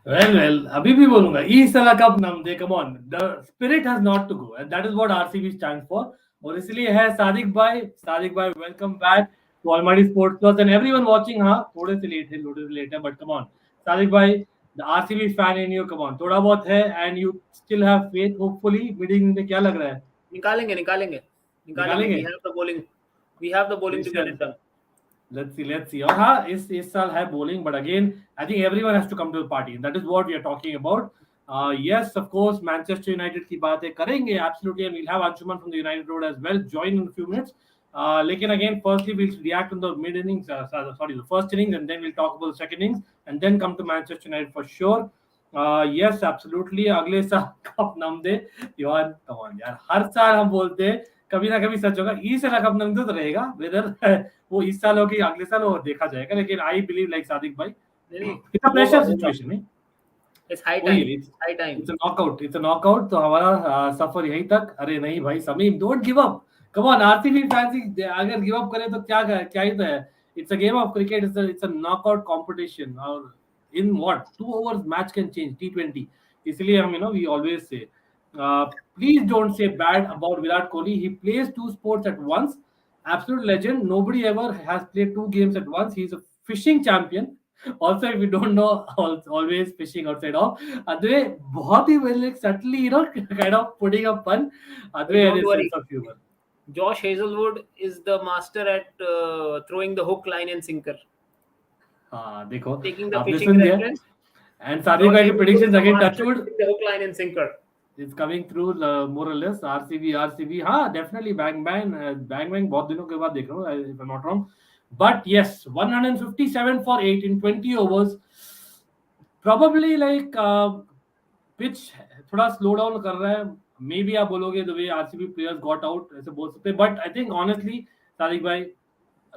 Well, अभी भी बोलूंगा इस साल कप नाम दे. Come on, the spirit has not to go, and that is what RCB stands for. और इसलिए है सादिक भाई, welcome back to Almighty Sports Plus and everyone watching. हाँ, थोड़े से लेट है, but come on, सादिक भाई, the RCB fan in you, come on, थोड़ा बहुत है, and you still have faith. Hopefully, meeting में क्या लग रहा है? निकालेंगे. We have the bowling to get it done. Let's see. और हाँ, इस साल है bowling, but again, I think everyone has to come to the party. And that is what we are talking about. Yes, of course, Manchester United की बातें करेंगे, absolutely, and we'll have Anshumaan from the United Road as well join in a few minutes. लेकिन again, firstly, we'll react on the mid innings, the first innings, and then we'll talk about the second innings, and then come to Manchester United for sure. Yes, absolutely. अगले साल cup नाम दे, यार, come on, यार, हर साल हम बोलते हैं, कभी ना कभी सच होगा. इस साल कप नाम तो रहेगा, whether वो इस साल हो कि अगले साल वो देखा जाएगा. लेकिन आई बिलीव लाइक सादिक भाई, इट्स अ प्रेशर सिचुएशन नहीं. It's high time. It's a knockout. तो हमारा सफर यहीं तक. अरे नहीं भाई Sameem, don't give up. Come on, RCB fans अगर give up करें तो क्या ही तो है. It's a game of cricket. It's a knockout competition. और in what 2 overs match can change T20. इसलिए हम we always say, please don't say bad about Virat Kohli. He plays 2 sports at once. Absolute legend. Nobody ever has played 2 games at once. He's a fishing champion. Also, if you don't know, always fishing outside off. Adwe, बहुत ही well, subtly, kind of putting a pun. Adwe has a sense of humor. Josh Hazelwood is the master at throwing the hook, line, and sinker. देखो. Taking the fishing reference. And Sadiq bhai ki predictions again touchwood. The hook, line, and sinker. It's coming through more or less. RCB. हाँ, definitely bang. बहुत दिनों के बाद देख रहा हूँ, if I'm not wrong. But yes, 157 for 8 in 20 overs. Probably like pitch थोड़ा slow down कर रहा है. Maybe आप बोलोगे the way RCB players got out, ऐसे बोल सकते. But I think honestly, Sadiq bhai,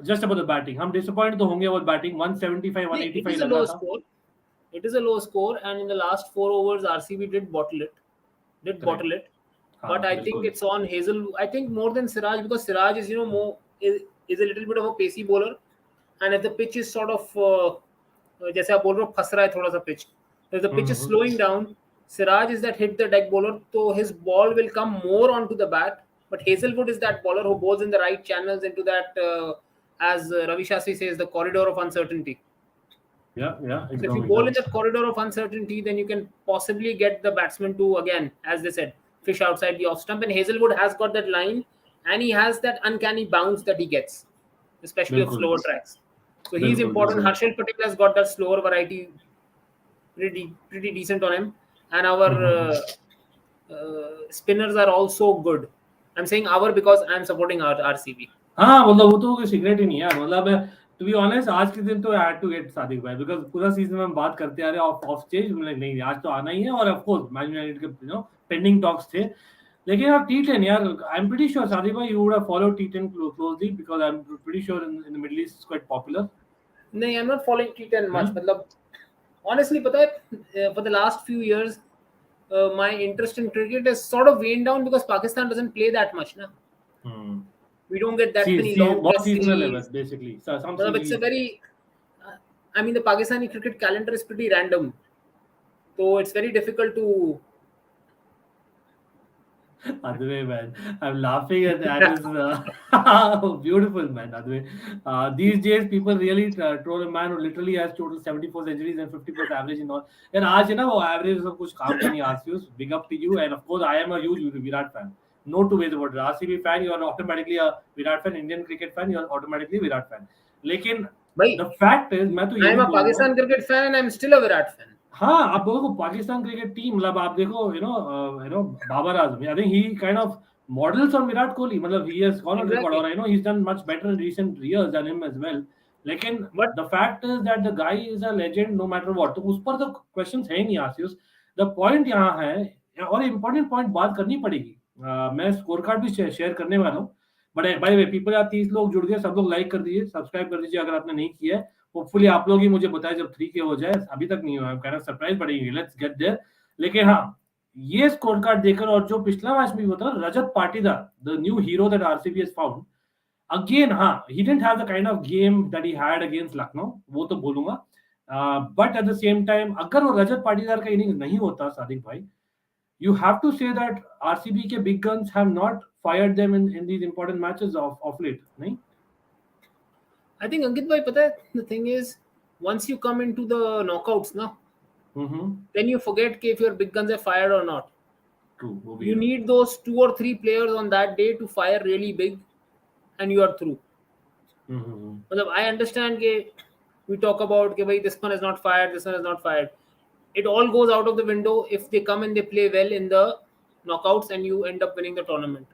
just about the batting, हम disappointed तो होंगे about batting. 175, 185 लगा था. It is a low score, and in the last 4 overs, RCB did bottle it. But I think it's on Hazel. I think more than Siraj, because Siraj is more is a little bit of a pacey bowler, and if the pitch is sort of जैसे आप बोल रहे हो फंस रहा है थोड़ा सा pitch, if the pitch is slowing down, Siraj is that hit the deck bowler, so his ball will come more onto the bat. But Hazelwood is that bowler who bowls in the right channels into that, as Ravi Shastri says, the corridor of uncertainty. Yeah. So if you bowl in that corridor of uncertainty, then you can possibly get the batsman to, again, as they said, fish outside the off stump. And Hazelwood has got that line, and he has that uncanny bounce that he gets, especially of slower tracks. So he's important. Harshal Patel has got that slower variety pretty decent on him. And our spinners are also good. I'm saying our because I'm supporting our RCB. हाँ, मतलब वो तो कोई secret ही नहीं है यार. मतलब to be honest, आज के दिन तो I had to get Sadiq भाई, because पूरा सीजन में हम बात करते आ रहे हैं ऑफ स्टेज, मतलब नहीं आज तो आना ही है. और ऑफ कोर्स मैन यूनाइटेड के पेंडिंग टॉक्स थे. लेकिन आप T10 यार, I am pretty sure Sadiq भाई you would have followed T10 closely, because I'm pretty sure in the Middle East it's quite popular. नहीं, I'm not following T10 much. मतलब honestly पता है, for the last few years my interest in cricket has sort of waned down because Pakistan doesn't play that much na. We don't get that many long series, basically. So it's a very I mean the Pakistani cricket calendar is pretty random, so it's very difficult to Adwe, man, I'm laughing at that. Is beautiful, man. Adwe, these days people really troll a man who literally has total 74 centuries and 50+ average in all. And आज ना वो average सब कुछ काम नहीं RCB. Big up to you, and of course I am a huge Virat fan. No two ways about it. RCB fan, you are automatically a Virat fan. Indian cricket fan, you are automatically a Virat fan. लेकिन the fact is, मैं तो I am a Pakistan cricket fan and I am still a Virat fan. हाँ, आप देखो Pakistan cricket team, मतलब आप देखो Babar Azmi, I think he kind of models on Virat Kohli. मतलब he has gone on record, or he's done much better in recent years than him as well. लेकिन the fact is that the guy is a legend no matter what. तो उस पर तो questions है नहीं Asif. The point यहाँ है, और important point बात करनी पड़ेगी. मैं स्कोर कार्ड भी शेयर करने वाला हूँ. But by the way people, यार 30 लोग जुड़ गए, सब लोग लाइक कर दीजिए, सब्सक्राइब कर दीजिए अगर आपने नहीं किया है. होपफुली आप लोग ही मुझे बताएं जब 3K हो जाए. अभी तक नहीं हुआ है, काइंड ऑफ सरप्राइज पड़ेगी. Let's get there. लेकिन हाँ, ये स्कोर कार्ड देखकर, और जो पिछला मैच में होता है, Rajat Patidar, the new hero that RCB has found again. हाँ, he didn't have the kind of game that he had against Lucknow, वो तो बोलूंगा. But at the same time, अगर वो रजत पाटीदार का इनिंग्स नहीं होता सादिक भाई, you have to say that RCB के big guns have not fired them in these important matches of late, नहीं? I think Ankit bhai, pata hai, the thing is, once you come into the knockouts, na, then you forget if your big guns are fired or not. True. You need those 2 or 3 players on that day to fire really big, and you are through. I understand that we talk about that this one is not fired, this one is not fired. It all goes out of the window if they come and they play well in the knockouts and you end up winning the tournament.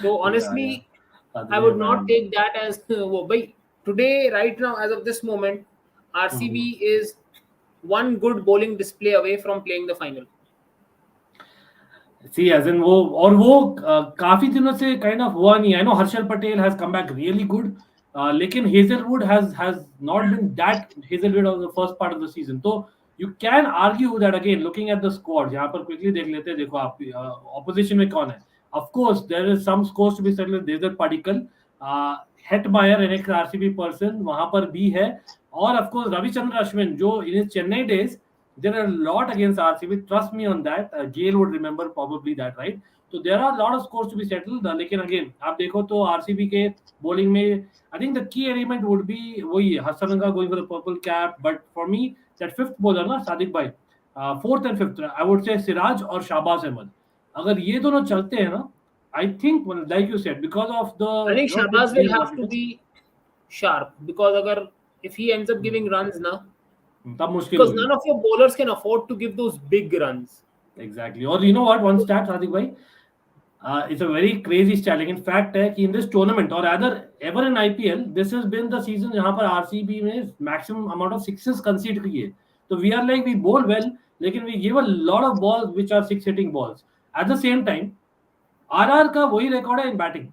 So honestly, I would not take that as today, right now, as of this moment, RCB is one good bowling display away from playing the final. See, as in वो काफी दिनों से kind of हुआ नहीं. I know Harshal Patel has come back really good, लेकिन Hazelwood has not been that Hazelwood of the first part of the season. So you can argue that again, looking at the squad, यहाँ पर quickly देख लेते हैं. देखो आप opposition में कौन है? Of course, there is some scores to be settled. Desert Padikkal, Hetmeyer, an ex-RCB person, वहाँ पर भी है. और of course Ravichandran Ashwin, जो in his Chennai days, there are a lot against RCB. Trust me on that. Gail would remember probably that, right? So there are a lot of scores to be settled. लेकिन again, आप देखो तो RCB के bowling में, I think the key element would be वही Hassananga going for the purple cap. But for me, that fifth bowler ना Sadiq bhai, fourth and fifth, I would say Siraj और Shahbaz Ahmed. अगर ये दोनों चलते हैं ना, I think like you said, because of the, I think Shahbaz will have to be sharp, because if he ends up giving runs now, because none of your bowlers can afford to give those big runs. Exactly. Or you know what, one stat Sadiq bhai, it's a very crazy stat. In fact है कि in this tournament or rather ever in IPL, this has been the season जहाँ पर RCB में maximum amount of sixes concede किए. So we are like, we bowl well, लेकिन we give a lot of balls which are six hitting balls. At the same time, RR का वही record है in batting.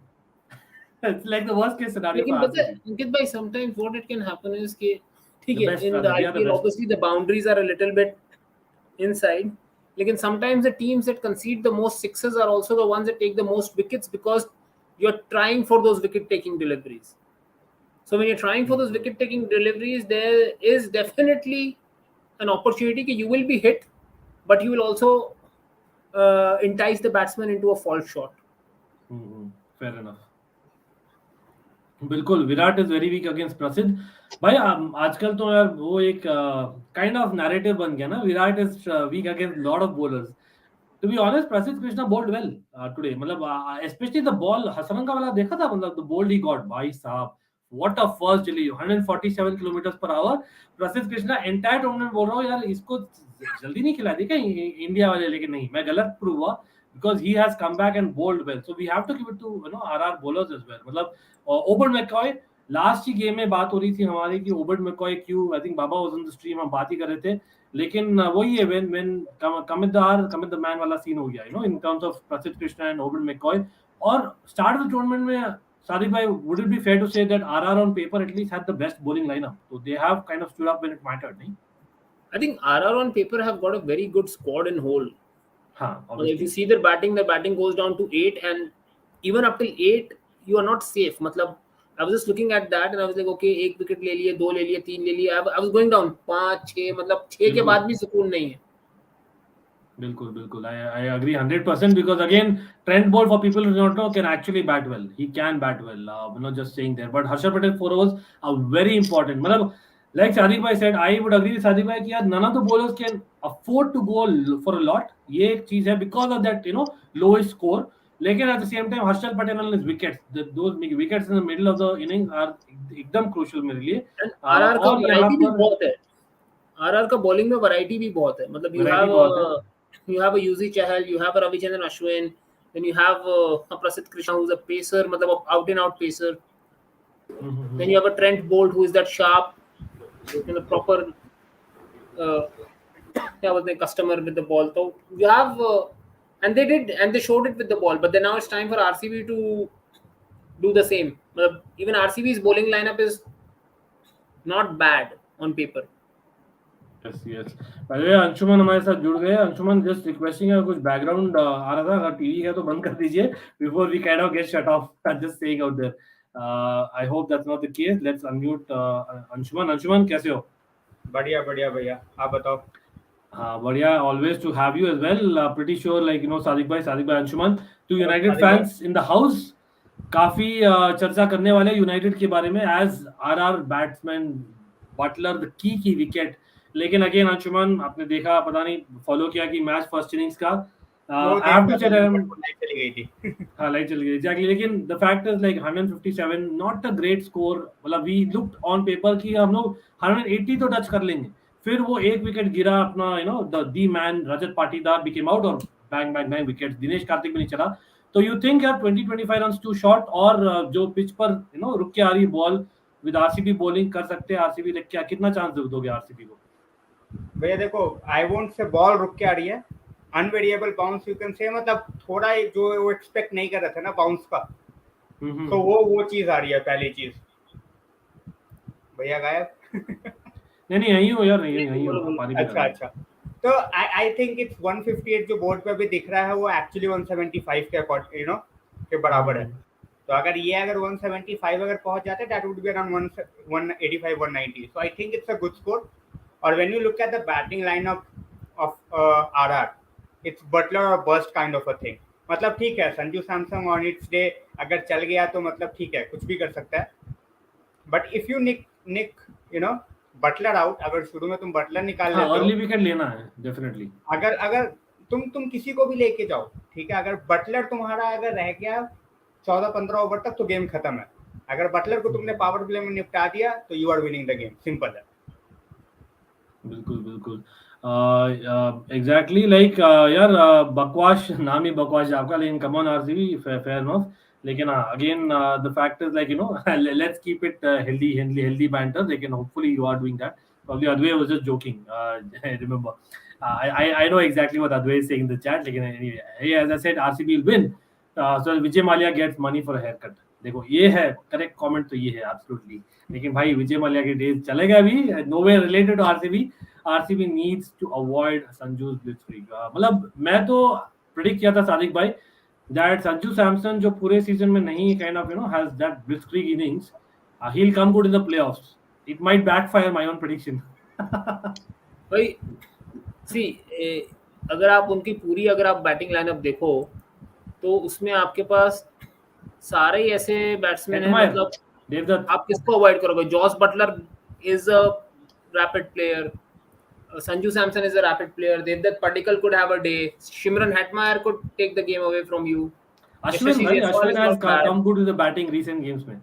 It's like the worst case scenario for RCB. Ankit bhai, sometimes what it can happen is कि in the IPL, obviously the boundaries are a little bit inside. Like sometimes the teams that concede the most sixes are also the ones that take the most wickets, because you're trying for those wicket-taking deliveries. So when you're trying for those wicket-taking deliveries, there is definitely an opportunity that you will be hit, but you will also entice the batsman into a false shot. Fair enough. बिल्कुल, Virat is very weak against प्रसिद्ध भाई. आजकल तो यार वो एक kind of narrative बन गया ना, Virat is weak against lot of bowlers. To be honest, Prasidh Krishna bowled well today. मतलब स्पेशली द बॉल हसरंगा वाला देखा था, मतलब द बॉल ही गॉट, भाई साहब what a first delivery, 147 kilometre per hour. प्रसिद्ध कृष्णा एंटायर टूर्नामेंट बोल रहा हूँ यार, इसको जल्दी नहीं खिला दी क्या इंडिया वाले, लेकिन नहीं, मैं गलत प्रूव हुआ, because he has come back and bowled well. So we have to give it to RR bowlers as well. मतलब ओबर्ट मैकॉय, लास्ट ही गेम में बात हो रही थी हमारी कि ओबर्ट मैकॉय क्यों, I think Baba was on the stream, हम बात ही कर रहे थे, लेकिन वही है व्हेन कमित द मैन वाला सीन हो गया, इन टर्म्स ऑफ प्रसिद्ध कृष्णा एंड ओबर्ट मैकॉय. और स्टार्ट ऑफ द टूर्नामेंट में सादिक भाई, would it be fair to say that RR on paper at least had the best bowling lineup? So they have kind of stood up when it mattered, nahi? I think RR on paper have got a very good squad in whole. If you see their batting goes down to 8, and even up till 8 you are not safe. मतलब I was just looking at that and I was like, okay, एक wicket ले लिए, 2 ले लिए, 3 ले लिए, I was going down 5 6, मतलब 6 के बाद भी सुकून नहीं है. बिल्कुल, I agree 100%, because again Trent Bolt, for people who don't know, can actually bat well. He can bat well, not just saying there. But Harshal Patel 4 overs are very important. मतलब like Sadiq bhai said, I would agree with Sadiq bhai कि यार none of the bowlers can afford to go for a lot. ये एक चीज है, because of that lowest score. लेकिन at the same time Harshal Patel and his wickets, those wickets in the middle of the innings are एकदम crucial मेरे लिए. RR का variety भी बहुत है. RR का bowling में variety भी बहुत है. मतलब you have a UZ Chahal, you have a Ravichandran Ashwin, then you have a Prasidh Krishna who's a pacer, मतलब out and out pacer. Then you have a Trent Bolt who is that sharp, the proper customer with the ball. So you have and they showed it with the ball, but then now it's time for RCB to do the same. Even RCB's bowling lineup is not bad on paper. Yes. By the way, Anshumaan हमारे साथ जुड़ गए. Anshumaan, just requesting है, कुछ background आ रहा था, अगर TV है तो बंद कर दीजिए before we kind of get shut off. I'm just saying out there. I hope that's not the case. Let's unmute Anshumaan. Anshumaan, कैसे हो? बढ़िया बढ़िया भैया, आप बताओ। हाँ बढ़िया, always to have you as well. Pretty sure like Sadiq bhai, Anshuman, two और United सादिक भाई, fans in the house. काफी चर्चा करने वाले यूनाइटेड के बारे में as our batsman Buttler the की विकेट। लेकिन अगेन अंशुमान, आपने देखा, पता नहीं फॉलो किया कि मैच फर्स्ट इनिंग्स का, वो आई हैव देखा टू था से, मैं, बट वो लाइट चली गई थी। हाँ लाइट चल गई एग्जैक्टली। लेकिन the fact is like 157 not a great score. मतलब वी लुक्ड ऑन पेपर कि हम लोग 180 तो टच कर लेंगे, फिर वो एक विकेट गिरा अपना, the man Rajat Patidar became out, और bang bang bang wicket, Dinesh Karthik भी नहीं चला। तो यू थिंक यार 20-25 रन टू शॉर्ट, और जो पिच पर रुक के आ रही बॉल विद आरसीबी बॉलिंग कर सकते हैं आरसीबी, लेके क्या कितना चांस दोगे आरसीबी को? भैया देखो, आई वोंट से बॉल रुक के आ रही है, अनवेरिएबल बाउंस यू कैन से, मतलब थोड़ा जो वो एक्सपेक्ट नहीं कर रहे थे ना बाउंस का, तो वो चीज आ रही है पहली चीज। भैया गायब। नहीं यही हो यार, यही हो, पानी पी अच्छा रहा अच्छा, तो आई थिंक इट्स 158 जो बोर्ड पे अभी दिख रहा है वो एक्चुअली 175 के के बराबर है। तो अगर 175 अगर पहुंच जाते that would be around 185 190, so I think it's a good score. और when you look at the batting lineup of RR, it's Buttler और burst kind of a thing. मतलब ठीक है, Sanju Samson on its day अगर चल गया तो मतलब ठीक है, कुछ भी कर सकता है। But if you nick Butler out, अगर शुरू में तुम बटलर निकाल हाँ, लेते हो, अर्ली विकेट लेना है डेफिनेटली। अगर अगर तुम किसी को भी लेके जाओ, ठीक है, अगर बटलर तुम्हारा अगर रह गया 14-15 ओवर तक तो गेम खत्म है। अगर बटलर को तुमने पावर प्ले में निपटा दिया तो you are winning the game, simple है। बिल्कुल बिल्कुल, एग्जैक्टली लाइक यार, बकवास नाम ही बकवास है आपका, लेकिन come on RCB, fair enough. लेकिन again the fact is like let's keep it healthy banter, लेकिन hopefully you are doing that. Probably Adway was just joking. Remember, I know exactly what Adway is saying in the chat. लेकिन anyway, yeah, as I said, RCB will win. So Vijay Mallya gets money for a haircut. देखो ये है correct comment, तो ये है absolutely. लेकिन भाई विजय माल्या के डेज चलेगा अभी, nowhere related to RCB. RCB needs to avoid Sanju's blitzkrieg। मतलब मैं तो प्रेडिक्ट किया था सादिक भाई दैट संजू सैमसन जो पूरे सीजन में नहीं kind of has that blitzkrieg innings, he'll come good in the playoffs. It might backfire my own prediction. भाई सी, अगर आप उनकी पूरी अगर आप बैटिंग लाइनअप देखो तो उसमें आपके पास सारे ही ऐसे बैट्समैन हैं, Hetmeyer, मतलब देवदत्त, आप किसको अवॉइड करोगे? Jos Butler is a rapid player, Sanju Samson is a rapid player, Devdutt Padikkal could have a day, Shimron Hetmeyer could take the game away from you, Ashwin Yashasvi भाई, Jaiswal Ashwin is has not bad. come good with the batting recent games में।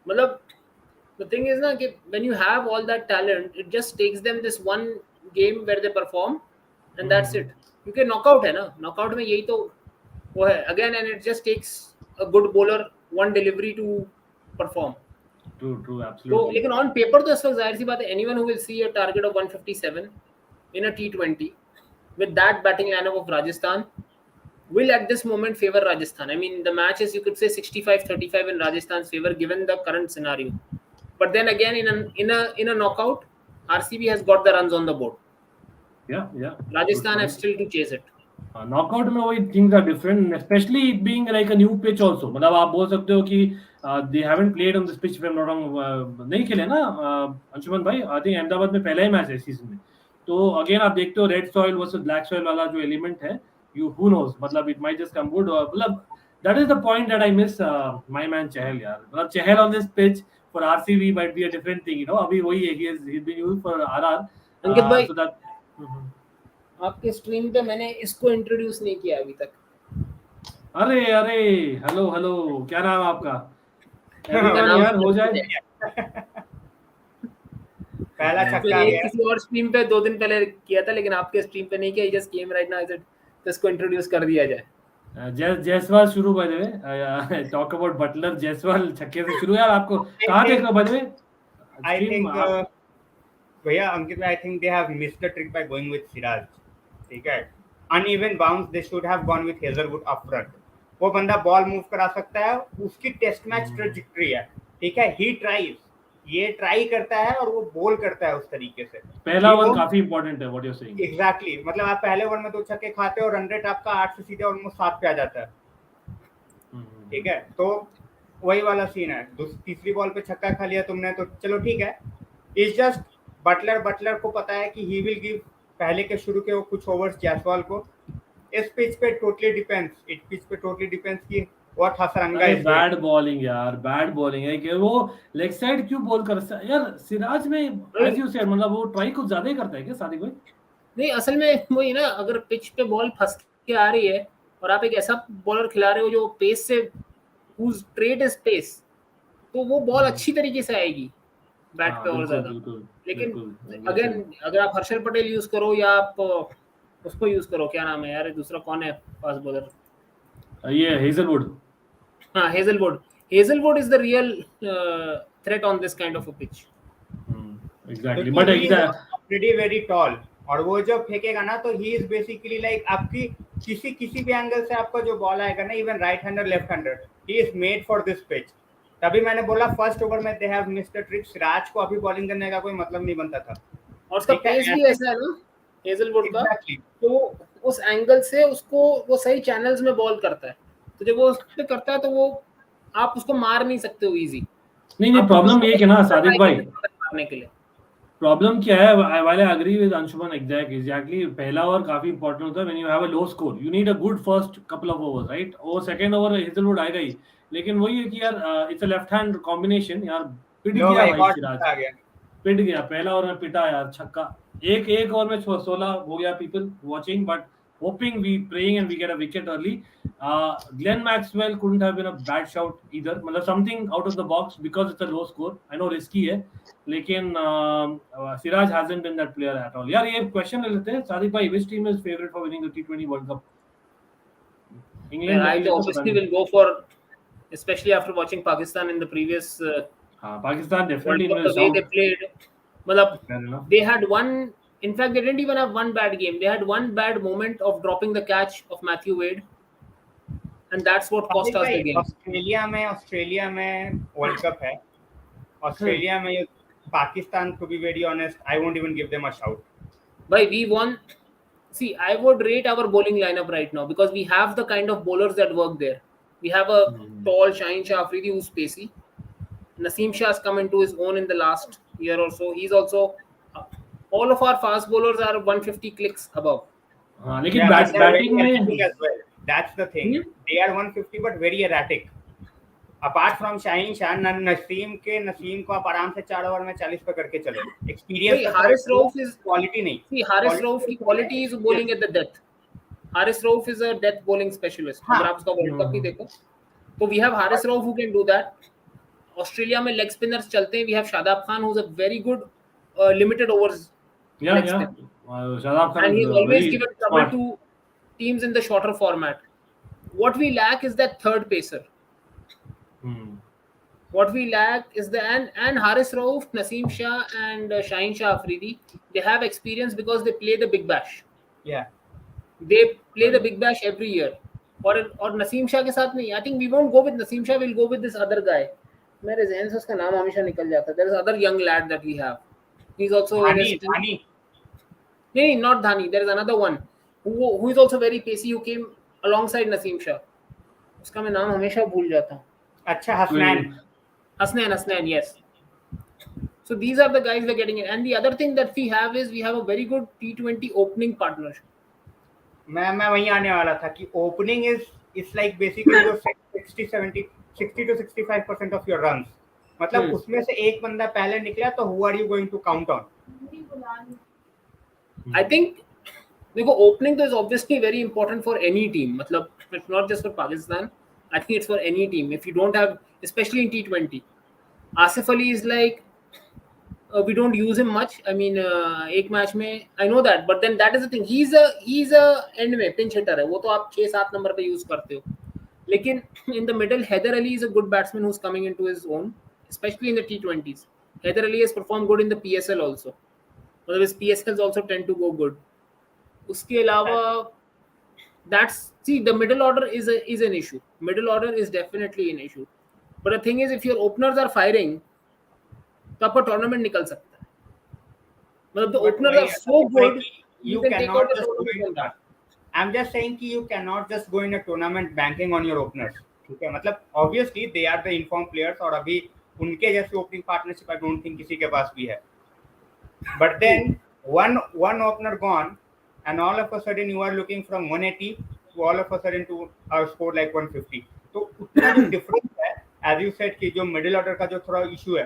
मतलब the thing is ना कि when you have all that talent, it just takes them this one game where they perform and that's it. क्योंकि knockout है ना, knockout में यही तो वो है again, and it just takes a good bowler one delivery to perform. True, तो absolutely. लेकिन ऑन पेपर तो इस वक्त जाहिर सी बात है, anyone who will see a target of 157 in a T20 with that batting lineup of Rajasthan will at this moment favor Rajasthan. I mean, the match is, you could say, 65-35 in Rajasthan's favor given the current scenario. But then again, in a knockout, RCB has got the runs on the board. Yeah. Rajasthan have still to chase it. Knockout में वही things are different, specially it being like a new pitch also. मतलब आप बोल सकते हो कि they haven't played on this pitch, if I am not wrong, नहीं खेले ना अंशुमन भाई, आई थिंक अहमदाबाद में पहला ही मैच है सीजन में। तो अगेन आप देखते हो red soil versus black soil वाला जो एलिमेंट है, यू हु नोस, मतलब it might just come good. मतलब that is the point that I miss my man Chahal यार। मतलब Chahal on this pitch for RCB might be a different thing, अभी वही है, he has been used for RR. Ankit भाई, so that आपके stream पे मैंने इसको इंट्रोड्यूस नहीं किया अभी तक। अरे हेलो, क्या नाम है आपका? एवरीवन यार हो जाए। पहला छक्का तो गया। किसी और स्ट्रीम पे 2 दिन पहले किया था, लेकिन आपके स्ट्रीम पे नहीं किया। जस्ट केम राइट नाउ, तो इसको इंट्रोड्यूस कर दिया जाए। जायसवाल शुरू, by the way talk about Buttler, Jaiswal छक्के से शुरू। यार आपको कहां देख रहे हो by the way? I think भैया Ankit, I think they have missed the trick by going with Siraj. ठीक है, uneven bounce, they should have gone with Hazlewood up front. वो बंदा बॉल मूव करा सकता है, उसकी टेस्ट मैच ट्रेजेक्टरी है। ठीक है, ही ट्राइज, ये ट्राई करता है और वो बॉल करता है उस तरीके से। पहला ओवर काफी इंपॉर्टेंट है, what you are saying. Exactly, मतलब आप पहले ओवर में 2 छक्के खाते हो, रन रेट आपका 8 से सीधे ऑलमोस्ट 7 पे आ जाता है। ठीक है, तो वही वाला सीन है। तीसरी बॉल पे छक्का खा लिया तुमने तो चलो ठीक है, इज जस्ट बटलर को पता है कि ही विल गिव पहले के शुरू के वो कुछ ओवर्स जायसवाल को. इस पिच पे टोटली डिपेंड्स कि what Hasaranga is bad bowling यार, बैड बॉलिंग है कि वो लेग साइड क्यों बॉल कर सकता है यार. सिराज में एज यू सेड मतलब वो ट्राई कुछ ज्यादा ही करता है क्या सादिक भाई? नहीं, असल में वही ना, अगर पिच पे बॉल फंस के आ रही है और आप एक ऐसा बॉलर खिला रहे हो जो पेस से whose trait is pace, तो वो बॉल अच्छी तरीके से आएगी बैट पे और ज्यादा. लेकिन अगेन अगर आप हर्षल पटेल यूज करो या आप उसको यूज करो, क्या नाम है यार दूसरा कौन है फास्ट बॉलर, ये हेजलवुड. हाँ Hazlewood is the real threat on this kind of a pitch. Exactly, but pretty very tall, और वो जब फेंकेगा ना तो ही इज बेसिकली लाइक आपकी किसी भी एंगल से आपका जो बॉल आएगा ना, even right hander left hander, he is made for this pitch. तभी मैंने बोला फर्स्ट ओवर में they have missed the trick. Siraj को अभी बॉलिंग करने का कोई मतलब नहीं बनता था, और उसका पेस भी ऐसा है ना हेजलवुड का. तो उस एंगल से उसको वो सही चैनल्स में बॉल करता है, तो जब वो उस पे करता है तो वो आप उसको मार नहीं सकते हो इजी. नहीं प्रॉब्लम ये है ना सादिक भाई, मारने के लिए प्रॉब्लम क्या है, while I agree with Anshumaan exactly पहला ओवर काफी इंपॉर्टेंट होता है when you have a low score, you need a good first couple of overs, right? और सेकंड ओवर हेजलवुड आएगा ही, लेकिन वही है कि यार it's a left hand combination यार. पिट गया भाई सिराज, पिट गया पहला ओवर में, पिटा यार छक्का. एक ओवर में 16 हो गया. People watching but hoping, we praying and we get a wicket early. Glenn Maxwell couldn't have been a bad shout either, मतलब something out of the box because it's a low score. I know risky है, लेकिन Siraj hasn't been that player at all. यार ये question ले लेते हैं सादिक भाई, which team is favorite for winning the T20 World Cup? England. I obviously will go for, especially after watching Pakistan in the previous Pakistan definitely World Cup, the way they played, मतलब they had one, in fact they didn't even have one bad game, they had one bad moment of dropping the catch of Matthew Wade, and that's what cost us the game. Australia में world cup है, Australia में Pakistan, to be very honest, I won't even give them a shout. But we won. See, I would rate our bowling lineup right now because we have the kind of bowlers that work there. We have a tall Shaheen Shah Afridi who's pacey. Naseem Shah has come into his own in the last year or so. He's also all of our fast bowlers are 150 clicks above. लेकिन batting में as well. That's the thing. They are 150 but very erratic. Apart from Shaheen Shah, Naseem को आप आराम से 4 over में 40 पे करके चलो. Experience. Haris Rauf is quality नहीं. See, Haris Rauf की quality is bowling at the death. Haris Rauf is a death bowling specialist. अगर आप उसका वर्ल्ड कप भी देखो, तो we have Haris Rauf who can do that. Australia में leg spinners चलते हैं. We have Shadab Khan who's a very good limited overs. Shadab Khan, and he's always given trouble to teams in the shorter format. What we lack is that third pacer. What we lack is the and Haris Rauf, Naseem Shah and Shaheen Shah Afridi, they have experience because they play the Big Bash. Yeah. They play the Big Bash every year. और नसीम शाह के साथ नहीं. I think we won't go with Naseem Shah. We'll go with this other guy. मेरे ज़हन से उसका नाम हमेशा निकल जाता है. There is other young lad that we have. He's also Dhani. No, not Dhani. There is another one who is also very pacey who came alongside Naseem Shah. उसका मैं नाम हमेशा भूल जाता हूँ. अच्छा, Hasnan, yes. So these are the guys we're getting in. And the other thing that we have is we have a very good T20 opening partnership. मैं वहीं आने वाला था कि opening is like basically your 60 to 65% of your runs. मतलब उसमें से एक बंदा पहले निकला तो who are you going to count on? I think देखो opening is obviously very important for any team. मतलब it's not just for Pakistan. I think it's for any team. If you don't have, especially in T20, Asif Ali is like we don't use him much. I mean, एक match में I know that, but then that is the thing. He's a end में pinch hitter है. वो तो आप 6-7 number पे use करते हो. लेकिन in the middle, Haider Ali is a good batsman who's coming into his own, especially in the T20s. Haider Ali has performed good in the PSL also. But his PSLs also tend to go good. उसके अलावा the middle order is an issue. Middle order is definitely an issue. But the thing is, if your openers are firing, तो आपका tournament निकल सकता है. मतलब the openers are so good, you cannot just go in that. I'm just saying कि you cannot just go in a tournament banking on your openers. ठीक है, मतलब obviously they are the informed players और अभी उनके जैसे opening partnership I don't think किसी के पास भी है. But then one opener gone, and all of a sudden you are looking from 180 to all of a sudden to a score like 150. तो उतना जो डिफरेंस है, as you said कि जो मिडिल ऑर्डर का जो थोड़ा इशू है,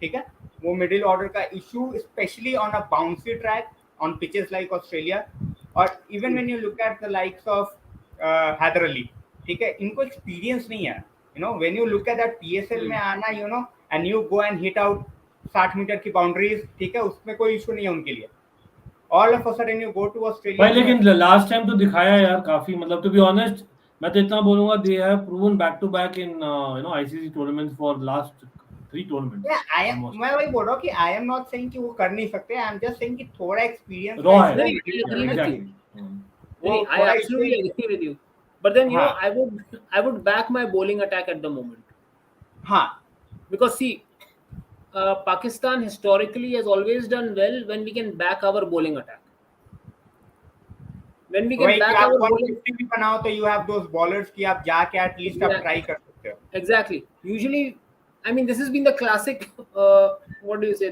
ठीक है, वो मिडिल ऑर्डर का issue specially on a bouncy track on pitches like Australia, और even when you look at the likes of Haider Ali, ठीक है, इनको एक्सपीरियंस नहीं है, you know, when you look at that PSL में आना, you know, and you go and hit out 60 metre की boundaries, ठीक है, उसमें कोई इशू नहीं है उनके लिए। All of a sudden you go to Australia भाई, लेकिन लास्ट टाइम तो दिखाया यार काफी, मतलब टू बी ऑनेस्ट मैं तो इतना बोलूंगा, they have proven back to back in you know ICC tournaments for last 3 tournaments. मैं वही बोल रहा हूँ कि आई एम नॉट सेइंग कि वो कर नहीं सकते, आई एम जस्ट सेइंग कि थोड़ा एक्सपीरियंस रॉ है। I absolutely agree with you, but then you know I would back my bowling attack at the moment. हाँ, because see, Pakistan historically has always done well when we can back our bowling attack. When we can back our bowling, भी बनाओ तो you have those bowlers कि आप जाके at least आप try कर सकते हो. Exactly. Usually, I mean, this has been the classic. What do you say?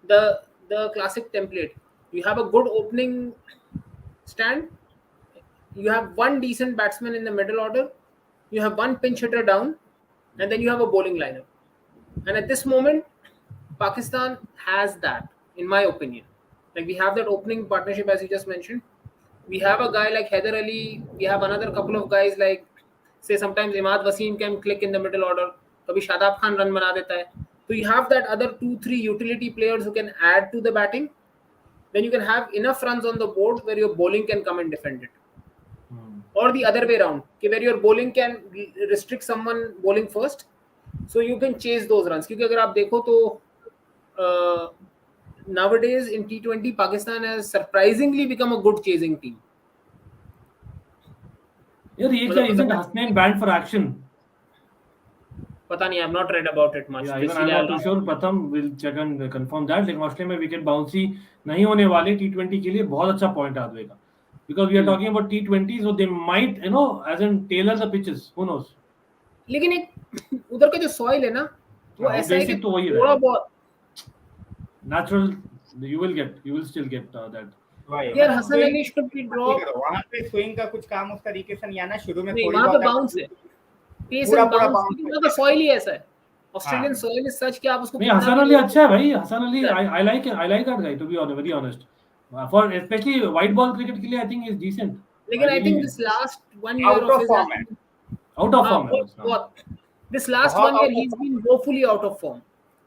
The classic template. You have a good opening stand. You have one decent batsman in the middle order. You have one pinch hitter down, and then you have a bowling lineup. And at this moment, Pakistan has that, in my opinion. Like we have that opening partnership, as you just mentioned. We have a guy like Haider Ali. We have another couple of guys like, say, sometimes Imad Wasim can click in the middle order. Kabhi Shadab Khan run bana deta hai. So you have that other 2-3 utility players who can add to the batting. Then you can have enough runs on the board where your bowling can come and defend it. Or the other way around, where your bowling can restrict someone bowling first, so you can chase those runs. Because अगर आप देखो तो nowadays in T20 Pakistan has surprisingly become a good chasing team. यार ये क्या, isn't Hasnain banned for action? पता नहीं, I have not read about it much. Yeah, even I'm not too sure. Pratham will check and confirm that. लेकिन Australia में wicket bouncy नहीं होने वाले T20 के लिए बहुत अच्छा पॉइंट आ जाएगा. Because we are talking about T20, so they might, you know, as in tailor the pitches. Who knows? लेकिन एक उधर का जो सॉइल है ना, वो ऐसा है कि तो वही थोड़ा बहुत natural. You will still get that. यार Hasan Ali should be dropped. वहाँ पे स्विंग का कुछ काम उस तरीके से नहीं आना, शुरू में नहीं, थोड़ी वहाँ पे बहुत बाउंस है, पेस एंड बाउंस, वहाँ का सॉइल ही ऐसा है. ऑस्ट्रेलियन सॉइल इज सच कि आप उसको. नहीं, हसन अली अच्छा है भाई, Hasan Ali I like that guy, to be honest, very honest. For especially white ball cricket के लिए I think is decent. लेकिन I think this last 1 year out of form. Out of form. This last 1 year he's been woefully out of form.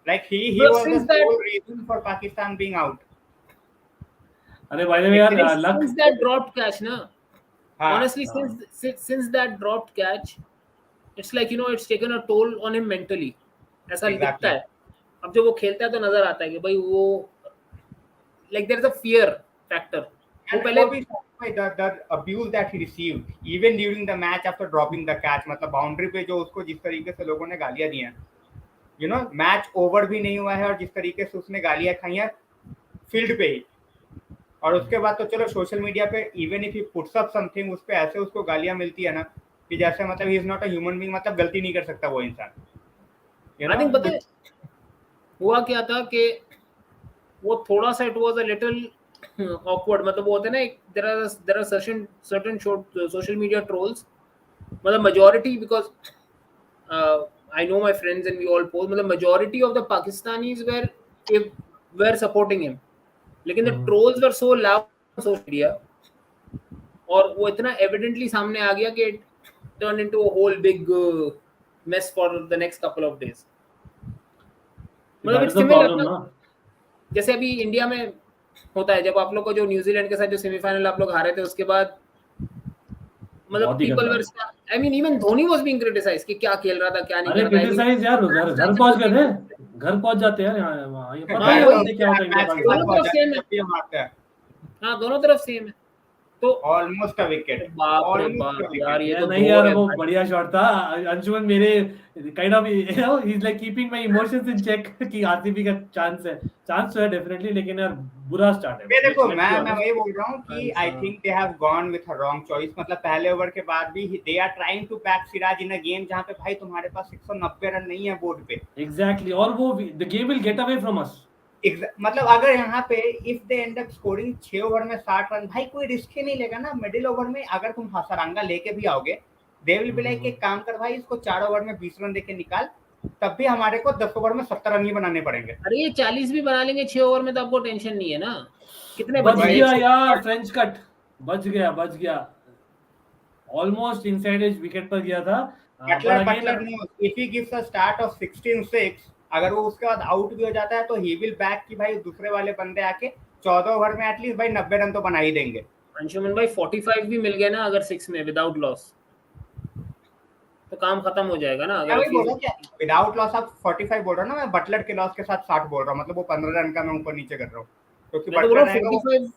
Like he was the sole reason for Pakistan being out. अरे by the way यार, since that dropped catch ना, honestly since that dropped catch, it's like, you know, it's taken a toll on him mentally. ऐसा लगता है. अब जब वो खेलता है तो नजर आता है कि भाई वो, like there is a fear factor. And the abuse that he received even during the match after dropping the catch, मतलब बाउंड्री पे जो उसको जिस तरीके से लोगों ने गालियां दी हैं, you know, मैच ओवर भी नहीं हुआ है और जिस तरीके से उसने गालियां खाई हैं फील्ड पे ही, और उसके बाद तो चलो सोशल मीडिया पे even if he puts up something, उस पे ऐसे उसको गालियां मिलती है ना कि जैसे मतलब ही is not a human being, मतलब गलती नहीं कर सकता वो इंसान. I think पता है हुआ क्या था कि वो थोड़ा सा it was a little awkward. मतलब वो होता है ना, there are certain social media trolls, मतलब majority, because I know my friends and we all post, मतलब majority of the Pakistanis were supporting him, लेकिन the trolls were so loud on social media और वो इतना evidently सामने आ गया कि it turned into a whole big mess for the next couple of days. मतलब it's similar ना, जैसे अभी इंडिया में होता है जब आप लोग को जो न्यूजीलैंड के साथ जो सेमीफाइनल आप लोग हारे थे, उसके बाद मतलब people were, I mean even Dhoni was being criticized कि क्या खेल रहा था क्या नहीं कर रहा था. क्रिटिसाइज यार, घर पहुंच गए थे, घर पहुंच जाते हैं यार, ये पता है क्या होता है. हाँ, दोनों तरफ सेम है. तो ऑलमोस्ट अ विकेट. बाप रे बाप यार, ये तो नहीं यार, वो बढ़िया शॉट था. अंशुमन मेरे kind of, you know, he is like keeping my emotions in check कि आरसीबी का चांस तो है डेफिनेटली, लेकिन यार बुरा स्टार्ट है. देखो मैं वही बोल रहा हूं कि I think they have gone with a wrong choice. मतलब पहले ओवर के बाद भी they are trying to back Siraj in a game जहां पे भाई तुम्हारे पास 190 रन नहीं है बोर्ड पे. एग्जैक्टली, और वो the game will get away from us. मतलब अगर यहाँ पे if they and up scoring 6 over में 60 रन, भाई कोई रिस्क ही नहीं लेगा ना। मिडिल ओवर में अगर तुम हसरंगा लेके भी आओगे, दे विल बी लाइक एक काम कर भाई, इसको 4 ओवर में 20 रन देके निकाल, तब भी हमारे को 10 ओवर में 70 रन ही बनाने पड़ेंगे। अरे ये 40 भी बना लेंगे 6 ओवर में तो आपको टेंशन नहीं है ना। कितने बच गया यार, फ्रेंच कट बच गया ऑलमोस्ट इनसाइड एज विकेट पर गया था। Butler if he gives a start of 16-6, अगर वो उसके बाद आउट भी हो जाता है तो ही विल बैक कि भाई दूसरे वाले बंदे आके 14 ओवर में एटलीस्ट भाई 90 रन तो बना ही देंगे। अंशुमन भाई 45 भी मिल गए ना अगर 6 में विदाउट लॉस, तो काम खत्म हो जाएगा ना। अगर विदाउट लॉस आप 45 बोल रहा हूं ना, मैं बटलर के लॉस के साथ 60 बोल रहा हूं, मतलब वो 15 रन का मैं ऊपर नीचे कर रहा हूं, क्योंकि बटलर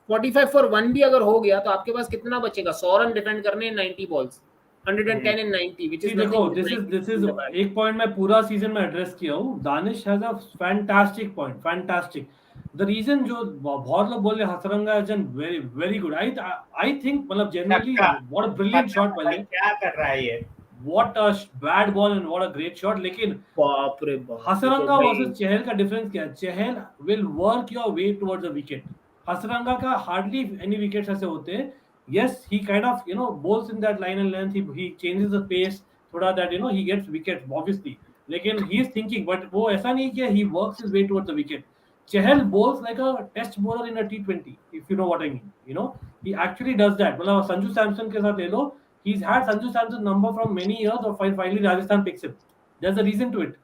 45 फॉर 1 भी अगर हो गया तो आपके पास कितना बचेगा? 100 रन डिफेंड करने 90 बॉल्स, 110 and 90 which is देखो this is एक पॉइंट मैं पूरा सीजन में एड्रेस किया हूं। Danish has a fantastic point, fantastic. The reason जो बहुत लोग बोल रहे Hasaranga is very very good, I think मतलब generally what a brilliant shot भाई, क्या कर रहा है ये, what a bad ball and what a great shot. लेकिन बाप रे बाप, हसरंगा वर्सेस चहल का डिफरेंस क्या है? Chahal will work your way towards the wicket, Hasaranga का हार्डली एनी विकेट्स ऐसे होते हैं। Yes, he kind of bowls in that line and length. He changes the pace थोड़ा that he gets wickets obviously. लेकिन he is thinking, but वो ऐसा नहीं कि he works his way towards the wicket. Chahal bowls like a test bowler in a T20, if you know what I mean. He actually does that. मतलब संजू सैमसन के साथ ले लो, he's had Sanju Samson number from many years, or finally Rajasthan picks him. There's a reason to it.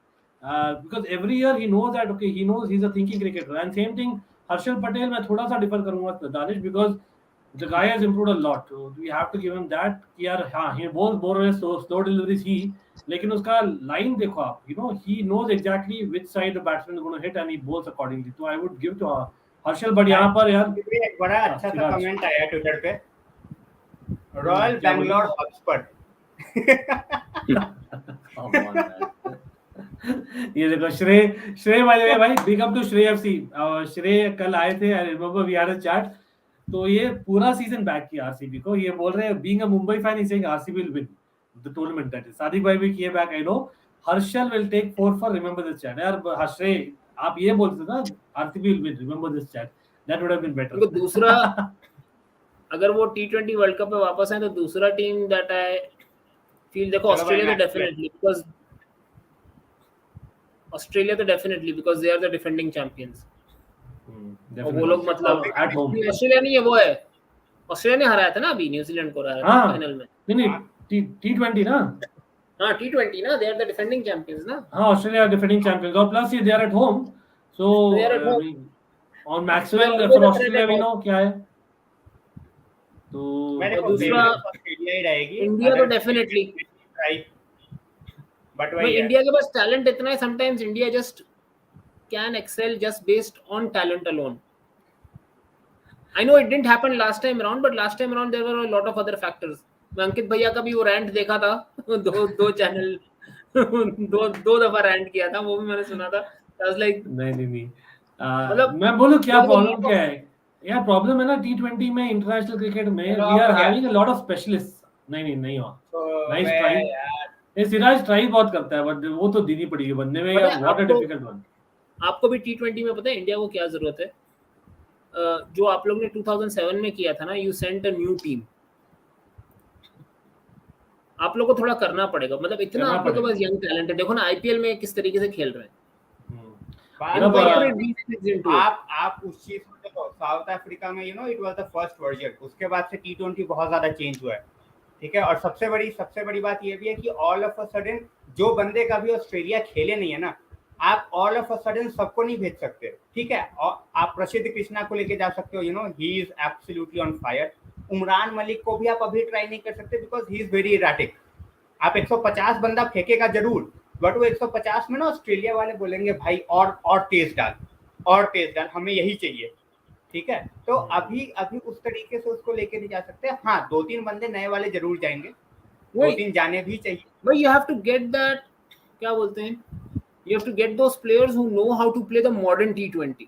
Because every year he knows that he knows he's a thinking cricketer. And same thing Harshal Patel, मैं थोड़ा सा differ करूंगा Danish, because the guy has improved a lot. So we have to give him that कि यार हाँ, he bowls more or less slow deliveries लेकिन उसका line देखो आप, he knows exactly which side the batsman is going to hit and he bowls accordingly. So I would give to Harshal, but यहाँ पर यार एक बड़ा अच्छा सा कमेंट आया ट्विटर पे, रॉयल बैंगलोर हॉटस्पॉट। ये देखो श्रेय भाई big up to Shrey FC. Shrey कल आए थे, I remember we had a chat, तो ये पूरा सीजन बैक किया आरसीबी को। ये बोल रहे हैं being a Mumbai fan he saying RCB will win the tournament, that is Sadiq भाई भी किए back, I know. Harshal will take 4 for remember this chat. यार हर्षे आप ये बोलते ना RCB will win remember this chat, that would have been better. तो दूसरा अगर वो टी20 वर्ल्ड कप पे वापस आए तो दूसरा टीम दैट आई फील, देखो ऑस्ट्रेलिया तो डेफिनेटली, बिकॉज़ ऑस्ट्रेलिया तो definitely because they are the defending champions. वो लोग मतलब एट होम, ऑस्ट्रेलिया नहीं है, वो है ऑस्ट्रेलिया ने हराया था ना अभी न्यूजीलैंड को, हराया था फाइनल में। नहीं टी20 ना, हां टी20 ना, they are the defending champions ना। हां ऑस्ट्रेलिया डिफेंडिंग चैंपियंस, और plus they are at home, so on Maxwell for Australia we know क्या है। तो दूसरा ऑस्ट्रेलिया ही रहेगी, इंडिया तो डेफिनेटली, बट भाई इंडिया के पास टैलेंट इतना है, sometimes India just can excel just based on talent alone. I know it didn't happen last time around, but last time around there were a lot of other factors. मैं अंकित भैया का भी वो rant देखा था, दो चैनल दो दफा रैंट किया था, वो भी मैंने सुना था। I was like नहीं मतलब मैं बोलूं क्या प्रॉब्लम क्या है यार? प्रॉब्लम है ना टी20 में, इंटरनेशनल क्रिकेट में we are having a lot of specialist. नहीं हो नाइस ट्राई, ये सिराज ट्राई बहुत करता है, बट वो तो देनी पड़ेगी बंदे में, व्हाट अ डिफिकल्ट वन। आपको भी टी20 में पता है इंडिया को क्या जरूरत है? जो आप लोग ने 2007 में किया था ना, you sent a new team. आप लोग को थोड़ा करना पड़ेगा, मतलब इतना आप लोग के पास यंग टैलेंट है। देखो ना आईपीएल में किस तरीके से खेल रहे हैं। आप उस चीज को देखो, साउथ अफ्रीका में it was the first version, उसके बाद से टी20 बहुत ज्यादा चेंज हुआ है, ठीक है। और सबसे बड़ी बात ये भी है कि ऑल ऑफ अ सडन जो बंदे का भी ऑस्ट्रेलिया खेले नहीं है ना, आप ऑल ऑफ अ सडन सबको नहीं भेज सकते, ठीक है। और आप प्रसिद्ध कृष्णा को लेके जा सकते हो, he is absolutely on fire. Umran Malik को भी आप अभी ट्राई नहीं कर सकते because he is very erratic. आप 150 बंदा फेंकेगा जरूर, बट वो 150 में ना ऑस्ट्रेलिया वाले बोलेंगे भाई और तेज डाल, हमें यही चाहिए, ठीक है। तो अभी उस तरीके से उसको लेके नहीं जा सकते। हाँ 2-3 बंदे नए वाले जरूर जाएंगे, 2-3 जाने भी चाहिए, but you have to get that, क्या बोलते हैं, you have to get those players who know how to play the modern T20.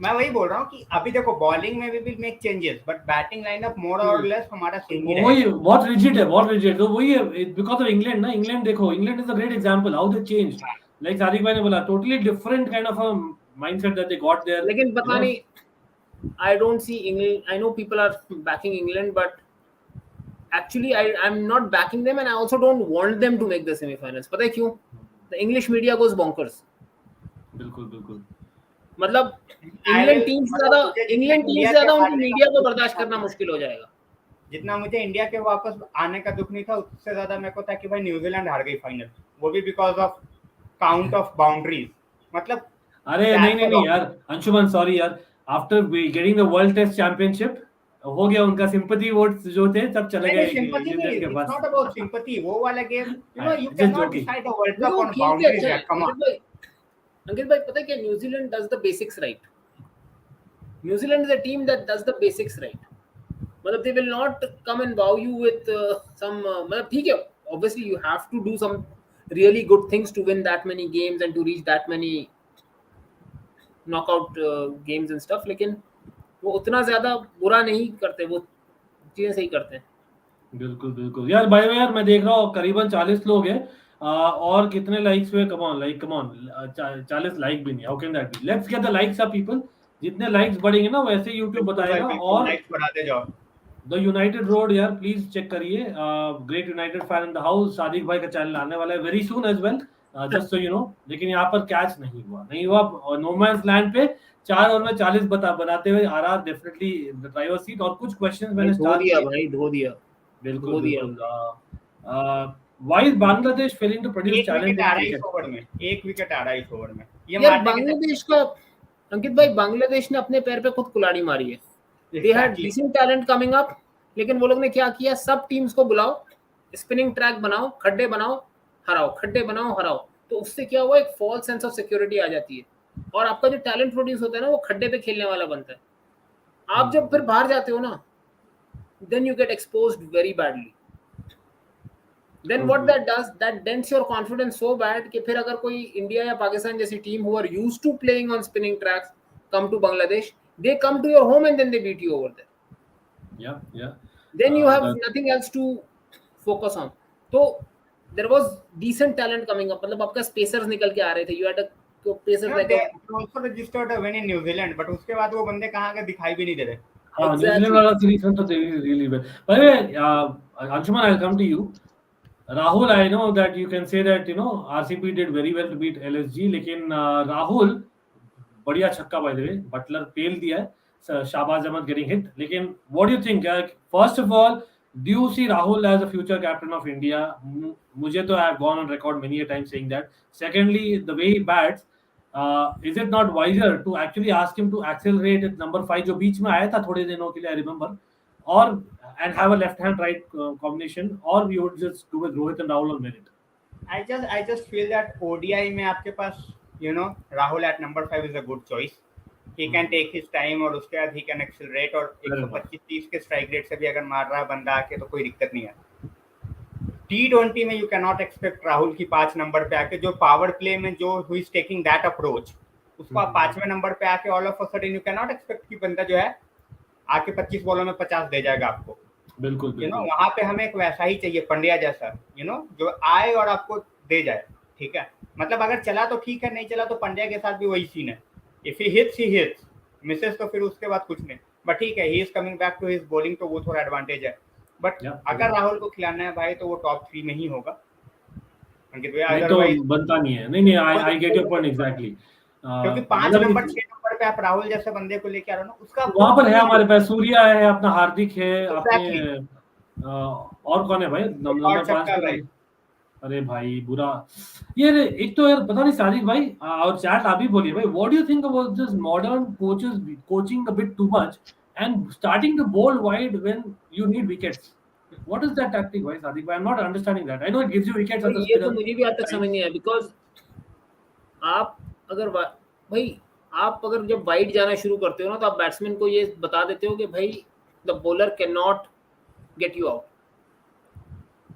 मैं वही बोल रहा हूँ कि अभी देखो बॉलिंग में भी will make changes, but batting lineup more or less हमारा सेम ही रहेगा। वही बहुत रिजिड है, तो वही है बिकॉज़ ऑफ इंग्लैंड ना। इंग्लैंड देखो, England is a great example how they changed, like Sadiq भाई ने बोला, totally different kind of mindset that they got there. लेकिन पता नहीं, I don't see England. I know people are backing England, but actually I'm not backing them, and I also don't want them to make the semi-finals. पता है क्यों? The English media goes bonkers. बिल्कुल. मतलब England team से ज्यादा उनको media को बर्दाश्त करना मुश्किल हो जाएगा. जितना मुझे इंडिया के वापस आने का दुख नहीं था, उससे ज्यादा मेरे को था कि भाई न्यूजीलैंड हार गई फाइनल, वो भी because of count of boundaries. मतलब अरे नहीं यार अंशुमन, सॉरी यार, after getting the world test championship हो गया उनका सिंपैथी वोट्स जो थे सब चले गए न्यूजीलैंड के पास. नॉट अबाउट सिंपैथी, वो वाला game, you know, you can not decide the world cup on boundaries. Come on Ankit भाई, पता है क्या, New Zealand does the basics right. New Zealand is a team that does the basics right. मतलब they will not come and wow you with some मतलब ठीक है, obviously you have to do some really good things to win that many games and to reach that many knockout games and stuff, लेकिन वो उतना ज्यादा बुरा नहीं करते, वो चीजें सही करते हैं. बिल्कुल यार. भाई यार मैं देख रहा हूँ करीबन 40 लोग हैं और कितने लाइक्स हुए? कम ऑन 40 लाइक भी नहीं. How can that be? Let's get the likes up people. जितने लाइक्स बढ़ेंगे ना वैसे YouTube बताएगा. और लाइक्स बढ़ाते जाओ. द यूनाइटेड रोड यार प्लीज चेक करिए. Great United fan in the house. Sadiq भाई का चैनल आने वाला है very soon as well, just so you know. लेकिन यहाँ पर कैच नहीं हुआ. नो मैंस लैंड पे 4 ओवर में 40 बनाते हुए आरआर डेफिनेटली ड्राइवर सीट. और कुछ क्वेश्चंस मैंने स्टार्ट किया भाई, धो दिया. बिल्कुल. Why is Bangladesh failing to produce challenge over में? एक विकेट आ रहा है इस ओवर में. ये यार बांग्लादेश का, अंकित भाई, बांग्लादेश ने अपने पैर पे खुद कुल्हाड़ी मारी है. They had decent talent coming up, लेकिन वो लोग ने क्या किया, सब टीम्स को बुलाओ, स्पिनिंग ट्रैक बनाओ, खड्डे बनाओ, हराओ. तो उससे क्या हुआ, एक फॉल्स सेंस ऑफ सिक्योरिटी आ जाती है और आपका जो टैलेंट प्रोड्यूस होता है ना वो खड्डे पे खेलने वाला बनता है. आप जब फिर बाहर जाते हो ना, then you get exposed very badly. Then what that does, that dents your confidence so bad कि फिर अगर कोई इंडिया या पाकिस्तान जैसी team who are used to playing on spinning tracks come to Bangladesh, they come to your home and then they beat you over there. Yeah. Then you have nothing else to focus on. So there was decent talent coming up. मतलब आपका spacers निकल के आ रहे थे. You had a pacers like also registered a win in New Zealand, but उसके बाद वो बंदे कहाँ गए दिखाई भी नहीं दे रहे. न्यूजीलैंड वाला सीरीज में तो really well. By the way, Anshumaan, I'll come to you. Rahul, I know that you can say that, you know, RCB did very well to beat LSG, लेकिन राहुल बढ़िया छक्का by the way, बटलर पेल दिया है. Shahbaz Ahmed getting hit. लेकिन what do you think? First of all, do you see Rahul as a future captain of India? मुझे तो I have gone on record many a time saying that. Secondly, the way he bats, is it not wiser to actually ask him to accelerate at number 5 जो बीच में आया था थोड़े दिनों के लिए, I remember, or and have a left hand right combination, or you would just do with Rohit and Rahul on merit? I just feel that ODI में आपके पास, you know, Rahul at number 5 is a good choice. He can take his time और उसके बाद he can accelerate, और 125-30 के strike rate से भी अगर मार रहा है बंदा आके तो कोई दिक्कत नहीं है. T20 में you cannot expect राहुल की 5 नंबर पे आके, जो पावर प्ले में जो who is taking that approach, उसको आप 5वें नंबर पे आके all of a sudden you cannot expect कि बंदा जो है आके 25 बॉलों में 50 दे जाएगा आपको. बिल्कुल. You know, वहाँ पे हमें एक वैसा ही चाहिए, पंड्या जैसा, you know, जो आए और आपको दे जाए. ठीक है, मतलब अगर चला तो ठीक है, नहीं चला तो पंड्या के साथ भी वही सीन है. If he hits, misses तो फिर उसके बाद कुछ नहीं. बट ठीक है, he is coming back to his bowling, तो वो थोड़ा एडवांटेज है. बट अगर राहुल को खिलाना है भाई तो वो टॉप 3 में ही होगा. अंकित भैया अदरवाइज तो बनता नहीं है. नहीं, I get your point exactly. क्योंकि 5 नंबर 6 नंबर पे आप राहुल जैसे बंदे को लेके आ रहे हो ना, उसका वहां पर है हमारे पास सूर्या है, अपना हार्दिक है, अपने और कौन है भाई नंबर 5 पे? अरे भाई बुरा ये. एक तो यार पता नहीं सादिक भाई और चैट आप भी बोलिए भाई, what do you think about this modern coaches coaching a bit too much and starting to bowl wide when you need wickets? What is that tactic, भाई सादिक भाई? I'm not understanding that. I know it gives you wickets at the ये तो मुझे भी आज तक समझ नहीं आया. बिकॉज आप अगर जब वाइड जाना शुरू करते हो ना, तो आप बैट्समैन को ये बता देते हो कि भाई the bowler can not get you out.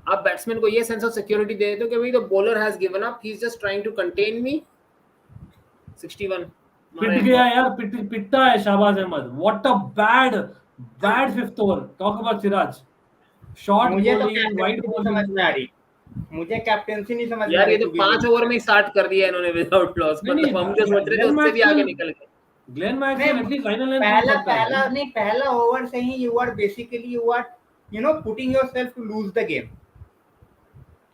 आप बैट्समैन को ये सेंस ऑफ सिक्योरिटी दे देते हो कि भाई the bowler has given up, he is just trying to contain me. 61 पिट गया यार, पिटता है Shahbaz Ahmed. What a bad fifth over. Talk about Siraj. Short मुझे तो वाइड समझ में आ रही. मुझे कैप्टेंसी नहीं समझ यार, ये तो 5 ओवर में ही स्टार्ट कर दिया इन्होंने विदाउट लॉस। मतलब हम जो सोच रहे थे उससे भी आगे निकल गए। Glenn Maxwell at least final line पहला ओवर से ही you are putting yourself to lose the game.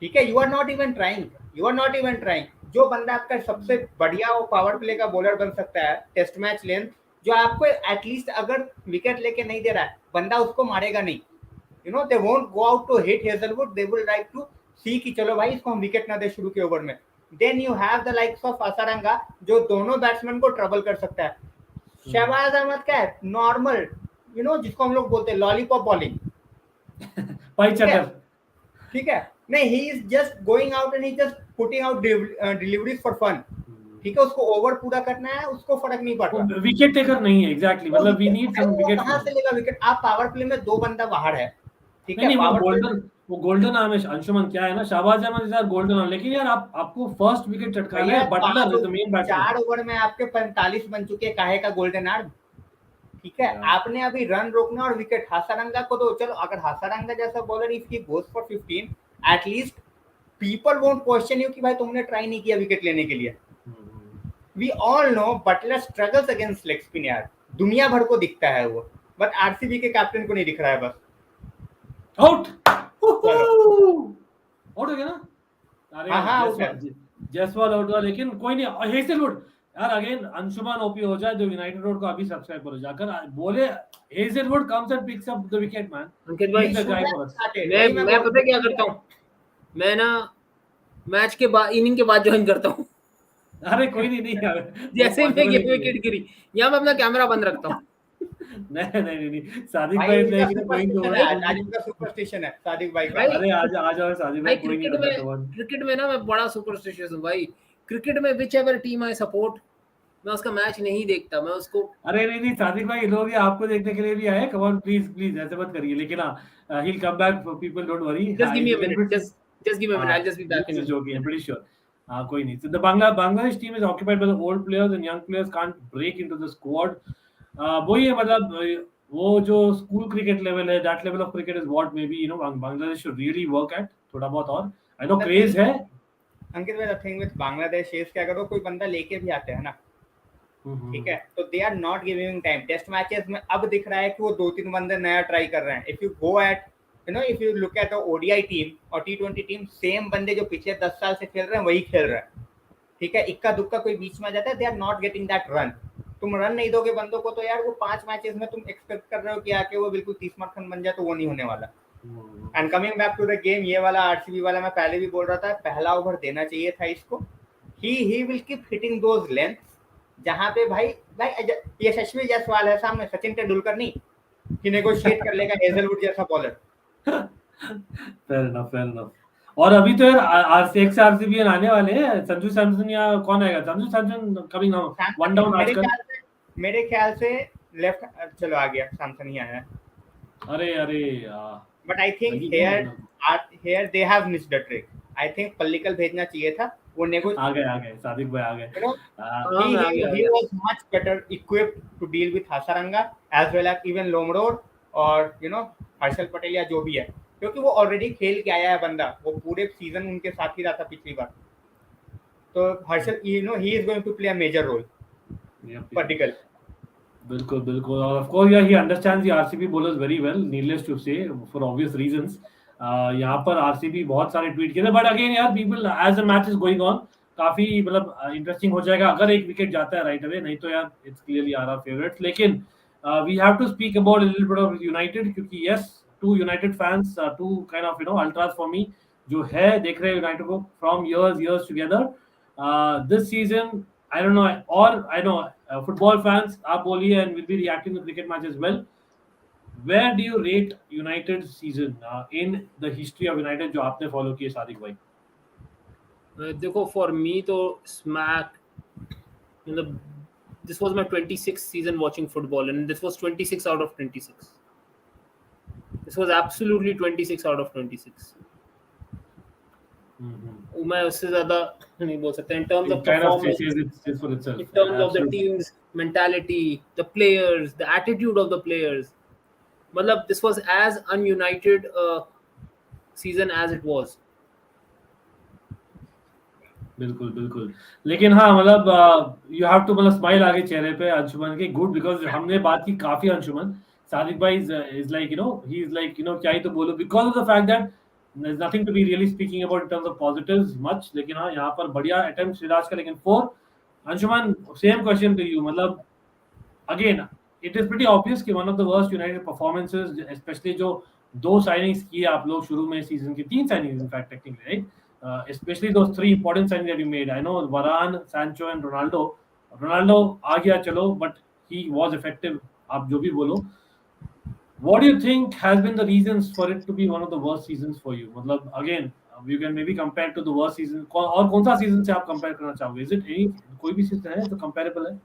ठीक है, you are not even trying. जो बंदा आपका सबसे बढ़िया वो पावर प्ले का बॉलर बन सकता है टेस्ट मैच लेंथ, जो आपको एटलीस्ट अगर विकेट लेके नहीं दे रहा है, बंदा उसको मारेगा नहीं। They won't go out to hit Hazlewood, they will like to see कि चलो भाई इसको हम विकेट ना दे शुरू के ओवर में। Then you have the likes of Hasaranga, जो दोनों बैट्समैन को ट्रबल कर सकता है। शहबाज अहमद का है नॉर्मल, जिसको हम लोग बोलते हैं लॉलीपॉप बॉलिंग। ठीक है, नहीं, he is just going out and he just putting out deliveries for fun. ठीक है, उसको ओवर पूरा करना है, उसको फर्क नहीं पड़ रहा। विकेट टेकर नहीं है एग्जैक्टली, मतलब वी नीड सम विकेट। कहां से लेगा विकेट? आप पावर प्ले में 2 बंदा बाहर है। ठीक है, वो गोल्डन नाम है अंशुमन, क्या है ना, शहबाज अहमद इज गोल्डन नाम, लेकिन यार आपको फर्स्ट विकेट चटकाना है। Butler is the main batsman. 4 over में आपके 45 बन चुके हैं, काहे का गोल्डन आर्म। ठीक है, आपने अभी रन रोकना और विकेट। हासारंगा को तो चलो, अगर हासारंगा जैसा bowler if he goes for 15, at least people won't question you कि भाई तुमने ट्राई नहीं किया विकेट लेने के लिए। We all know Butler struggles against leg spin यार, दुनिया भर को दिखता है वो, बट आरसीबी के कैप्टन को नहीं दिख रहा है बस। आउट हो गया ना? अरे जसवाल आउट हुआ, लेकिन कोई नहीं। हेजलवुड यार, अगेन अंशुमान ओपी हो जाए, जो यूनाइटेड रोड को अभी सब्सक्राइब करो जाकर, बोले Hazlewood comes and picks up the wicket man. Ankit भाई, मैं पता क्या करता हूँ, मैं ना मैच के बाद, इनिंग के बाद ज्वाइन करता हूँ। अरे कोई नहीं जैसे मैं विकेट गिरी, यहाँ मैं अपना कैमरा बंद रखता हूँ। नहीं सादिक भाई का सुपरस्टिशन है सादिक भाई का। अरे आ जाओ सादिक भाई, कोई नहीं। क्रिकेट में ना मैं बड़ा सुपरस्टिशियस हूँ भाई। क्रिकेट में which ever team I support, मैं उसका मैच नहीं देखता, मैं उसको। अरे नहीं सादिक भाई, लोग आपको देखने के लिए भी आए। कम ऑन प्लीज ऐसे मत करिए, लेकिन हां, he'll come back, people don't worry. Just give me a minute, just give me a minute, I'll just be back in a joking, I'm pretty sure. कोई नहीं। So the Bangladesh team is occupied by the old players and young players can't break into the squad. वही है, मतलब वो जो school cricket level है, that level of cricket is what maybe Bangladesh should really work at थोड़ा बहुत। और I know craze है। अंकित भाई, the thing with Bangladesh is कि अगर वो कोई बंदा लेके भी आते हैं ना, ठीक है, तो they are not giving time. Test matches में अब दिख रहा है कि वो 2-3 बंदे नया ट्राई कर रहे हैं। If you go at if you look at the ODI team और T20 टीम, सेम बंदे जो पिछले 10 साल से खेल रहे हैं वही खेल रहे हैं। ठीक है, इक्का दुक्का कोई बीच में आ जाता है, they are not getting that run. तुम रन नहीं दोगे बंदों को, तो यार वो 5 मैचेस में तुम एक्सपेक्ट कर रहे हो कि आके वो बिल्कुल 30 मक्खन बन जाए, तो वो नहीं होने वाला। And coming back to the game, ये वाला आरसीबी वाला मैं पहले भी बोल रहा था, पहला ओवर देना चाहिए था इसको। He will keep hitting those lengths जहां पे भाई यशस्वी जायसवाल है सामने, सचिन तेंदुलकर नहीं कि नेगोशिएट कर लेगा हेजलवुड जैसा बॉलर। Fair enough. और अभी तो यार आरसीबी आने वाले हैं, संजू सैमसन या कौन आएगा? Sanju Samson coming now, one down आजकल मेरे ख्याल से लेफ्ट, चलो आ गया, सैमसन ही आया। अरे but I think here they have missed the trick. I think Pallikal भेजना चाहिए था, वो आ गए सादिक भाई आ गए। he was much better equipped to deal with हासारंगा as well as even Lomrod और हर्षल पटेल या जो भी है, क्योंकि वो ऑलरेडी खेल के आया है बंदा, वो पूरे सीजन उनके साथ ही रहा था पिछली बार। तो Harshal he is going to play a major role, particularly। बिल्कुल और of course yeah, he understands the RCB bowlers very well, needless to say, for obvious reasons। यहाँ पर आरसीबी बहुत सारे ट्वीट किए थे, बट अगेन यार people as the match is going on, काफी मतलब इंटरेस्टिंग हो जाएगा अगर एक विकेट जाता है राइट अवे, नहीं तो यार इट्स क्लियरली आवर फेवरेट्स। लेकिन we have to speak about a little bit of United, क्योंकि yes, to United fans, to kind of ultras for me, जो है देख रहे हैं यूनाइटेड को from years together this season. I don't know, और I know football fans आप बोलिए, and will be reacting to cricket match as well. Where do you rate United season in the history of United जो आपने follow किए सादिक भाई? देखो, for me तो smack, मतलब this was my 26th season watching football and this was 26 out of 26. This was absolutely 26 out of 26. मैं उससे ज्यादा नहीं बोल सकता in terms of performance, in terms of the team's mentality, the players, the attitude of the players. मतलब this was as ununited a season as it was. बिल्कुल लेकिन हाँ मतलब यू हैव टू मतलब स्माइल आगे चेहरे पे अंशुमन के गुड बिकॉज हमने बात की काफी अंशुमन सादिक भाई is like he is like क्या ही तो बोलो because of the fact that there is nothing to be really speaking about in terms of positives much लेकिन हाँ यहाँ पर बढ़िया अटेम्प्ट सिराज का लेकिन 4 Anshuman same question to you मतलब again it is pretty obvious कि one of the worst United performances specially जो 2 साइनिंग्स किए आप लोग शुरू में सीजन की 3 signings in fact technically right especially those 3 important signings that you made. I know Varane, Sancho and Ronaldo. Ronaldo आ गया चलो, but he was effective. आप जो भी बोलो. What do you think has been the reasons for it to be one of the worst seasons for you? मतलब again, you can maybe compare to the worst season. और कौन सा season से आप compare करना चाहोगे? Is it any कोई भी season है जो comparable है?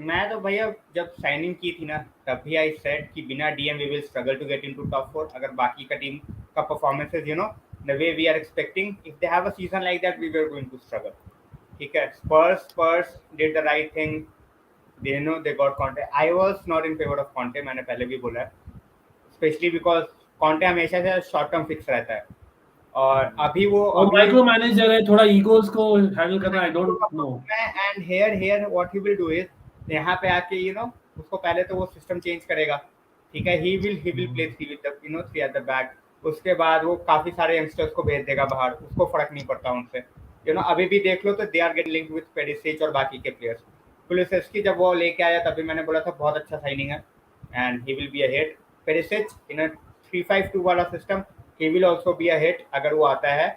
मैं तो भैया जब साइनिंग की थी ना तभी आई सेड कि बिना DM we will struggle to get into top 4 अगर बाकी का टीम का performances the way we are expecting if they have a season like that we were going to struggle. ठीक है, Spurs did the right thing, they got Conte. I was not in favor of Conte, मैंने पहले भी बोला है, especially because Conte हमेशा से short term fix रहता है और अभी वो माइक्रो मैनेजर है, थोड़ा ईगोस को हैंडल करना आई don't no and here what he will do is यहाँ पे आके उसको पहले तो वो सिस्टम चेंज करेगा, ठीक है, he will play 3 with the 3 at the back. उसके बाद वो काफी सारे यंगस्टर्स को भेज देगा बाहर, उसको फर्क नहीं पड़ता उनसे, अभी भी देख लो तो they are getting linked with Perisic और बाकी के प्लेयर्स. कुलिसेस्की जब वो लेके आया तभी मैंने बोला था बहुत अच्छा साइनिंग है and he will be a hit. Perisic in a 3-5-2 वाला system he will also be a hit अगर वो आता है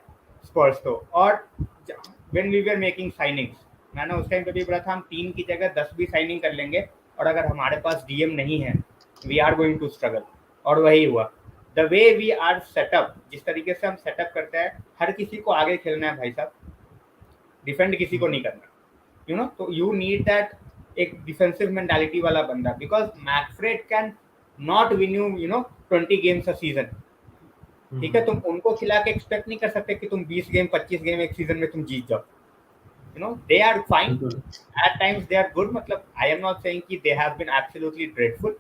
स्पर्स तो. और when we were making signings मैंने उस टाइम पे भी बोला था हम 3 की जगह 10 भी साइनिंग कर लेंगे और अगर हमारे पास डीएम नहीं है we are going to struggle. और वही हुआ. The way we are setup, जिस तरीके से हम सेटअप करते हैं, हर किसी को आगे खेलना है भाई साहब, डिफेंड किसी को नहीं करना, तो यू नीड दैट एक डिफेंसिव मेंटालिटी वाला बंदा because McFred can not win you 20 games a season. ठीक है, तुम उनको खिला के एक्सपेक्ट नहीं कर सकते कि तुम 20 गेम 25 गेम एक सीजन में तुम जीत जाओ. they are fine at times, they are good. मतलब I am not saying कि they have been absolutely dreadful,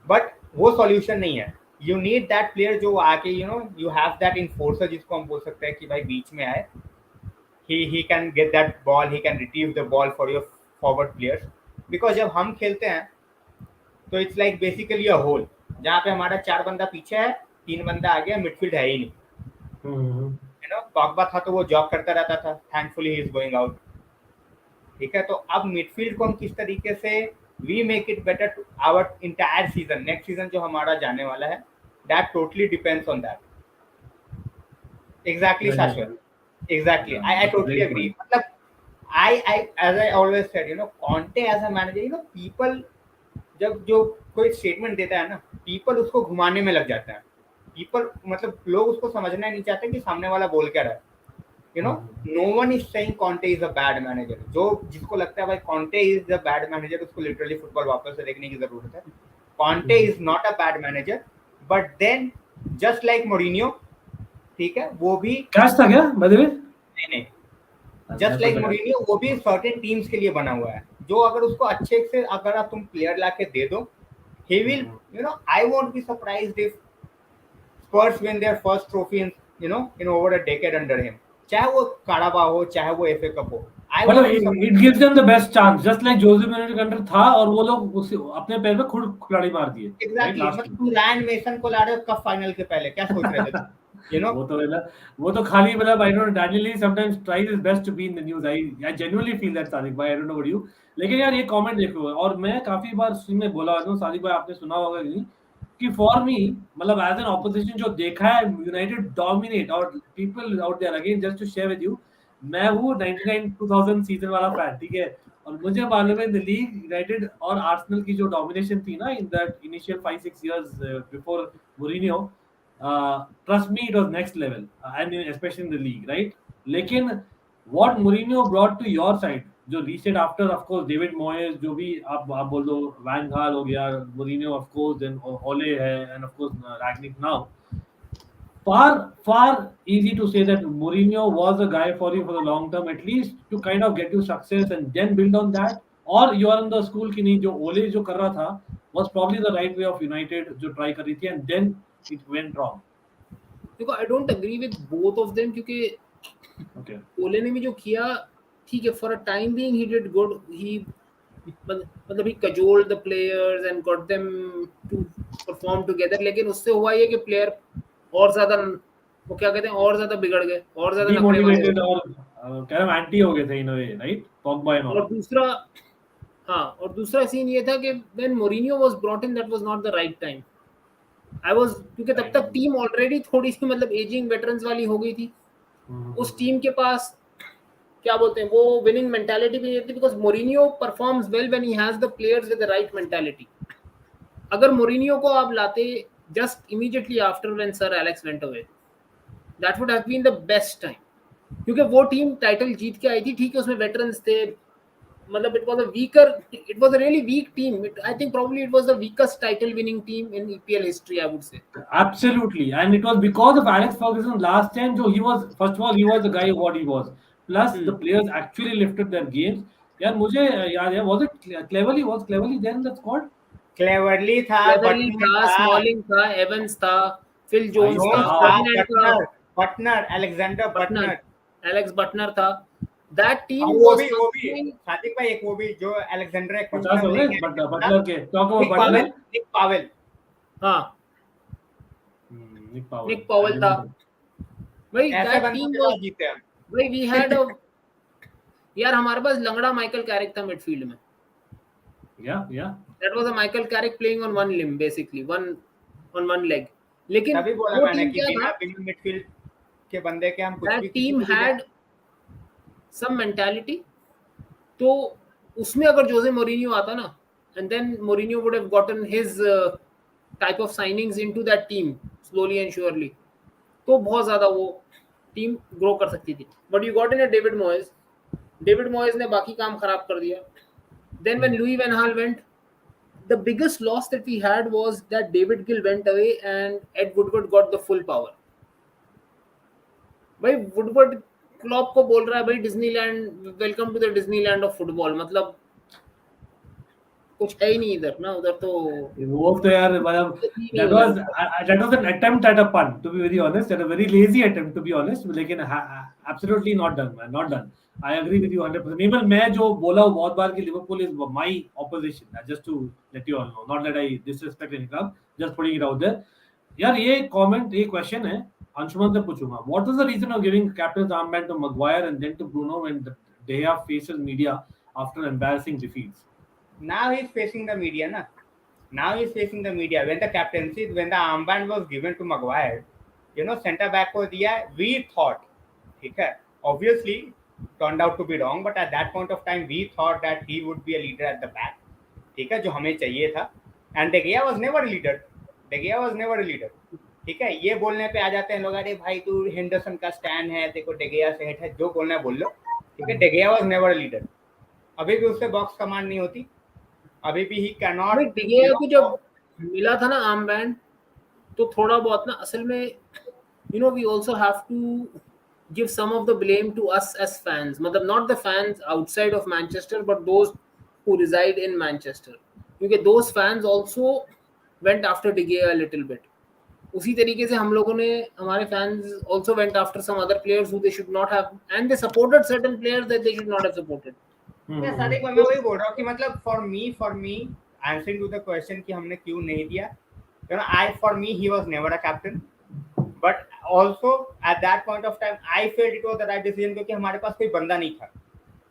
but वो solution नहीं है. You need that player जो आके you have that enforcer जिसको हम बोल सकते हैं कि भाई बीच में आए, he can get that ball, he can retrieve the ball for your forward players. Because जब हम खेलते हैं तो it's like basically a hole जहाँ पे हमारा 4 बंदा पीछे है, 3 बंदा आगे, मिडफील्ड है ही नहीं. पॉग्बा था तो वो जॉब करता रहता था, thankfully he is going out. ठीक है, तो अब मिडफील्ड को हम किस तरीके से we make it better to our entire season, next season जो हमारा जाने वाला है, that totally depends on that. Exactly Shashwat, exactly, I totally agree. मतलब I as I always said Conte as a manager, people जब जो कोई स्टेटमेंट देता है ना, पीपल उसको घुमाने में लग जाता है. पीपल मतलब लोग उसको समझना नहीं चाहते कि सामने वाला बोल क्या रहा है. No one is saying Conte is a bad manager. जो जिसको लगता है भाई Conte is a bad manager, उसको लिटरली फुटबॉल वापस से देखने की जरूरत है. Conte is not a bad manager, but then just like Mourinho, ठीक है, वो भी कैच था क्या बाय द वे? नहीं, जस्ट लाइक मोरिनियो वो भी सर्टेन टीम्स के लिए बना हुआ है, जो अगर उसको अच्छे से अगर आप तुम प्लेयर लाके दे दो, he will, I won't be surprised if Spurs win their first trophy in over a decade under him. चाहे वो काराबा हो, चाहे वो FA कप हो. मतलब it gives them the best chance, just like Jose Mourinho के अंडर था और वो लोग अपने पैर पे खुद खिलाड़ी मार दिए. Exactly. मतलब तुम रायन मेसन को ला रहे हो कप फाइनल के पहले, क्या सोच रहे थे? वो तो खाली मतलब I don't know, Daniel Lee sometimes tries his best to be in the news. I genuinely feel that Sadiq भाई, I don't know about you. लेकिन यार ये कमेंट देखो, और मैं काफी बार में बोला हूँ सादिक भाई, आपने सुना होगा नहीं कि फॉर मी मतलब एज एन ऑपोजिशन जो देखा है यूनाइटेड डोमिनेट, और people out there again just to share with you, मैं हूँ 99-2000 सीजन वाला फैन, ठीक है, और मुझे मालूम है द लीग यूनाइटेड और आर्सेनल की जो डोमिनेशन थी ना in that initial 5-6 years before Mourinho, trust me it was next level, and especially in the league, right? लेकिन what Mourinho brought to your side, जो recent after of course David Moyes, जो भी आप बोल दो, Van Gaal हो गया, Mourinho of course, then Ole है, and of course Rangnick now, far easy to say that Mourinho was a guy for you for the long term, at least to kind of get you success and then build on that, or you are in the school कि नहीं जो Ole जो कर रहा था was probably the right way of United जो try कर रही थी, and then it went wrong. Because I don't agree with both of them, क्योंकि Okay. कोहली ने भी जो किया ठीक है, for a time being he did good. He मतलब he cajoled the players and got them to perform together. लेकिन उससे हुआ ये कि प्लेयर और ज्यादा, वो क्या कहते हैं, और ज्यादा बिगड़ गए, और ज्यादा नखरेबाज हो Demotivated गए. और कह रहा एंटी हो गए थे इन अ वे, राइट? पॉगबा एंड और ऑल. दूसरा, हाँ, और दूसरा सीन ये था कि when Mourinho was brought in, that was not the right time. क्योंकि तब तक टीम ऑलरेडी थोड़ी सी मतलब एजिंग वेटरन्स वाली हो गई थी. उस टीम के पास क्या बोलते हैं, वो विनिंग मेंटालिटी भी नहीं थी, because Mourinho performs well when he has the players with the right mentality. अगर मोरिनियो को आप लाते just immediately after when Sir Alex went away, that would have been the best time. क्योंकि वो team title जीत के आई थी, ठीक है, उसमें वेटरन्स थे, मतलब it was a really weak team. I think probably it was the weakest title winning team in EPL history, I would say. Absolutely, and it was because of Alex Ferguson last time. So he was, first of all, he was the guy what he was. Plus the players actually lifted their games. यार मुझे याद है, was Cleverly there in that squad? Cleverly था, Cleverly था, Smalling था, Evans था, Phil Jones था, Ferdinand था, Butner, Alexander Butner, Alex Butner था. That team वो was भी सादिक भाई, एक वो भी जो अलेक्जेंडर 50 हो गए बटलर के. Talk about Butler. Nick Powell. हाँ, निक पावेल था भाई. ऐसे That बंदों team के was साथ जीते हम भाई. We had a यार हमारे पास लंगड़ा माइकल कैरिक था मिडफील्ड में. Yeah. That was a Michael Carrick playing on one limb, basically, on one leg. लेकिन तभी बोला वो मैंने टीम कि क्या बिना था, मिडफील्ड के बंदे के हम कुछ भी that team had some mentality. तो उसमें अगर जोसे मोरिनियो आता ना, and then Mourinho would have gotten his type of signings into that team slowly and surely, तो बहुत ज्यादा वो टीम ग्रो कर सकती थी. But you got in a David Moyes ने बाकी काम खराब कर दिया. Then when Louis van Gaal went, the biggest loss that we had was that David Gill went away and Ed Woodward got the full power. भाई Woodward Klopp को बोल रहा है भाई Disneyland, welcome to the Disneyland of football. मतलब कुछ है ही नहीं इधर ना, उधर तो वो तो यार मतलब that was an attempt at a pun, to be very honest, and a very lazy attempt, to be honest. लेकिन absolutely not done, man, not done. I agree with you 100%. Even मैं जो बोला हूँ बहुत बार कि Liverpool is my opposition, just to let you all know, not that I disrespect any club, just putting it out there. यार ये comment, ये question है, अंशुमान से पूछूंगा. What was the reason of giving captain's armband to Maguire and then to Bruno when De Gea faces media after embarrassing defeats? Now he's facing the media, na. Now he's facing the media. When the captaincy, when the armband was given to Maguire, centre back को दिया, we thought, ठीक है, obviously turned out to be wrong, but at that point of time we thought that he would be a leader at the back, ठीक है, जो हमें चाहिए था. And De Gea was never a leader. ठीक है, ये बोलने पे आ जाते हैं लोग, अरे भाई तू हेंडरसन का स्टैंड है, देखो De Gea से हेट है, जो बोलना है बोल लो, ठीक है. De Gea was never a leader. अभी भी उससे बॉक्स कमांड नहीं होती, अभी भी he can not. De Gea को जब मिला था ना आर्म बैंड, तो थोड़ा बहुत ना असल में we also have to give some of the blame to us as fans. मतलब not the fans outside of Manchester, but those who reside in Manchester, क्योंकि those fans also went after De Gea a little bit. उसी तरीके से हम लोगों ने, हमारे fans also went after some other players who they should not have, and they supported certain players that they should not have supported. Sadiq, मैं वही बोल रहा हूँ कि मतलब for me answering to the question कि हमने क्यों नहीं दिया, for me he was never a captain, but also at that point of time I felt it was the right decision क्योंकि हमारे पास कोई बंदा नहीं था,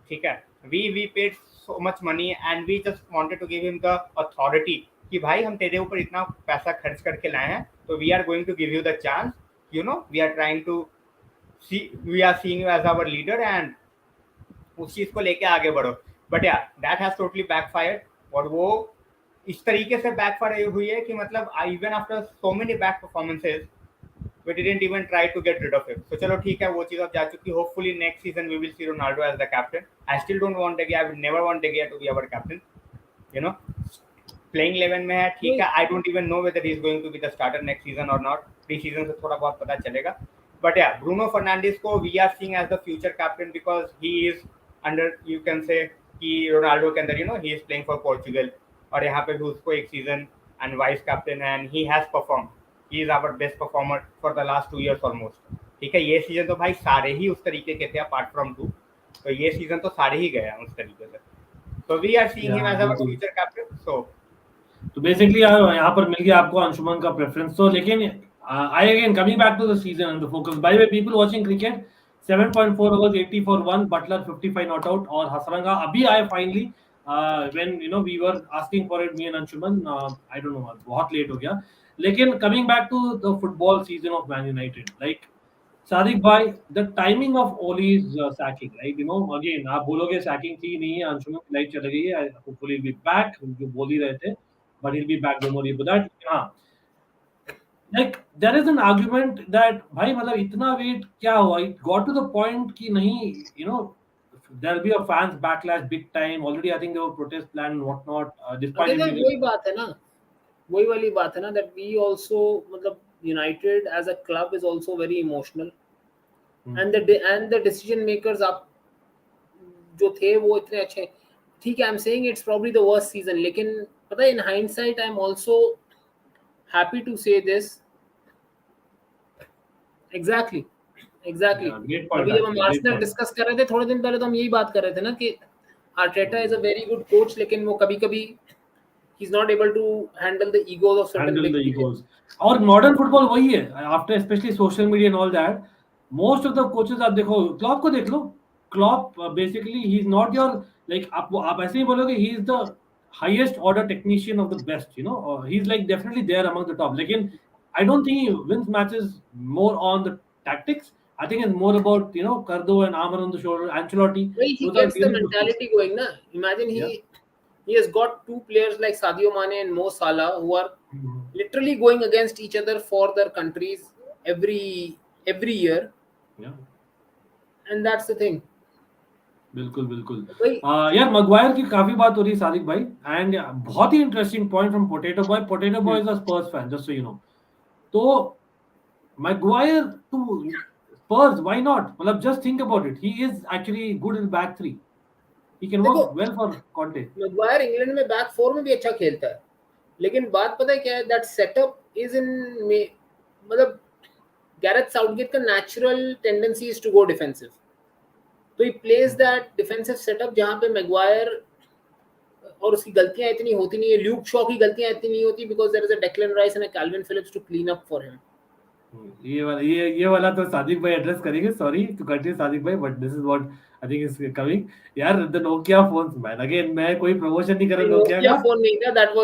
ठीक है. we paid so much money and we just wanted to give him the authority कि भाई हम तेरे ऊपर इतना पैसा खर्च करके लाए हैं, तो we are going to give you the chance, we are trying to we are seeing you as our leader and उस चीज को लेके आगे बढ़ो. बट या दैट हैज टोटली बैकफायर्ड, और वो इस तरीके से बैकफायर हुई है कि मतलब even after so many bad performances we didn't even try to get rid of him. तो चलो ठीक है, वो चीज अब जा चुकी. Hopefully next season we will see Ronaldo as the captain. I still don't want De Gea, I will never want De Gea to be our captain. Playing 11 में है, ठीक है. I don't even know whether he is going to be the starter next season और not. Pre season से थोड़ा बहुत पता चलेगा. बट या ब्रूनो फर्नांडिस को we are seeing as the future captain because he is under, you can say कि Ronaldo के अंदर he is playing for Portugal, और यहाँ पे भी उसको एक season and vice captain, and he has perform. He is our best performer for the last 2 years almost, ठीक है, ये सीजन तो भाई सारे ही उस तरीके के थे अपार्ट फ्रॉम 2, तो ये सीजन तो सारे ही गए हैं उस तरीके से, so we are seeing him as our future captain. तो बेसिकली यहाँ पर मिल गया आपको अंशुमान का प्रेफरेंस। तो लेकिन I again coming back to the season and the focus, by the way people watching cricket, 7.4 overs, 80 for 1, Butler 55 not out, और हसरंगा अभी आए finally, when you know we were asking for it, me and Anshuman, I don't know बहुत late हो गया। लेकिन coming back to the football season of Man United, like Sadiq bhai, the timing of Oli's sacking, right? You know, again, आप बोलोगे sacking थी नहीं है, अंशुमान की लाइफ चली गई है, hopefully he'll be back, जो बोल ही रहे थे, but he'll be back, don't worry about that. हाँ, like there is an argument that भाई मतलब इतना वेट क्या हुआ? It got to the point कि नहीं, you know, there'll be a fans backlash big time. Already, I think there were protest plan and whatnot. Despite अगर वही बात है ना, वही वाली बात है ना, that we also मतलब United as a club is also very emotional, and the decision makers आप जो थे वो इतने अच्छे, ठीक है, I'm saying it's probably the worst season, लेकिन पता है in hindsight I'm also happy to say this, exactly अभी जब हम आर्सेनल डिस्कस कर रहे थे थोड़े दिन पहले, तो हम यही बात कर रहे थे ना कि Arteta is a very good coach, लेकिन वो कभी-कभी he's not able to handle the egos of certain big egos. और मॉडर्न फुटबॉल वही है, after specially social media and all that, most of the coaches आप देखो, क्लॉप को देख लो, Klopp basically he is not your, like आप ऐसे ही बोलोगे he is the highest order technician of the best, you know, he is like definitely there among the top, लेकिन I don't think he wins matches more on the tactics. I think it's more about, you know, Cardo and armor on the shoulder, Ancelotti. Well, he gets the mentality going, na. Imagine he has got two players like Sadio Mane and Mo Salah who are literally going against each other for their countries every year. Yeah. And that's the thing. बिल्कुल यार Maguire की काफी बात हो रही है सादिक भाई, and बहुत ही interesting point from potato boy is a Spurs fan, just so you know. तो Maguire to Spurs, why not? मतलब just think about it. He is actually good in back three. He can work well for Conte. Maguire England में back four में भी अच्छा खेलता है, लेकिन बात पता है क्या है? That setup is in मतलब गैरेथ साउथगेट का natural tendency is to go defensive, तो he plays that defensive setup जहाँ पे मैगवायर और उसकी गलतियां इतनी होती नहीं है, ल्यूक शॉ की गलतियां इतनी नहीं होती, because there is a Declan Rice and a Calvin Phillips to clean up for him. ये वाला तो सादिक भाई एड्रेस करेंगे, sorry to cut you Sadiq भाई, but this is what I think is coming. यार the Nokia phones man, again मैं कोई promotion नहीं कर रहा नोकिया का, फोन नहीं था, that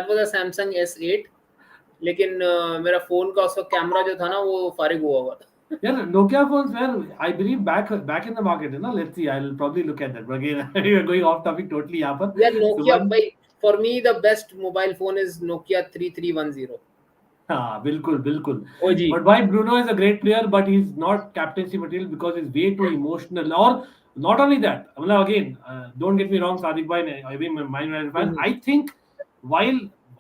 was a Samsung S8, लेकिन मेरा फोन का उसका कैमरा जो था ना वो फारिग हुआ था. यार Nokia phones man, I believe back in the market है ना, let's see, I will probably look at that, but again we are going off topic totally यहां पर. यार नोकिया भाई, for me the best mobile phone is Nokia 3310. हाँ बिल्कुल. But why Bruno is a great player, but he's not captaincy material because he's way too emotional. Or not only that, again, don't get me wrong, Sadiq bhai, every Man United fan, I think while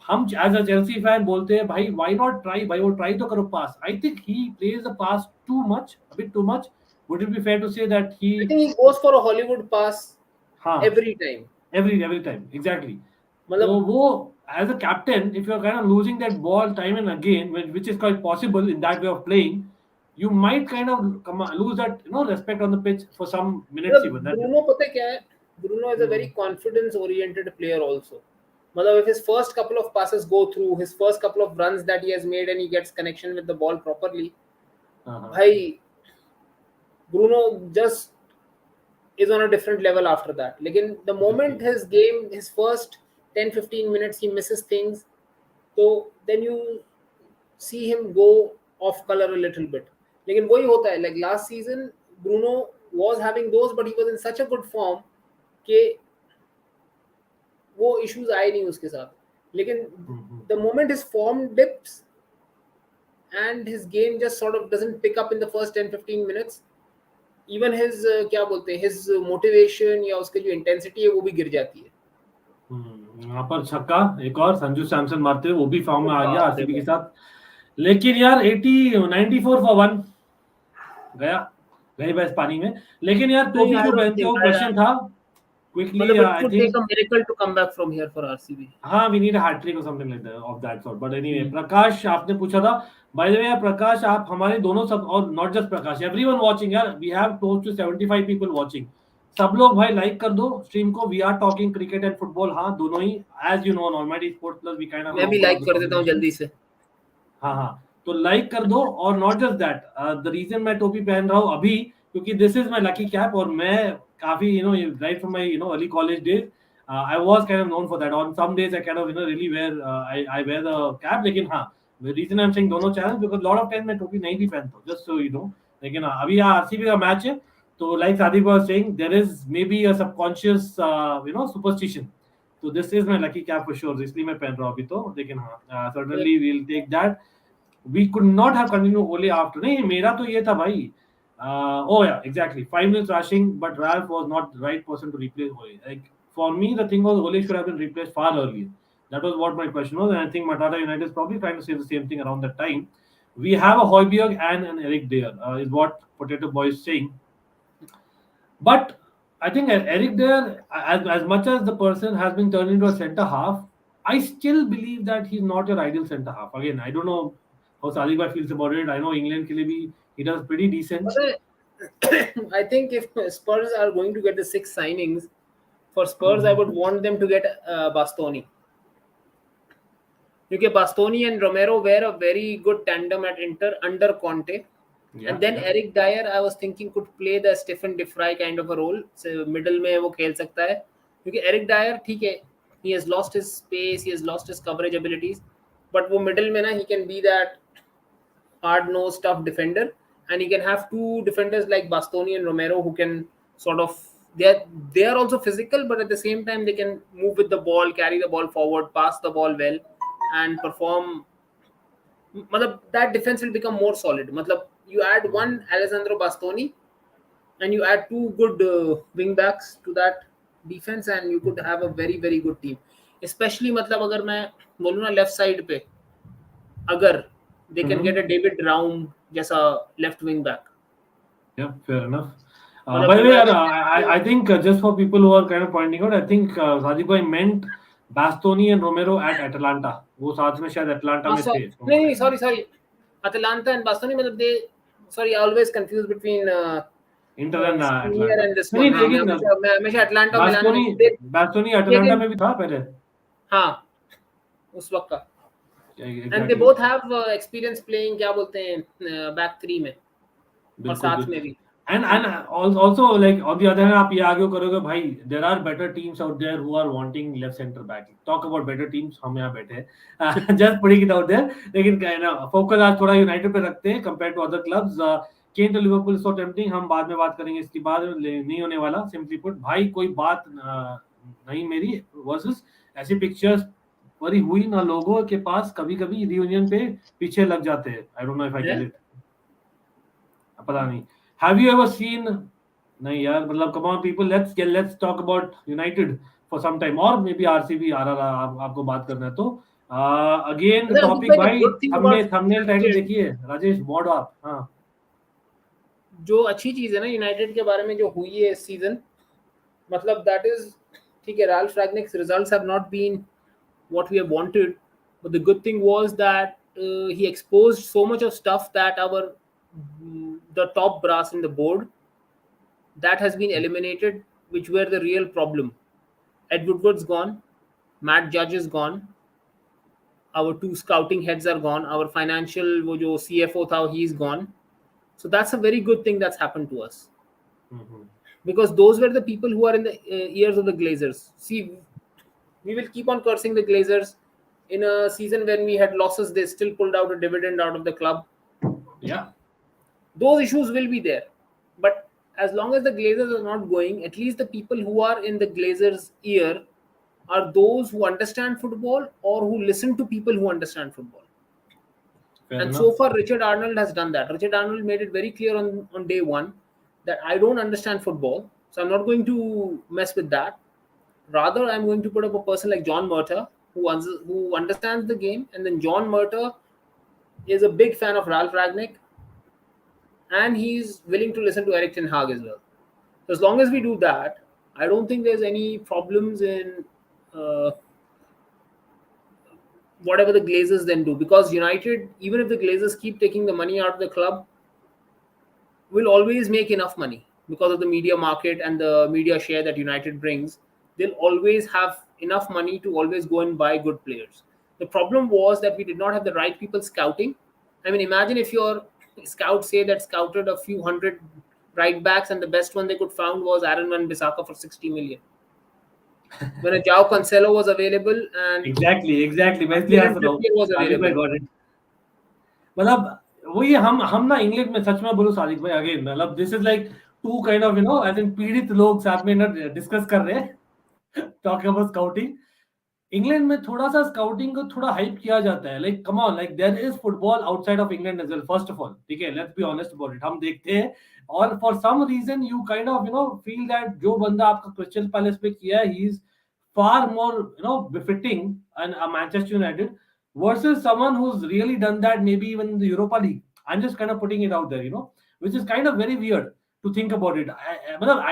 हम as a Chelsea fan बोलते हैं भाई why not try, भाई वो try तो करो pass. I think he plays the pass a bit too much. Would it be fair to say that I think he goes for a Hollywood pass every time. Every time, exactly. तो वो as a captain, if you're kind of losing that ball time and again, which is quite possible in that way of playing, you might kind of lose that, you know, respect on the pitch for some minutes even. Bruno पता क्या है? Bruno is a very confidence-oriented player also. मतलब if his first couple of passes go through, his first couple of runs that he has made and he gets connection with the ball properly, भाई Bruno just is on a different level after that. लेकिन the moment his first 10-15 minutes he misses things, so then you see him go off color a little bit. लेकिन वही होता है, like last season Bruno was having those, but he was in such a good form कि वो issues आए नहीं उसके साथ. लेकिन the moment his form dips and his game just sort of doesn't pick up in the first 10-15 minutes, even his क्या बोलते हैं, his motivation या उसकी जो intensity है वो भी गिर जाती है. यहाँ पर छक्का एक और संजू सैमसन मारते हुए, वो भी फॉर्म में आ गया आरसीबी के साथ. लेकिन यार 94 for 1 गई बस पानी में. लेकिन यार तो भी जो क्वेश्चन था quickly, But it I could think take a miracle to come back from here for RCB. we need a hat trick or something like that of that sort. But anyway, Hmm. Prakash, आपने पूछा था. By the way, Prakash, आप हमारे दोनों सब और not just Prakash, everyone watching यार, we have close to 75 people watching. सब लोग भाई like कर दो stream को. We are talking cricket and football, हाँ दोनों ही. As you know, on Almighty Sports Plus, we kind of मैं भी round like out the कर देता हूँ conversation. जल्दी से. हाँ तो लाइक कर दो. और not just that, the reason मैं टोपी पहन रहा हूँ अभी क्योंकि this is my lucky cap. और मैं काफी right from my early college days I was kind of known for that. On some days I kind of really wear I wear the cap. लेकिन हाँ, the reason I'm saying दोनों channels because lot of times मैं टोपी नहीं भी पहनता हूँ, just so you know. लेकिन अभी यहाँ आरसीबी का मैच है तो like Sadiq was saying, there is maybe a subconscious superstition. So this is my lucky cap for sure. इसलिए मैं पहन रहा हूँ अभी तो. लेकिन हाँ, certainly we'll take that. We could not have continued only after. नहीं, मेरा तो ये था भाई. Oh yeah, exactly. 5 minutes rushing, but Ralf was not the right person to replace Ole. Like for me, the thing was Ole should have been replaced far earlier. That was what my question was, and I think Matata United is probably trying to say the same thing around that time. We have a Højbjerg and an Eric Dyer, is what Potato Boy is saying. But I think Eric Dyer, as much as the person has been turned into a centre half, I still believe that he's not your ideal centre half. Again, I don't know how Sadiq bhai feels about it. I know England ke liye bhi he does pretty decent. I think if Spurs are going to get the 6 signings, for Spurs I would want them to get Bastoni. Because Bastoni and Romero were a very good tandem at Inter under Conte. And then Eric Dyer, I was thinking, could play the Stephen De Vrij kind of a role. So middle में वो खेल सकता है. क्योंकि Eric Dyer ठीक है, he has lost his space, he has lost his coverage abilities, but वो middle में ना he can be that hard-nosed tough defender, and he can have two defenders like Bastoni and Romero who can sort of they are also physical, but at the same time they can move with the ball, carry the ball forward, pass the ball well, and perform. मतलब that defense will become more solid. मतलब you add one Alessandro Bastoni and you add two good wing backs to that defense and you could have a very very good team. Especially मतलब अगर मैं बोलूँ ना left side पे अगर they can get a David Raum जैसा left wing back. Yeah, fair enough. By the way, I think just for people who are kind of pointing out, I think Sadiq bhai meant Bastoni and Romero at Atalanta. वो साथ में शायद Atlanta में थे. नहीं, sorry. Atalanta and Bastoni मतलब they sorry I always confuse between Inter and Atlanta and this नहीं, one. लेकिन मैं हमेशा Atlanta और Bastoni Atalanta में भी था पहले. हाँ, उस वक्त का. And they both have experience playing क्या बोलते हैं back 3 में और साथ में भी. And also like on the other hand आप ये आगे करोगे भाई, there are better teams out there who are wanting left center back. Talk about better teams, हम यहाँ बैठे हैं. Just putting it out there. लेकिन focus आज थोड़ा United पे रखते हैं compared to other clubs. Kane to Liverpool is so tempting. हम बाद में बात करेंगे इसके बाद, नहीं होने वाला. Simply put, भाई कोई बात नहीं मेरी versus ऐसी pictures परी हुई ना लोगों के पास कभी-कभी reunion पे पीछे लग जाते हैं. I don't know if I get it. पता नहीं. Have you ever seen? नहीं यार, मतलब come on people, let's talk about United for some time or maybe RCB RR आपको बात करना है तो again topic भाई हमने thumbnail title देखिए राजेश बोर्ड आप. हाँ, जो अच्छी चीज है ना यूनाइटेड के बारे में जो हुई है इस सीजन, मतलब दैट इज ठीक है. Ralf Rangnick's results have not been what we have wanted, but the good thing was that he exposed so much of stuff that the top brass in the board that has been eliminated, which were the real problem. Ed Woodward's gone, Matt Judge is gone, our 2 scouting heads are gone, our financial wo jo CFO tha he's gone. So that's a very good thing that's happened to us. Because those were the people who are in the ears of the Glazers. See, we will keep on cursing the Glazers. In a season when we had losses, they still pulled out a dividend out of the club. Yeah. Those issues will be there. But as long as the Glazers are not going, at least the people who are in the Glazers' ear are those who understand football or who listen to people who understand football. Fair enough. So far, Richard Arnold has done that. Richard Arnold made it very clear on day one that I don't understand football, so I'm not going to mess with that. Rather, I'm going to put up a person like John Murtagh who understands the game, and then John Murtagh is a big fan of Ralf Rangnick, and he's willing to listen to Erik ten Hag as well. So as long as we do that, I don't think there's any problems in whatever the Glazers then do, because United, even if the Glazers keep taking the money out of the club, will always make enough money because of the media market and the media share that United brings. They'll always have enough money to always go and buy good players. The problem was that we did not have the right people scouting. I mean, imagine if your scouts say that scouted a few hundred right backs and the best one they could find was Aaron Wan-Bissaka for 60 million. When a João Cancelo was available and exactly Wesley Kieran Arsenal Trippier was Sadiq भाई available. got it. मतलब वही हम ना England में सच में बोलूं सादिक भाई again मतलब this is like to kind of I think पीड़ित लोग साथ में ना डिस्कस कर रहे हैं टॉकिंग अबाउट स्काउटिंग. इंग्लैंड में थोड़ा सा स्काउटिंग को थोड़ा हाइप किया जाता है like come on like there is football outside of England as well first of all. ठीक है, let's be honest about it. हम देखते हैं और for some reason you kind of feel that जो बंदा आपका क्रिस्टल पैलेस पे किया है he is far more befitting and a Manchester United versus someone who's really done that maybe even in the Europa League. I'm just kind of putting it out there, which is kind of very weird to think about it.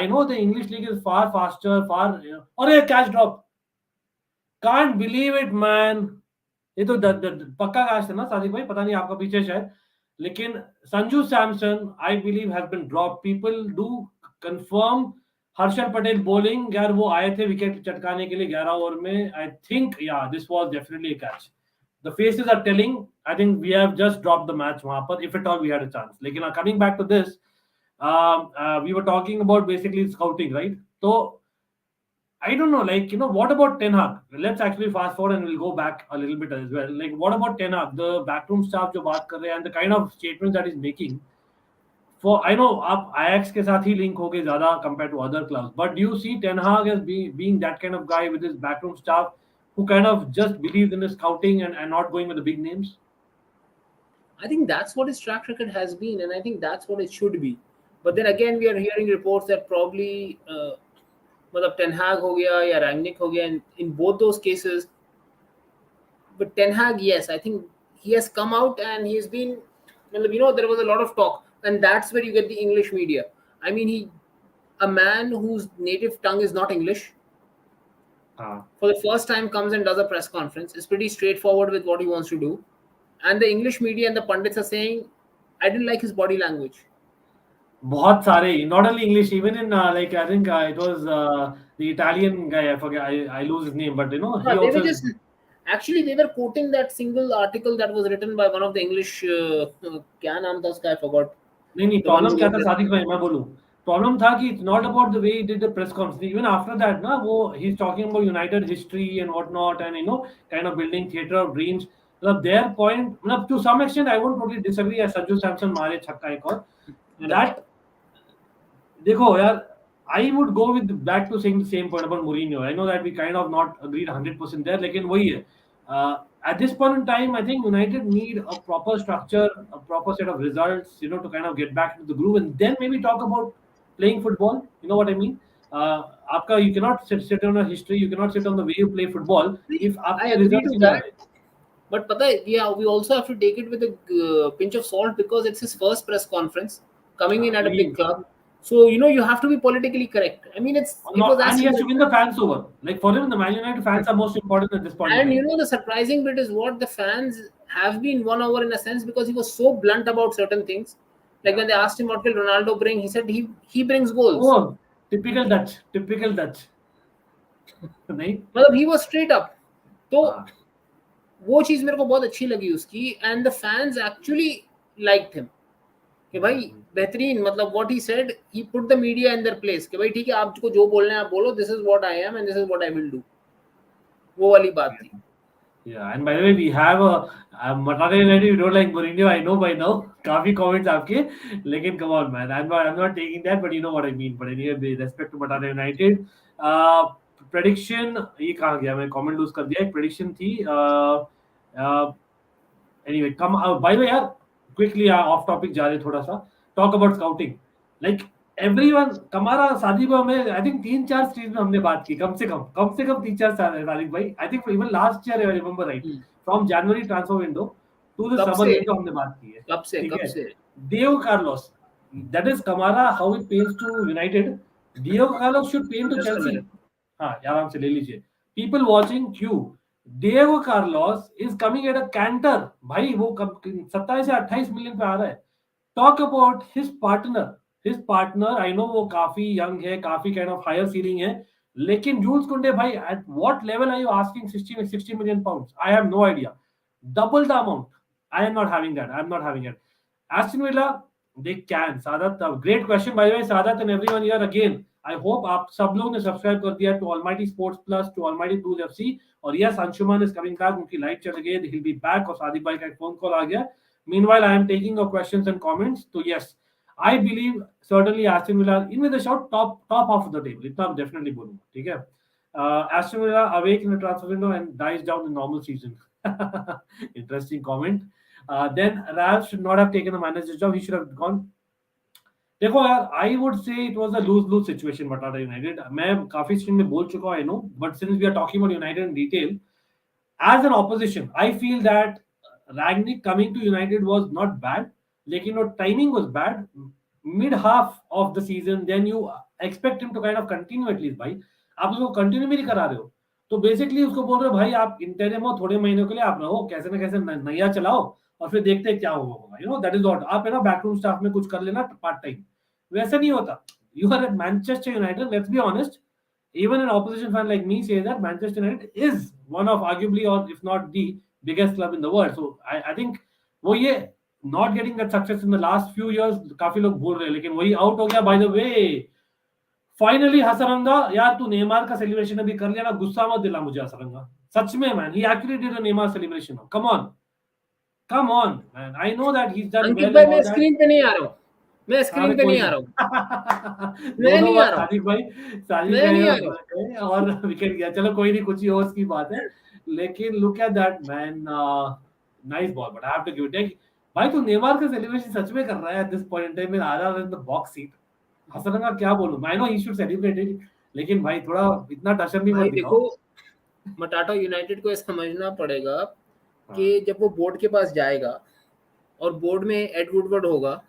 I know the English league is far faster, far. Or a catch drop. Can't believe it, man. ये तो पक्का catch था ना सादिक भाई, पता नहीं आपका पीछे शायद, लेकिन Sanju Samson I believe has been drop. People do confirm Harshal Patel bowling, यार वो आए थे विकेट चटकाने के लिए 11 ओवर में. I think this was definitely a catch. The faces are telling I think we have just drop the match वहां पर if at all we had a chance. लेकिन coming back to this, we were talking about basically scouting, right? तो I don't know, like, what about Ten Hag? Let's actually fast forward and we'll go back a little bit as well. Like, what about Ten Hag? The backroom staff जो बात कर रहे हैं and the kind of statements that he's making. For I know आप Ajax के साथ ही link हो गए ज़्यादा compared to other clubs, but do you see Ten Hag as being that kind of guy with his backroom staff who kind of just believes in his scouting and not going with the big names? I think that's what his track record has been, and I think that's what it should be. But then again, we are hearing reports that probably मतलब Ten Hag हो गया या Rangnick हो गया in both those cases. But Ten Hag, yes, I think he has come out and he has been, there was a lot of talk, and that's where you get the English media. I mean, a man whose native tongue is not English, for the first time comes and does a press conference. It's pretty straightforward with what he wants to do, and the English media and the pundits are saying, I didn't like his body language. बहुत सारे, not only English, even in like I think it was the Italian guy, I forget, I lose his name, but he also actually they were quoting that single article that was written by one of the English क्या नाम था उसका, I forgot. नहीं problem क्या था सादिक भाई, मैं बोलूं प्रॉब्लम था कि it's not about the way he did the press conference. Even after that ना वो he's talking about United history and whatnot and kind of building theatre of dreams. मतलब their point, मतलब to some extent I won't totally disagree as Sanju Samson मारे छक्का एक और that. देखो यार, I would go with back to saying the same point about Mourinho. I know that we kind of not agreed 100% there, लेकिन वही है. At this point in time, I think United need a proper structure, a proper set of results, to kind of get back into the groove, and then maybe talk about playing football. You know what I mean? You cannot sit on a history, you cannot sit on the way you play football. If I agree to that. But pata hai, we also have to take it with a pinch of salt because it's his first press conference coming in at a big club. So, you have to be politically correct. I mean, and he has to win the fans over. Like for him, the Man United fans are most important at this point. And the surprising bit is what the fans have been won over in a sense because he was so blunt about certain things. Like when they asked him what will Ronaldo bring, he said he brings goals. Oh, typical Dutch. नहीं? मतलब he was straight up. तो वो चीज मेरे को बहुत अच्छी लगी उसकी, and the fans actually liked him. कि भाई बेहतरीन, मतलब what he said, he put the media in their place कि भाई ठीक है, आपको जो बोलना है आप बोलो, this is what I am and this is what I will do. वो वाली बात थी. Yeah, and by the way, we have a Matane United. You don't like Mourinho, I know by now. काफी comments आपके, लेकिन come on man, I'm not taking that, but you know what I mean. But anyway, with respect to Matane United, prediction ये कहाँ गया? मैं comment lose कर दिया. एक prediction थी. Anyway, by the way यार, quickly off topic जा रहे थोड़ा सा. Talk about scouting. Like everyone, हमारा सादिक भाई में I think 3-4 स्टेज में हमने बात की, कम से कम 3-4 साल है सादिक भाई. I think even last year I remember right, from January transfer window to the summer window हमने बात की है. कब से? Diego Carlos, that is Kamara, how it pains to United. Diego Carlos should pay into Just a Chelsea. minute. हाँ आराम से ले लीजिए. People watching Q. Diego Carlos is coming at a canter. भाई वो 27 से 28 मिलियन पे आ रहा है. Talk about his partner. His partner, I know वो काफी young है, काफी kind of higher ceiling है. लेकिन जूल्स कुंडे भाई, at what level are you asking 60 million pounds? I have no idea. Double the amount. I am not having that. I am not having it. Aston Villa, they can. Sadat, great question by the way, Sadat and everyone here again. I hope आप सब लोग ने subscribe कर दिया to Almighty Sports Plus, to Almighty Tools FC. और yes, Anshumaan is coming back. उनकी light चल गई, he'll be back. और सादिक भाई का एक फोन कॉल आ गया. Meanwhile, I am taking your questions and comments. So yes, I believe certainly Aston Villa in with a shout top half of the table. इतना definitely बोलूँगा, ठीक है? Aston Villa awake in the transfer window and dies down in normal season. Interesting comment. Then Ralf should not have taken the manager's job. He should have gone. देखो यार, I would say it was a lose-lose situation. Batata United. मैं काफी stream में बोल चुका हूँ, I know. But since we are talking about United in detail, as an opposition, I feel that Rangnick coming to United was not bad. लेकिन वो timing was bad. Mid half of the season, then you expect him to kind of continue at least. भाई, आप उसको continue भी नहीं करा रहे हो. तो बेसिकली उसको बोल रहे हो भाई आप इंटरिम हो, थोड़े महीनों के लिए आप रहो, कैसे ना कैसे नया चलाओ और फिर देखते हैं क्या होगा. You know that is what आप है ना बैकरूम स्टाफ में कुछ कर लेना पार्ट टाइम. वैसा नहीं होता. You are at Manchester United. Let's be honest, even an opposition fan like me says that Manchester United is one of arguably, or if not the biggest club in the world. So I think वो ये not getting that success in the last few years काफी लोग भूल रहे हैं, लेकिन वही out हो गया. by the way, finally Hasaranga यार, तू नेमार का सेलिब्रेशन अभी कर लिया ना, गुस्सा मत दिला मुझे हसरंगा, सच में man. He actually did a Neymar celebration. Come on man. I know that he is done Ankit well. भाई, मैं स्क्रीन पे नहीं आ रहा हूँ. मैं स्क्रीन पे नहीं आ रहा हूँ. मैं नहीं आ रहा हूँ. सादिक भाई और विकेट गया. चलो कोई नहीं, कुछ ही ओवर्स की बात है. लेकिन look at that man, nice ball, but I have to give it. भाई तू नेमार का सेलिब्रेशन सच में कर रहा है at this point in time में. आ रहा है in the box seat. Hasaranga क्या बोलूं. I know he should celebrate it, लेकिन भाई थोड़ा इतना टशन भी मत दिखाओ. देखो, मटाटा यूनाइटेड को समझना पड़ेगा कि जब वो बोर्ड के पास जाएगा और बोर्ड में एड वुडवर्ड होगा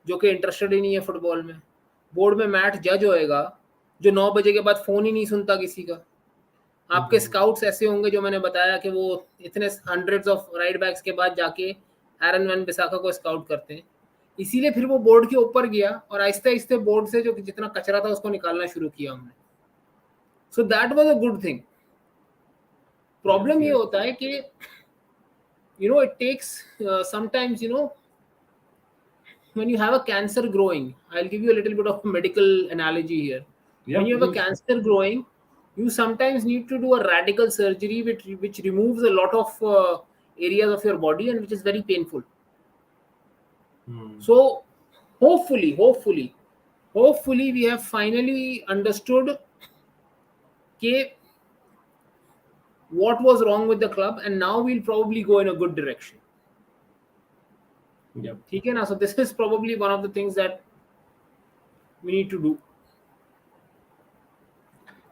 जो कि इंटरेस्टेड ही नहीं है फुटबॉल में. बोर्ड में मैट जज होएगा जो 9 बजे के बाद फोन ही नहीं सुनता किसी का. आपके स्काउट्स ऐसे होंगे जो मैंने बताया कि वो इतने हंड्रेड्स ऑफ राइट बैक्स के बाद जाके एरन वैन बिसाका को स्काउट करते हैं. इसीलिए फिर वो बोर्ड के ऊपर गया और आहिस्ते आहिस्ते बोर्ड से जो जितना कचरा था उसको निकालना शुरू किया हमने. So that was a good thing. Problem ये होता है कि you know it takes sometimes, you know, when you have a cancer growing, I'll give you a little bit of a medical analogy here. When you have a cancer growing, you sometimes need to do a radical surgery which removes a lot of areas of your body and which is very painful. So hopefully we have finally understood what was wrong with the club, and now we'll probably go in a good direction. Yep. ठीक है ना. So this is probably one of the things that we need to do.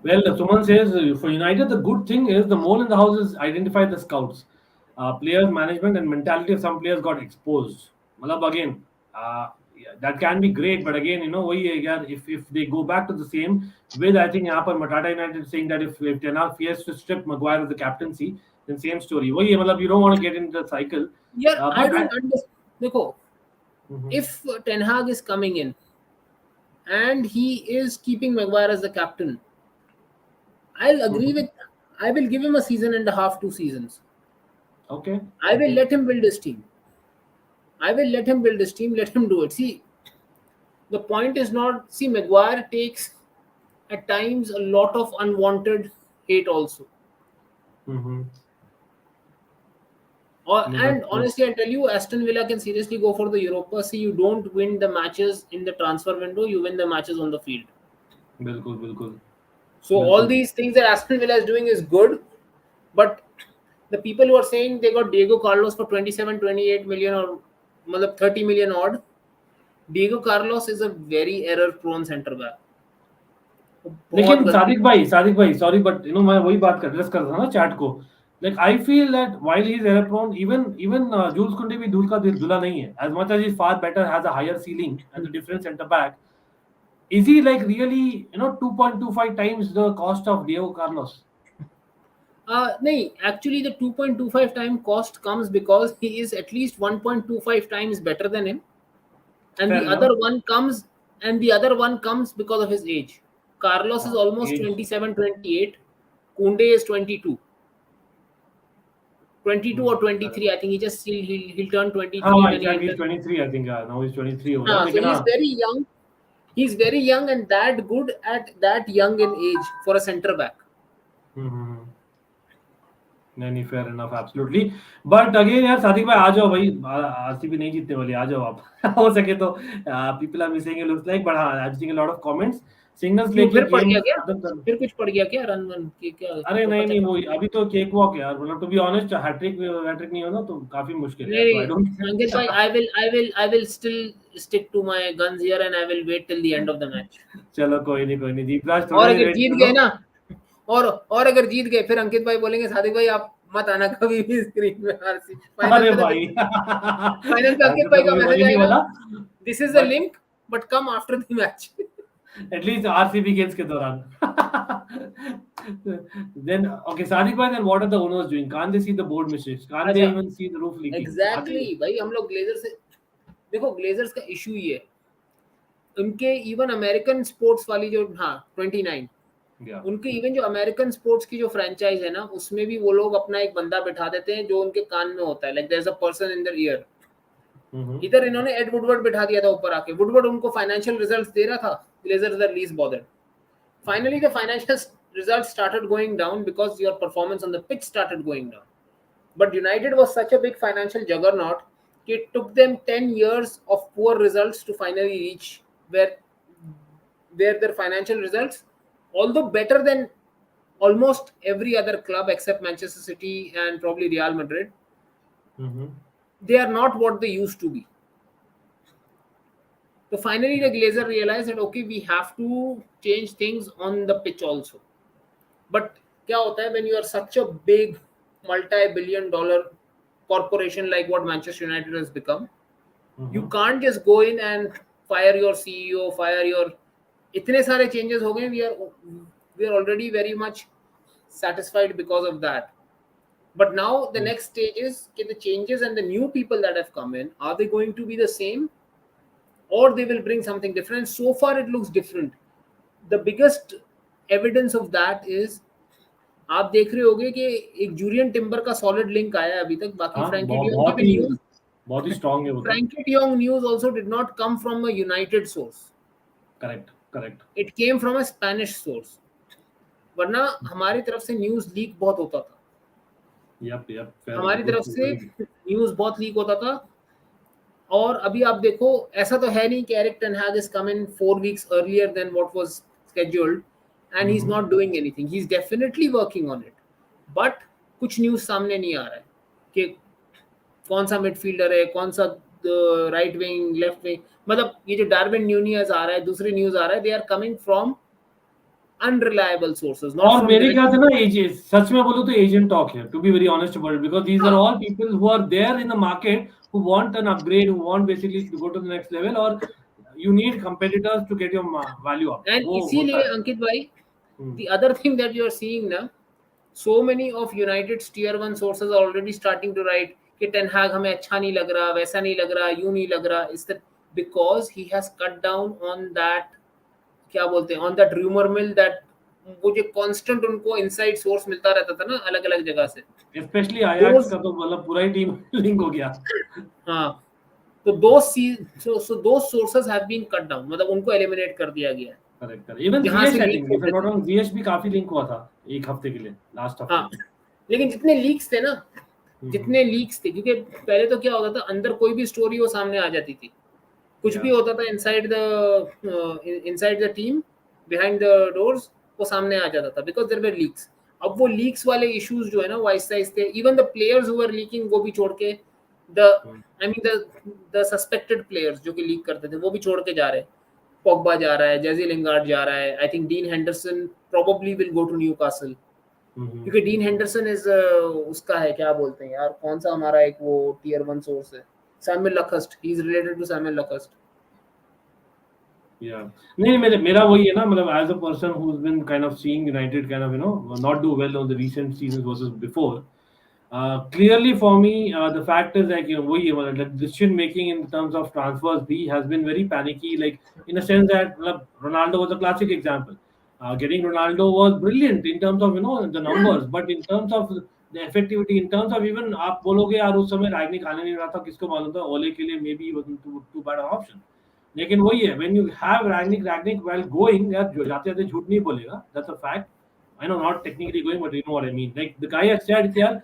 Well, Suman says for United the good thing is the mole in the house is identified the scouts, players, management, and mentality of some players got exposed. Malab again, that can be great, but again, you know, if they go back to the same with, I think यहाँ पर Matata United saying that if Ten Hag fears to strip Maguire of the captaincy, then same story. वही है, मतलब you don't want to get into the cycle. Yeah, I don't understand. देखो, if Ten Hag is coming in and he is keeping Maguire as the captain, I'll agree with. I will give him a season and a half, 2 seasons. Okay. I will let him build his team. Let him do it. See, the point is not. See, Maguire takes at times a lot of unwanted hate also. And honestly, I tell you, Aston Villa can seriously go for the Europa. See, you don't win the matches in the transfer window, you win the matches on the field. बिल्कुल. So all these things that Aston Villa is doing is good, but the people who are saying they got Diego Carlos for 27-28 million or 30 million odd, Diego Carlos is a very error-prone centre back. लेकिन सादिक भाई sorry, but you know मैं वही बात address कर रहा था ना chat को. Like I feel that while he is error prone, even Jules Kounde भी धूल का धुला नहीं है. As much as he's far better, has a higher ceiling as a different centre back. Is he like really, 2.25 times the cost of Diego Carlos? No, actually the 2.25 time cost comes because he is at least 1.25 times better than him, and Fair the enough. other one comes because of his age. Carlos is almost Age. 27, 28. Kunde is 22. 22 or 23. I think he'll turn 23 when he Exactly. He's enters. 23, I think. Now he's 23 over there. So he's very young. He's very young and that good at that young in age for a centre back. नहीं, fair enough, absolutely. But again यार, सादिक भाई आ जाओ भाई, RCB नहीं जीतने वाली, आ जाओ आप हो सके तो. People are missing, it looks like, but हाँ, I'm seeing a lot of comments. Signals क्यों लेके फिर पड़ गेम गया क्या? खत्म कर. फिर कुछ पड़ गया क्या? रन वन की क्या? अरे तो नहीं पता नहीं, वो अभी तो केक वॉक है यार, मतलब टू बी ऑनेस्ट, हैट्रिक नहीं होना तो काफी मुश्किल है. नहीं I don't. अंकित भाई, I will still stick to my guns here and I will wait till the end of the match. चलो कोई नहीं, दीपराज और थोड़ा अगर वेट जीत कर गए लो. ना, और अगर जीत गए फिर अंकित भाई बोलेंगे सादिक भाई आप मत आना कभी भी स्क्रीन में आरसीबी अरे भाई, फाइनल पे अंकित ऐसा भाई तो का कभी मैसेज नहीं आएगा, बोला. This is the But link but come after the match. At least RCB games के दौरान. Then okay, Sadiq bhai, then what are the owners doing? Can't they see the board mistakes? Can't they अच्छा, even see the roof leaking? Exactly भाई, हम लोग Glazer से देखो, Glazers का issue ये है, उनके इवन अमेरिकन स्पोर्ट्स वाली जो 29, Yeah. उनके इवन जो अमेरिकन स्पोर्ट्स की जो फ्रेंचाइज है ना, उसमें भी वो लोग अपना एक बंदा बिठा देते हैं जो उनके कान में होता है, like there is a person in there ear. इधर इन्होंने एड वुडवर्ड बिठा दिया था ऊपर आके. वुडवर्ड उनको फाइनेंशियल रिजल्ट्स दे रहा था. Glazers were least bothered. Finally, the financial results started going down because your performance on the pitch started going down. But United was such a big financial juggernaut, it took them 10 years of poor results to finally reach where their financial results, although better than almost every other club except Manchester City and probably Real Madrid, they are not what they used to be. So finally, the Glazer realized that okay, we have to change things on the pitch also. But क्या होता है when you are such a big multi-billion-dollar corporation like what Manchester United has become, you can't just go in and fire your CEO, fire your. इतने सारे changes हो गए. We are already very much satisfied because of that. But now the next stage is the changes and the new people that have come in, are they going to be the same? Or they will bring something different. So far it looks different. The biggest evidence of that is, आप देख रहे होगे कि एक जूरियन timber का solid link आया है अभी तक. बाकी फ्रैंकी डियोंग की भी न्यूज़ बहुत ही स्ट्रांग है वो. Frenkie de Jong news also did not come from a United source. Correct. It came from a Spanish source. वरना हमारी तरफ से न्यूज़ लीक बहुत होता था. Yep. हमारी तरफ से न्यूज़ बहुत लीक होता था. और अभी आप देखो, ऐसा तो है नहीं कि Erik ten Hag is come in 4 weeks earlier than what was scheduled and he's not doing anything. He's definitely working on it, but कुछ न्यूज़ सामने नहीं आ रहा है कि कौन सा मिडफील्डर है, कौन सा राइट विंग, लेफ्ट विंग. मतलब ये जो डार्विन न्यूनियस आ रहा है, दूसरी न्यूज़ आ रहा है, they are coming from unreliable sources. और मेरे ख्याल से ना एजेंट, सच में बोलूं तो एजेंट टॉक है, to be very honest about it, because these are all people who are there in the market who want an upgrade, who want basically to go to the next level, or you need competitors to get your value up. And इसीलिए अंकित भाई, the other thing that you are seeing now, so many of United's tier 1 sources are already starting to write कि ten हैग हमें अच्छा नहीं लग रहा, वैसा नहीं लग रहा, यूं नहीं लग रहा. Is that because he has cut down on that, क्या बोलते हैं, on that rumor mill, that वो जो कांस्टेंट उनको इनसाइड सोर्स मिलता रहता था ना अलग अलग जगह से. स्पेशली आयाक्स का तो मतलब पूरा ही टीम लिंक हो गया. हाँ, तो those sources have been cut down, मतलब उनको एलिमिनेट कर दिया गया. करेक्ट. इवन जीएश भी काफी लिंक हुआ था एक हफ्ते के लिए, लास्ट हफ्ते. हाँ, लेकिन जितने लीक्स थे ना, क्योंकि पहले तो क्या होता था, अंदर कोई भी स्टोरी वो सामने आ जाती थी, कुछ भी होता था inside the team, behind the doors, वो सामने आ जाता था बिकॉज देयर वर लीक्स. अब वो लीक्स वाले इश्यूज जो है ना, वो आहिस्ते even the players who were leaking, वो भी छोड़ के द सस्पेक्टेड प्लेयर्स जो कि लीक करते थे, वो भी छोड़ के जा रहे हैं. पॉग्बा जा रहा है, जेजी लिंगार्ड जा रहा है, I think Dean Henderson probably will go to Newcastle, क्योंकि डीन हेंडरसन इज उसका है, क्या बोलते हैं यार, कौन सा हमारा एक वो टियर 1 सोर्स है, Samuel Luckhurst, he is related to Samuel Luckhurst. Yeah. नहीं मेरा वही है ना, मतलब as a person who's been kind of seeing United kind of not do well on the recent seasons versus before. Clearly for me, the fact is like वही है, मतलब like decision making in terms of transfers भी has been very panicky, like in a sense that मतलब Ronaldo was a classic example. Getting Ronaldo was brilliant in terms of the numbers, but in terms of the effectivity, in terms of even आप बोलोगे यार उस समय रैगनिक आने नहीं रहा था, किसको मालूम था ओले के लिए maybe wasn't too bad an option. लेकिन वही है, when you have Rangnick while going, यार जो जाते जाते झूठ नहीं बोलेगा, that's a fact. I know not technically going, but you know what I mean. Like the guy had said, यार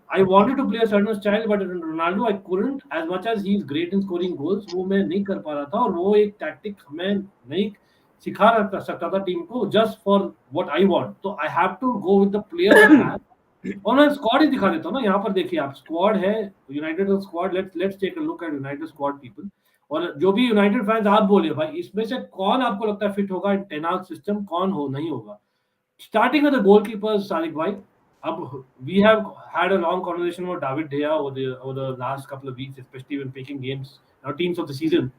I wanted to play a certain style, but Ronaldo I couldn't, as much as he's great in scoring goals, वो मैं नहीं कर पा रहा था, और वो एक tactic मैं नहीं सिखा सकता था टीम को just for what I want. तो I have to go with the players I have. और मैं स्क्वाड ही दिखा देता हूँ ना, यहाँ पर देखिए आप, स्क्वाड है यूनाइटेड का squad. Let's take a look at United squad people. और जो भी यूनाइटेड फैंस आप बोले भाई, इसमें से कौन आपको लगता है फिट होगा इन टेनाग सिस्टम, कौन हो नहीं होगा. Starting with the goalkeepers, Sadiq भाई. अब we have had a long conversation about David de Gea over the last couple of weeks, especially when picking games teams of the season.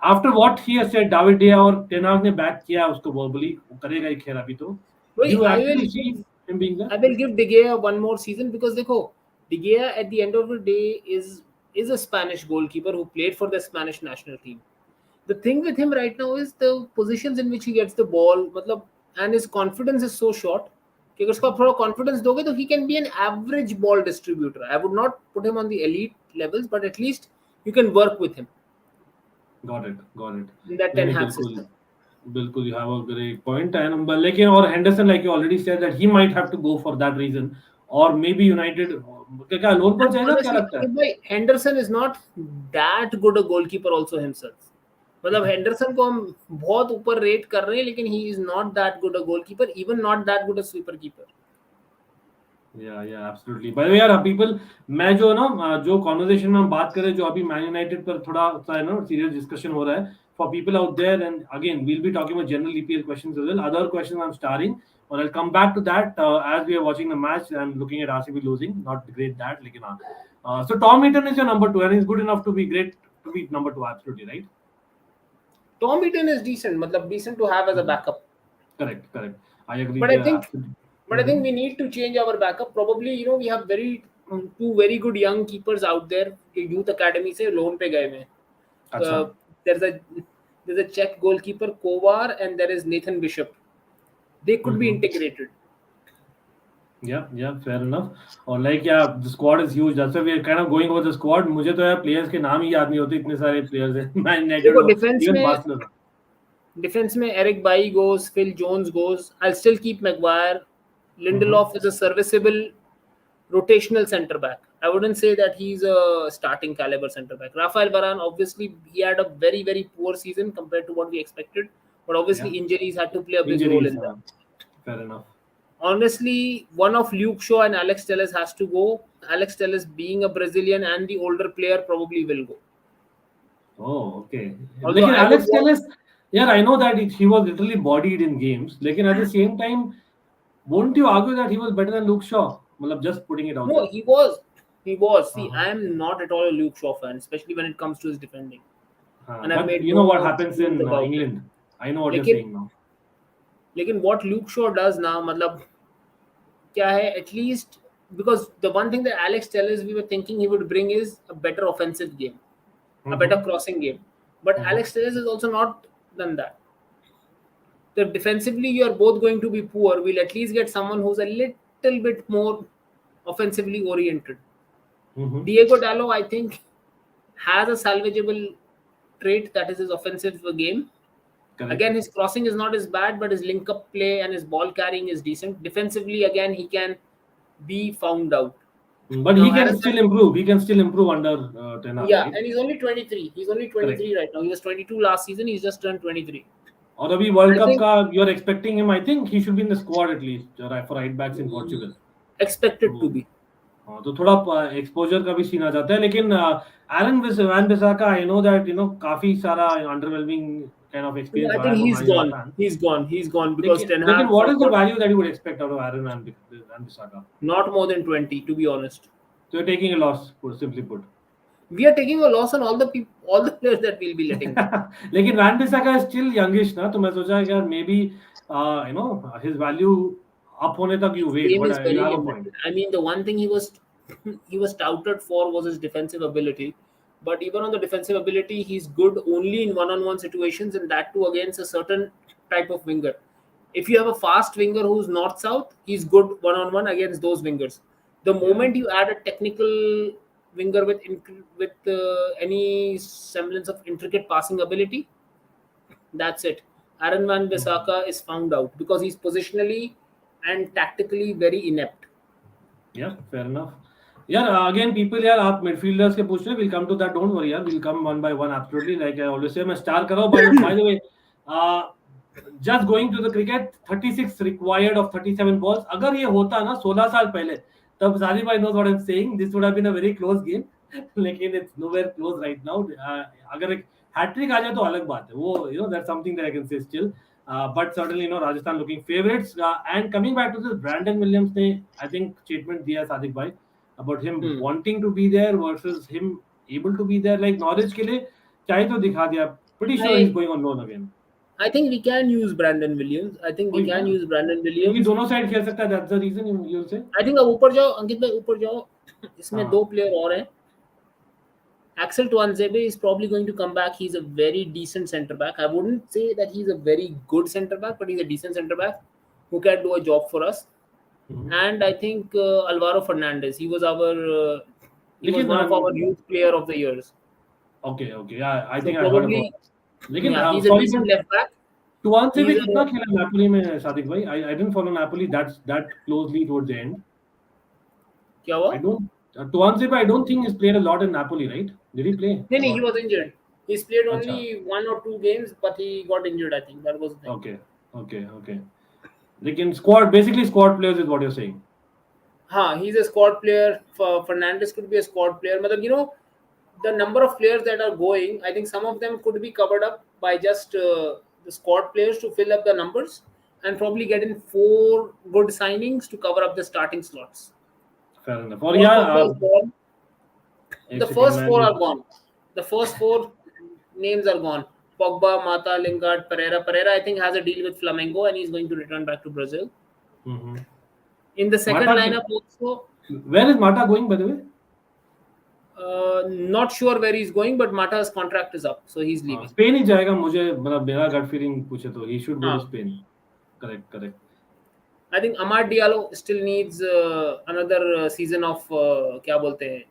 After what he has said, David Dea और टेनाग ने back किया उसको verbally, करेगा ही खेल अभी तो. You actually see him being there? I will give De Gea one more season because देखो, De Gea at the end of the day is a Spanish goalkeeper who played for the Spanish national team. The thing with him right now is the positions in which he gets the ball, मतलब, and his confidence is so short कि अगर उसको आप थोड़ा confidence दोगे तो he can be an average ball distributor. I would not put him on the elite levels, but at least you can work with him. Got it. In that Ten Hag system. बिल्कुल, you have a great point. And लेकिन और Henderson, like you already said, that he might have to go for that reason, or maybe United क्या loan पर जाएगा, क्या लगता है? भाई Henderson is not that good a goalkeeper also himself. मतलब Henderson को हम बहुत ऊपर रेट कर रहे हैं, लेकिन he is not that good a goalkeeper, even not that good a sweeper keeper. Yeah, absolutely. By the way, यार people, मैं जो conversation में हम बात कर रहे हैं, जो अभी Man United पर थोड़ा सा serious discussion हो रहा है for people out there, and again we'll be talking about general EPL questions as well. Other questions I'm starting, और I'll come back to that as we are watching the match and looking at RCB losing. Not great that, लेकिन so Tom Heaton is your number 2, and he's good enough to be great to be number 2, absolutely right. Tom Heaton is decent, मतलब decent to have as a backup. Correct. I agree. But I think we need to change our backup. Probably, we have two very good young keepers out there. Youth academy से loan पे गए हैं. There's a Czech goalkeeper Kovar, and there is Nathan Bishop. They could be integrated. Yeah, fair enough. और the squad is huge. That's why we are kind of going over the squad. मुझे तो यार players के नाम ही याद नहीं होते, इतने सारे players हैं. Man United, defense में Eric Bailly goes, Phil Jones goes. I'll still keep Maguire. Lindelof is a serviceable rotational centre back. I wouldn't say that he's a starting caliber centre back. Rafael Varane, obviously, he had a very, very poor season compared to what we expected. But obviously, injuries had to play a big role in that. Fair enough. Honestly, one of Luke Shaw and Alex Telles has to go. Alex Telles, being a Brazilian and the older player, probably will go. Oh, okay. Lekin Alex Telles, yeah, I know that he was literally bodied in games. Lekin at the same time, won't you argue that he was better than Luke Shaw? Just putting it out. No, he was. See, I am not at all a Luke Shaw fan, especially when it comes to his defending. But you know what happens in England. I know what you're saying now. Lekin what Luke Shaw does now, क्या है, at least, because the one thing that Alex Telles we were thinking he would bring is a better offensive game, a better crossing game. But Alex Telles has also not done that. So if defensively you are both going to be poor, we'll at least get someone who's a little bit more offensively oriented. Diego Dallo, I think, has a salvageable trait, that is his offensive game. Correct. Again, his crossing is not as bad, but his link-up play and his ball carrying is decent. Defensively, again, he can be found out. But he can still improve. He can still improve under Ten Hag. Yeah, right? And he's only 23. He's only 23 right now. He was 22 last season. He's just turned 23. और अभी World Cup you're expecting him. I think he should be in the squad at least for right backs in Portugal. Expected to be. तो थोड़ा exposure का भी scene आ जाता है. लेकिन Aaron Wan-Bissaka, I know that काफी सारा underwhelming kind of experience. I think he's gone because Ten Hag. What is the value that you would expect out of Aaron Wan-Bissaka? Not more than 20, to be honest. So you're taking a loss, simply put. we are taking a loss on all the players that we'll be letting go. लेकिन Wan Bissaka is still youngish ना, तो मैं सोचा कि यार maybe his value up होने तक you wait, Game but is very you have a limited. point. I mean, the one thing he was touted for was his defensive ability. But even on the defensive ability, he's good only in one-on-one situations, and that too against a certain type of winger. If you have a fast winger who's north-south, he's good one-on-one against those wingers. The moment you add a technical winger with any semblance of intricate passing ability, that's it. Aaron Van Bissaka is found out because he's positionally and tactically very inept. Yeah, fair enough. Yeah, again, people, यार आप midfielders के पूछ रहे, we'll come to that. Don't worry, यार, we'll come one by one. Absolutely, like I always say, मैं star करो. By the way, just going to the cricket, 36 required of 37 balls. अगर ये होता ना 16 साल पहले, तब सादिक भाई knows what I'm saying. This would have been a very close game. लेकिन it's nowhere close right now. अगर एक hat-trick आ जाए तो अलग बात है. वो that's something that I can say still. But certainly, Rajasthan looking favorites. And coming back to this, Brandon Williams ने, I think, statement दिया Sadiq भाई about him wanting to be there versus him able to be there. Like Norwich के लिए चाहे तो दिखा दिया. Pretty sure he's going on loan again. I think we can use Brandon Williams. क्योंकि दोनों साइड खेल सकता है. That's the reason you'll say. I think अब ऊपर जाओ अंकित भाई, ऊपर जाओ. इसमें दो प्लेयर और हैं. Axel Tuanzebe is probably going to come back. He's a very decent centre back. I wouldn't say that he's a very good centre back, but he's a decent centre back who can do a job for us. And I think Alvaro Fernandez. He was one of our youth player of the years. Okay. Yeah, I think probably, I heard about. लेकिन he's a decent left back. Tuanzebe कितना खेला Napoli में Sadiq भाई? I didn't follow Napoli that closely towards the end. क्या हुआ? Tuanzebe, I don't think he's played a lot in Napoli, right? Did he play? No, he was injured. He's played only 1 or 2 games, but he got injured. I think that was the thing. Okay. Lekin basically squad players is what you're saying. He's a squad player. Fernandez could be a squad player. The number of players that are going, I think some of them could be covered up by just the squad players to fill up the numbers and probably get in 4 good signings to cover up the starting slots. Fair enough. The first 4 are gone. The first 4 names are gone. Pogba, Mata, Lingard, Pereira. Pereira, I think, has a deal with Flamengo and he's going to return back to Brazil. In the second lineup also... Where is Mata going, by the way? Not sure where he's going, but Mata's contract is up, so he's leaving. Spain ही जाएगा मुझे मेरा gut feeling पूछे तो he should go to Spain. Correct. I think Amad Diallo still needs another season of क्या बोलते हैं?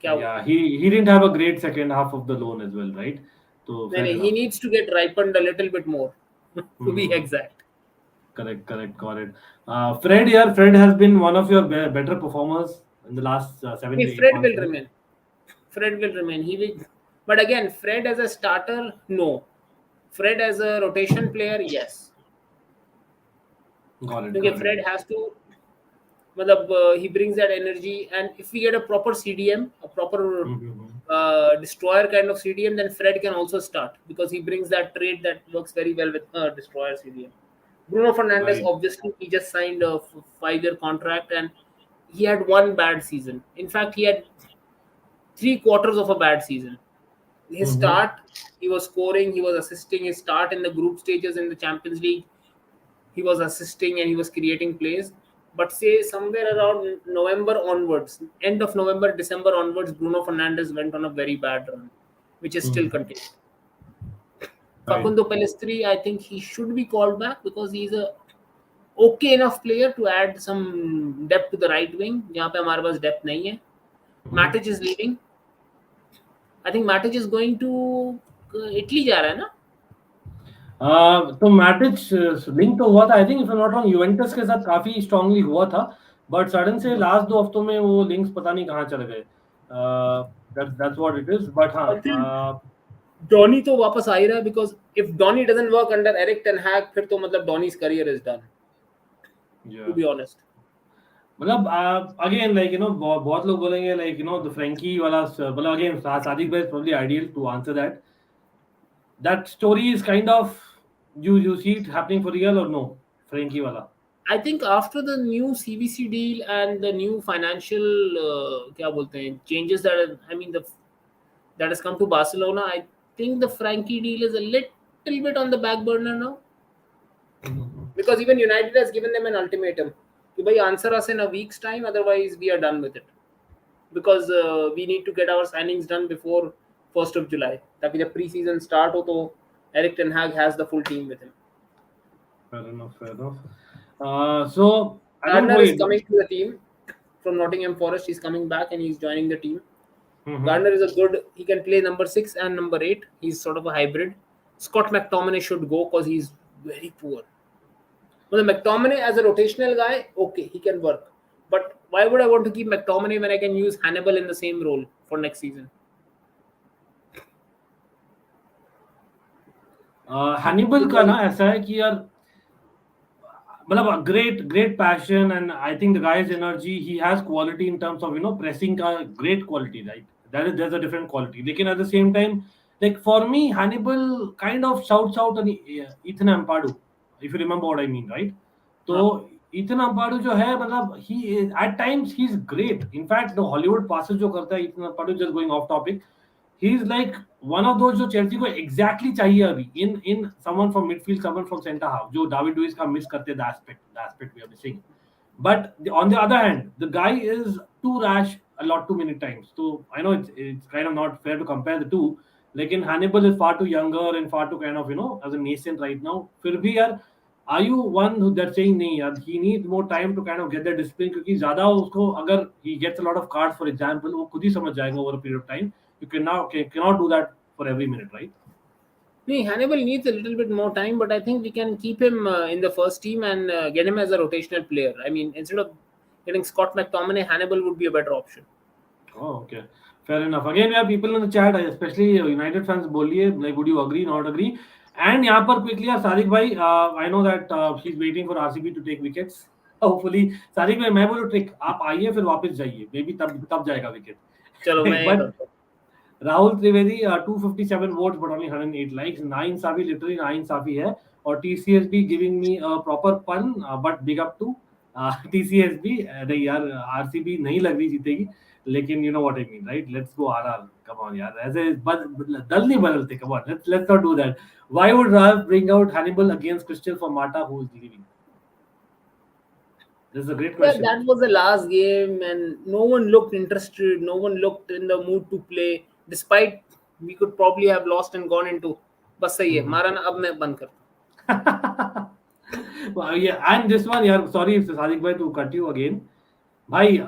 Yeah, he didn't have a great second half of the loan as well, right? So he needs to get ripened a little bit more, to be exact. Correct, got it. Fred has been one of your better performers in the last 7 days. Fred will remain. He will, but again, Fred as a starter, no. Fred as a rotation player, yes. Got it. Because Fred has to, he brings that energy, and if we get a proper CDM, a proper destroyer kind of CDM, then Fred can also start because he brings that trait that works very well with destroyer CDM. Bruno Fernandes, obviously, he just signed a 5-year contract and he had 1 bad season. In fact, he had 3/4 of a bad season. His start, he was scoring, he was assisting. His start in the group stages in the Champions League, he was assisting and he was creating plays. But say somewhere around November onwards, end of November, December onwards, Bruno Fernandes went on a very bad run, which is still continuing. Facundo Pellistri, I think he should be called back because he's a okay enough player to add some depth to the right wing. यहाँ पे हमारे पास depth नहीं है. Matic is leaving. I think Matic is going to Italy जा रहा है ना? तो Matic लिंक तो हुआ था. I think if I'm not wrong, Juventus के साथ काफी strongly हुआ था. But sudden से last 2 हफ्तों में वो links पता नहीं कहाँ चले गए. That's what it is. But हाँ. Donny तो वापस आ ही रहा है because if Donny doesn't work under Eric Ten Hag, फिर तो मतलब Donny's career is done. Yeah. To be honest. मतलब again like बहुत लोग बोलेंगे like the Frenkie वाला मतलब again Sadiq bhai is probably ideal to answer that. That story is kind of you see it happening for real or no? Frenkie वाला. I think after the new CVC deal and the new financial क्या बोलते हैं changes that has come to Barcelona, I think the Frenkie deal is a little bit on the back burner now. Because even United has given them an ultimatum. कि भाई answer us in a week's time, otherwise we are done with it. Because we need to get our signings done before 1st of July. ताकि जब pre-season start हो तो Erik ten Hag has the full team with him. Fair enough. So I think Gardner is coming to the team from Nottingham Forest. He's coming back and he's joining the team. Gardner is he can play number 6 and number 8. He's sort of a hybrid. Scott McTominay should go because he's very poor. Well, McTominay as a rotational guy, okay, he can work. But why would I want to keep McTominay when I can use Hannibal in the same role for next season? Hannibal का ना ऐसा है कि यार मतलब great passion, and I think the guy's energy, he has quality in terms of pressing का great quality, right? There's a different quality. लेकिन at the same time, like for me, Hannibal kind of shouts out on Ethan Ampadu, if you remember what I mean, right? So Ethan Ampadu जो है मतलब he is, at times he's great. In fact, the Hollywood passes जो करता है Ethan Ampadu, just going off topic, he's like one of those जो Chelsea को exactly चाहिए अभी in someone from midfield, someone from centre half जो David Luiz का miss करते the aspect we are missing. But on the other hand, the guy is too rash a lot too many times. So I know it's kind of not fair to compare the two. लेकिन Hannibal is far too younger and far too kind of as a nascent right now. फिर भी यार, are you one who that's saying नहीं यार, he needs more time to kind of get the discipline, क्योंकि ज़्यादा उसको अगर he gets a lot of cards for example, वो खुद ही समझ जाएगा over a period of time. You cannot do that for every minute, right? No, Hannibal needs a little bit more time, but I think we can keep him in the first team and get him as a rotational player. I mean, instead of getting Scott McTominay, Hannibal would be a better option. Oh, okay. Fair enough. Again, we have people in the chat, especially United fans, बोलिए, like, would you agree, not agree? And यहाँ पर quickly, Sadiq भाई, I know that he's waiting for RCB to take wickets. Hopefully, Sadiq भाई, मैं बोलूँ trick, आप आइए फिर वापस जाइए, maybe तब जाएगा wicket. चलो मैं Rahul Trivedi, 257 votes but only 108 likes. नाइंसाफी, literally नाइंसाफी है. और TCSB giving me a proper pun, but big up to TCSB. नहीं यार, RCB नहीं लग रही जीतेगी, लेकिन you know what I mean, right? Let's go RR. Come on यार, ऐसे दल नहीं बदलते. Come on, let's not do that. Why would Ralf bring out Hannibal against Christian for Mata, who is leaving? This is a great question. Yeah, that was the last game and no one looked interested. No one looked in the mood to play. Despite we could probably have lost and gone into बस सही है, मारा ना, अब मैं बंद करता. Well, yeah, and this one यार, sorry Sadiq भाई to cut you again. भाई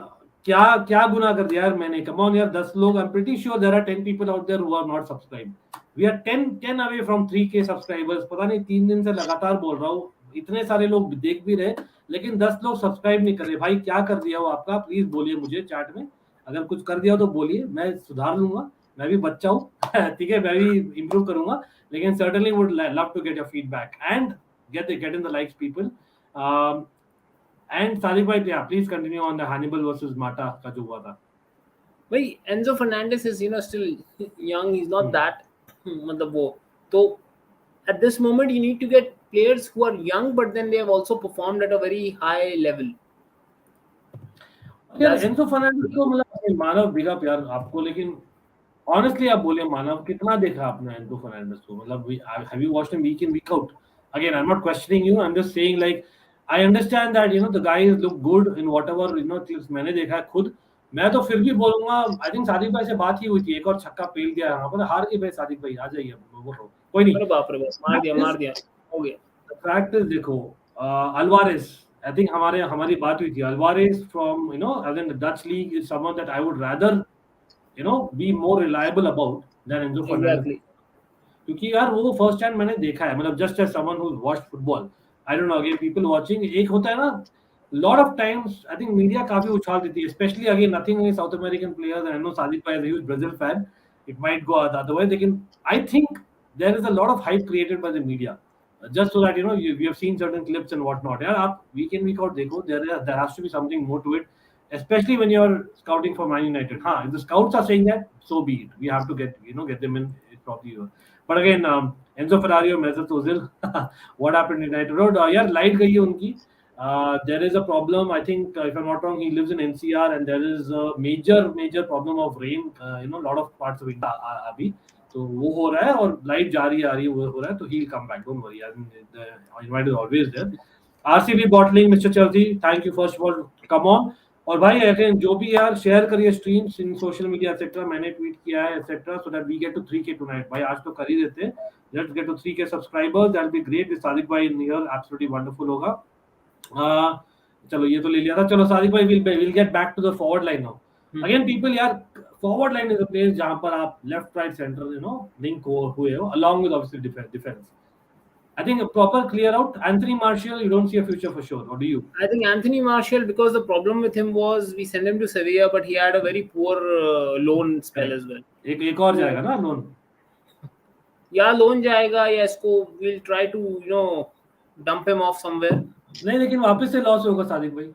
क्या गुनाह कर दिया यार मैंने. Come on यार, 10 लोग. I'm pretty sure there are 10 people out there who are not subscribed. We are 10 away from 3K subscribers. पता नहीं 3 दिन से लगातार बोल रहा हूँ, इतने सारे लोग देख भी रहे, लेकिन 10 लोग सब्सक्राइब नहीं कर रहे. भाई क्या कर दिया हो आपका, प्लीज बोलिए मुझे चैट में. अगर कुछ कर दिया तो बोलिए, मैं सुधार लूंगा. मैं भी बच्चा हूँ, ठीक है, मैं भी इम्प्रूव करूंगा, लेकिन certainly would love to get your feedback and get in the likes, people. And Sadiq bhai, yeah, please continue on the Hannibal versus Mata का जो हुआ था. भाई Enzo Fernandez is still young. He's not that मतलब वो तो at this moment you need to get players who are young but then they have also performed at a very high level. यार Enzo Fernandez को मतलब मानव big up यार आपको, लेकिन honestly आप बोलिए मानव, कितना देखा आपने एंजो फर्नांडिस को? मतलब have you watched him week in week out? Again, I'm not questioning you, I'm just saying like I understand that the guys look good in whatever clips मैंने देखा है खुद. मैं तो फिर भी बोलूंगा, आई थिंक सादिक भाई से बात ही हुई थी, एक और छक्का पेल दिया यहाँ पर, हार गए भाई सादिक भाई, आ जाइए, कोई नहीं. अरे बाप रे बाप, मार दिया हो गया. फैक्ट इज देखो, अल्वारेस, आई थिंक हमारी बात हुई थी. Alvarez from as in the Dutch league is someone that I would rather be more reliable about than Enzo Fernandez. क्योंकि यार वो फर्स्ट टाइम मैंने देखा है, मतलब just as someone who watched football. I don't know, again people watching, एक होता है ना, lot of times I think media काफी उछाल देती है, especially again nothing against South American players, and I know Sadiq bhai is a huge Brazil fan, it might go the way, लेकिन I think there is a lot of hype created by the media just so that we have seen certain clips and whatnot. यार आप week in week out देखो, there has to be something more to it, especially when you're scouting for Man United. हाँ, if the scouts are saying that, so be it, we have to get them in properly. But again, Enzo Ferrari और Mesut Ozil, what happened in United Road, यार light गई है उनकी. There is a problem. I think, if I'm not wrong, he lives in NCR, and there is a major problem of rain. Lot of parts of India अभी तो वो हो रहा है और लाइट जा रही है वो हो रहा है तो he'll come back. Don't worry. I mean, the invite is always there. RCB bottling, Mr. Chelsea, thank you first of all. Come on. और भाई अगेन जो भी यार शेयर करिए streams in social media etcetera, मैंने ट्वीट किया है etcetera, so that we get to 3K tonight. भाई आज तो कर ही देते हैं. Let's get to 3K subscribers. That will be great. With Sadiq भाई इन हियर, एब्सोल्युटली वंडरफुल होगा. चलो ये तो ले लिया था. चलो सादिक भाई, will get back to the forward line now. Again people यार, forward line is a place जहां पर आप लेफ्ट राइट सेंटर लिंक हुए हो along with obviously defence. I think a proper clear out. Anthony Martial, you don't see a future for sure, or do you? I think Anthony Martial, because the problem with him was we sent him to Sevilla, but he had a very poor loan spell as well. एक और जाएगा ना loan. या loan जाएगा या इसको we'll try to dump him off somewhere. नहीं, लेकिन वापस से लॉस होगा सादिक भाई.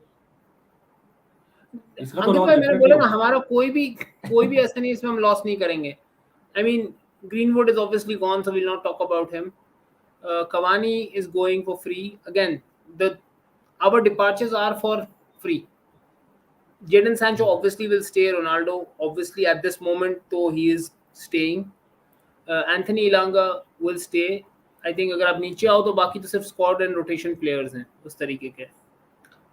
इसका तो अंकित भाई मैंने बोला ना, हमारा कोई भी ऐसा नहीं इसमें हम लॉस नहीं करेंगे. I mean, Greenwood is obviously gone, so we'll not talk about him. Cavani is going for free. Again, our departures are for free. Jadon Sancho obviously will stay. Ronaldo obviously at this moment though he is staying. Anthony Elanga will stay. I think अगर आप नीचे आओ तो बाकी तो सिर्फ squad and rotation players हैं उस तरीके के.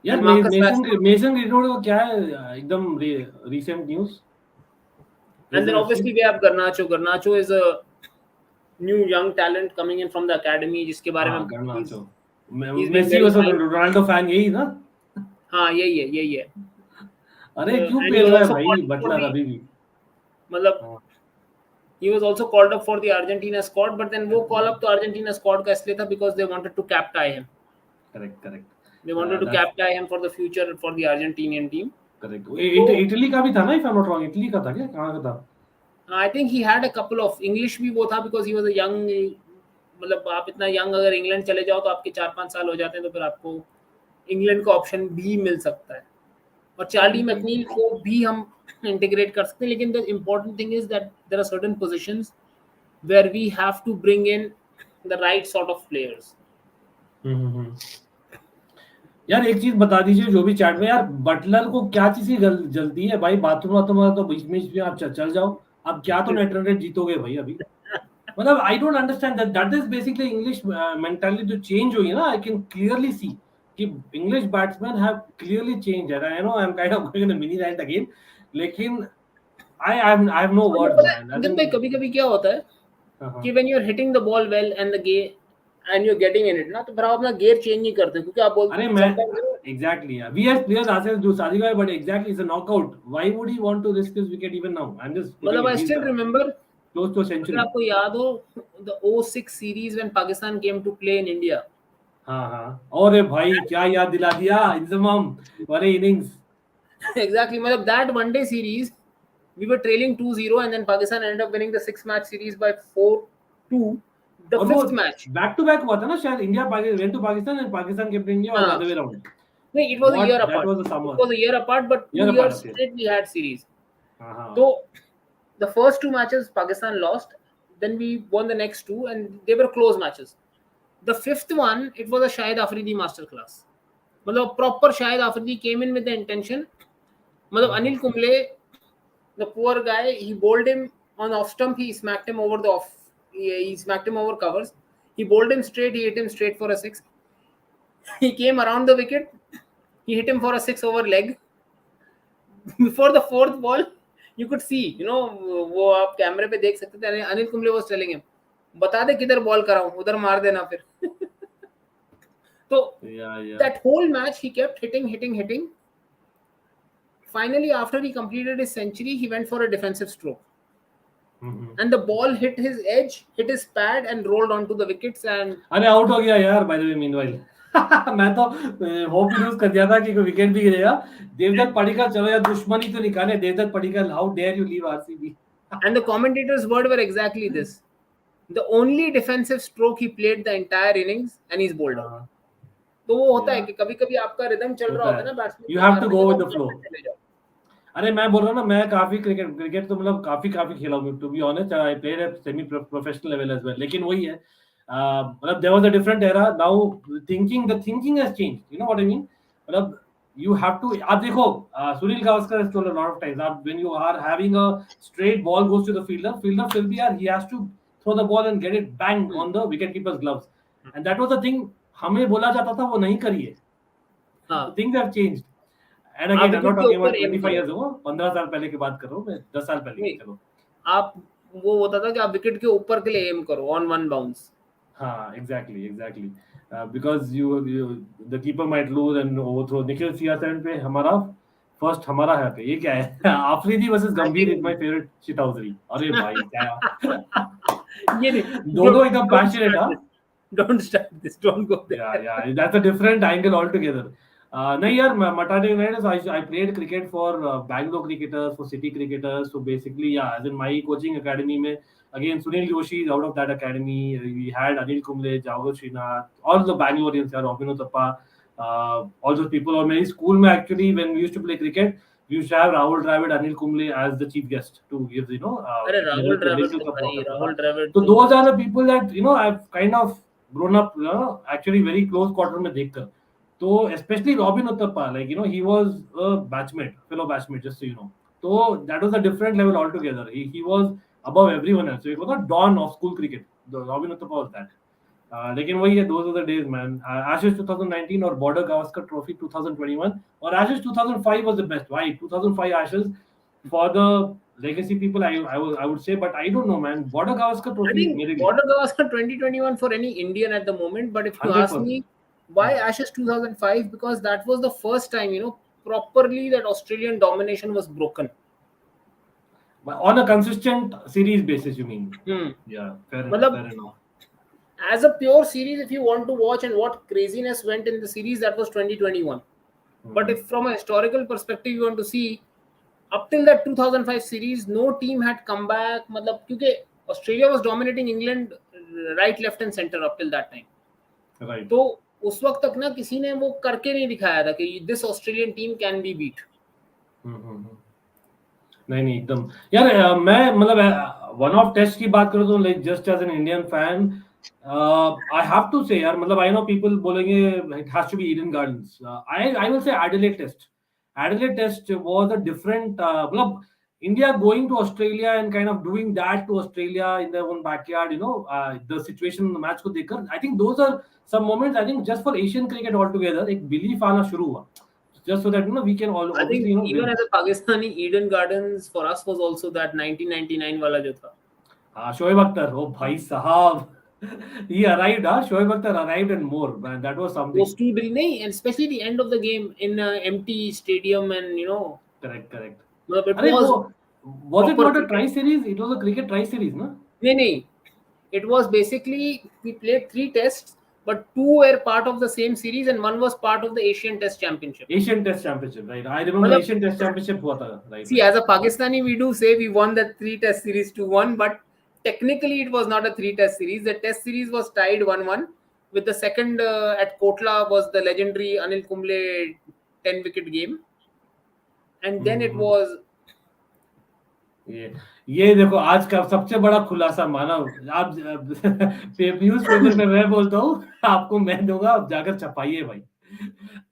यार मेसन ग्रीनवुड को क्या है एकदम recent news. And then obviously we have Garnacho. Garnacho is a new young talent coming in from the academy जिसके बारे में Garnacho. मेसी वाला रोनाल्डो फैन यही ना. हाँ यही है. अरे क्यों पेल रहा है भाई बटलर अभी भी. मतलब he was also called up for the Argentina squad, but then वो call up तो Argentina squad का इसलिए था because they wanted to cap tie him. Correct. They wanted to cap tie him for the future for the Argentinian team. Correct. Italy का भी था ना, if I'm not wrong. Italy का था क्या, कहाँ का था? I think he had a couple of English भी वो था because he was a young, मतलब आप इतना young अगर इंग्लैंड चले जाओ तो आपके 4-5 साल हो जाते हैं तो फिर आपको इंग्लैंड का ऑप्शन भी मिल सकता है. और चार्ली मैकनील को भी हम इंटीग्रेट कर सकते हैं. लेकिन the important thing is that there are certain positions where we have to bring in the right sort of players. यार एक चीज बता दीजिए जो भी चैट में, यार बटलर को क्या चीज की जल्दी है भाई? बाथरूम तो बीच में आप चल जाओ. अब क्या तो नेट रन रेट जीतोगे भाई अभी. मतलब I don't understand that is basically English mentality जो चेंज हुई है ना. आई कैन क्लियरली सी कि English batsman have clearly change. I know I am kind of going in a mini rant again, लेकिन I have no words. Ankit भाई कभी-कभी क्या होता है कि when you are hitting the ball well and the game and you are getting in it ना, तो फिर आप अपना गियर चेंज नहीं करते क्योंकि आप बोलते हैं exactly, yeah. We as players ourselves do, Sadiq bhai, but exactly it's a knockout. Why would he want to risk his wicket even now? I'm just मतलब I still remember close to a century. आपको याद हो the 06 series when Pakistan came to play in India. हाँ. और भाई क्या याद दिला दिया इंतजाम वाले innings. Exactly, मतलब that one day series we were trailing 2-0 and then Pakistan ended up winning the 6-match series by 4-2. The fifth match. Back to back हुआ था ना शायद. India went to Pakistan and Pakistan came to India or the other way around. No, it was a year apart. That was the summer. It was a year apart, but 2 years straight we had series. So the first 2 matches Pakistan lost, then we won the next 2 and they were close matches. The fifth one, it was a Shahid Afridi masterclass. मतलब proper Shahid Afridi came in with the intention. मतलब Anil Kumble, the poor guy, he bowled him on off stump. He smacked him over the off. He smacked him over covers. He bowled him straight. He hit him straight for a 6. He came around the wicket. He hit him for a 6 over leg. Before the 4th ball, you could see, वो आप कैमरे पे देख सकते थे. Anil Kumble was telling him, बता दे किधर ball कराऊं, उधर मार देना फिर. तो that whole match he kept hitting. Finally, after he completed his century, he went for a defensive stroke. And the ball hit his edge, hit his pad and rolled onto the wickets and अरे out हो गया यार. by the way, meanwhile मैं तो hope use कर दिया था कि कोई विकेट भी गिरेगा. देवदत्त पडिक्कल चलो यार दुश्मनी तो निकाले. Devdutt Padikkal, how dare you leave RCB? And the commentators' word were exactly this: the only defensive stroke he played the entire innings and he's bowled out. तो वो होता है कि कभी-कभी आपका रिदम चल रहा होता है ना batsman. You have to go with the flow. अरे मैं बोल रहा हूँ ना, मैं काफी क्रिकेट तो मतलब काफी खेला हूँ. To be honest, I played at semi professional level as well. लेकिन वही है there was a different era. Now the thinking has changed. You know what I mean? You have to. आप देखो, Sunil Gavaskar has told a lot of times. When you are having a straight ball goes to the fielder still be he has to throw the ball and get it bang on the wicketkeeper's gloves. And that was the thing. हमें बोला जाता था वो नहीं करिए. Things have changed. And again, I'm not talking about 25 years ago. 15 साल पहले की बात कर रहा हूँ मैं. 10 साल पहले की. चलो. आप वो होता था कि आप विकेट के ऊपर के लिए एम करो on one bounce. हाँ, exactly. Because the keeper might lose and overthrow. Nikhil CR7 पे हमारा है पे. ये क्या है? आफरीदी versus गंभीर is my favorite shithousery. अरे भाई क्या? ये दोनों एकदम passionate हाँ. Don't start this. Don't go there. Yeah. That's a different angle altogether. नहीं यार, Matade United. I played cricket for Bangalore cricketers, for City cricketers. So basically, yeah, as in my coaching academy में. Again, Sunil Joshi is out of that academy. We had Anil Kumble, Jawad Srinath, all the Bangaloreans, Robin Uthappa, all those people. Or my school, actually, when we used to play cricket, we used to have Rahul Dravid, Anil Kumble as the chief guest to give, Rahul Dravid. So those are the people that, I've kind of grown up, actually very close quarter में देखकर. So especially Robin Uthappa, he was a fellow batchmate, just so you know. So that was a different level altogether. He was above everyone else. So it was a dawn of school cricket. The Robin Uthappa was that. Those are the days, man. Ashes 2019 or Border Gavaskar Trophy 2021 or Ashes 2005 was the best. Why? 2005 Ashes for the legacy people, I would say, but I don't know, man. Border Gavaskar Trophy. I think Border Gavaskar 2021 for any Indian at the moment. But if you 100%. Ask me why Ashes 2005, because that was the first time, properly that Australian domination was broken. On a consistent series basis, you mean? Yeah, fair enough. As a pure series, if you want to watch and what craziness went in the series, that was 2021. But if from a historical perspective you want to see, up till that 2005 series, no team had come back. Because Australia was dominating England right, left and center up till that time. Right. So उस वक्त तक ना किसी ने वो करके नहीं दिखाया था कि this Australian team can be beat. नहीं एकदम यार, मैं वन ऑफ टेस्ट की बात करूं तो just as an Indian fan I have to say यार, I know people बोलेंगे it has to be Eden Gardens. I will say Adelaide Test was a different India going to Australia and kind of doing that to Australia in their own backyard, the situation in the match को देखकर, I think those are some moments. I think just for Asian cricket altogether, एक belief आना शुरू हुआ. Just so that we can all. I think even as a Pakistani, Eden Gardens for us was also that 1999 वाला जो था. Shoaib Akhtar, oh भाई साहब, he arrived. Shoaib Akhtar arrived and more. Man, that was something. Those two नहीं, and especially the end of the game in an empty stadium and Correct. Was it not a tri-series? It was a cricket tri-series, no? No. It was basically we played 3 tests. But 2 were part of the same series and 1 was part of the Asian Test Championship. Right. I remember Asian Test Championship हुआ था, right? See, as a Pakistani, we do say we won that 3 Test series 2-1, but technically it was not a 3 Test series. The Test series was tied 1-1. With the second at Kotla was the legendary Anil Kumble 10-wicket game. And then it was... ये देखो आज का सबसे बड़ा खुलासा मानव, आप newspaper में मैं बोलता हूँ, आपको मैं दूंगा, आप जाकर छपाइए भाई.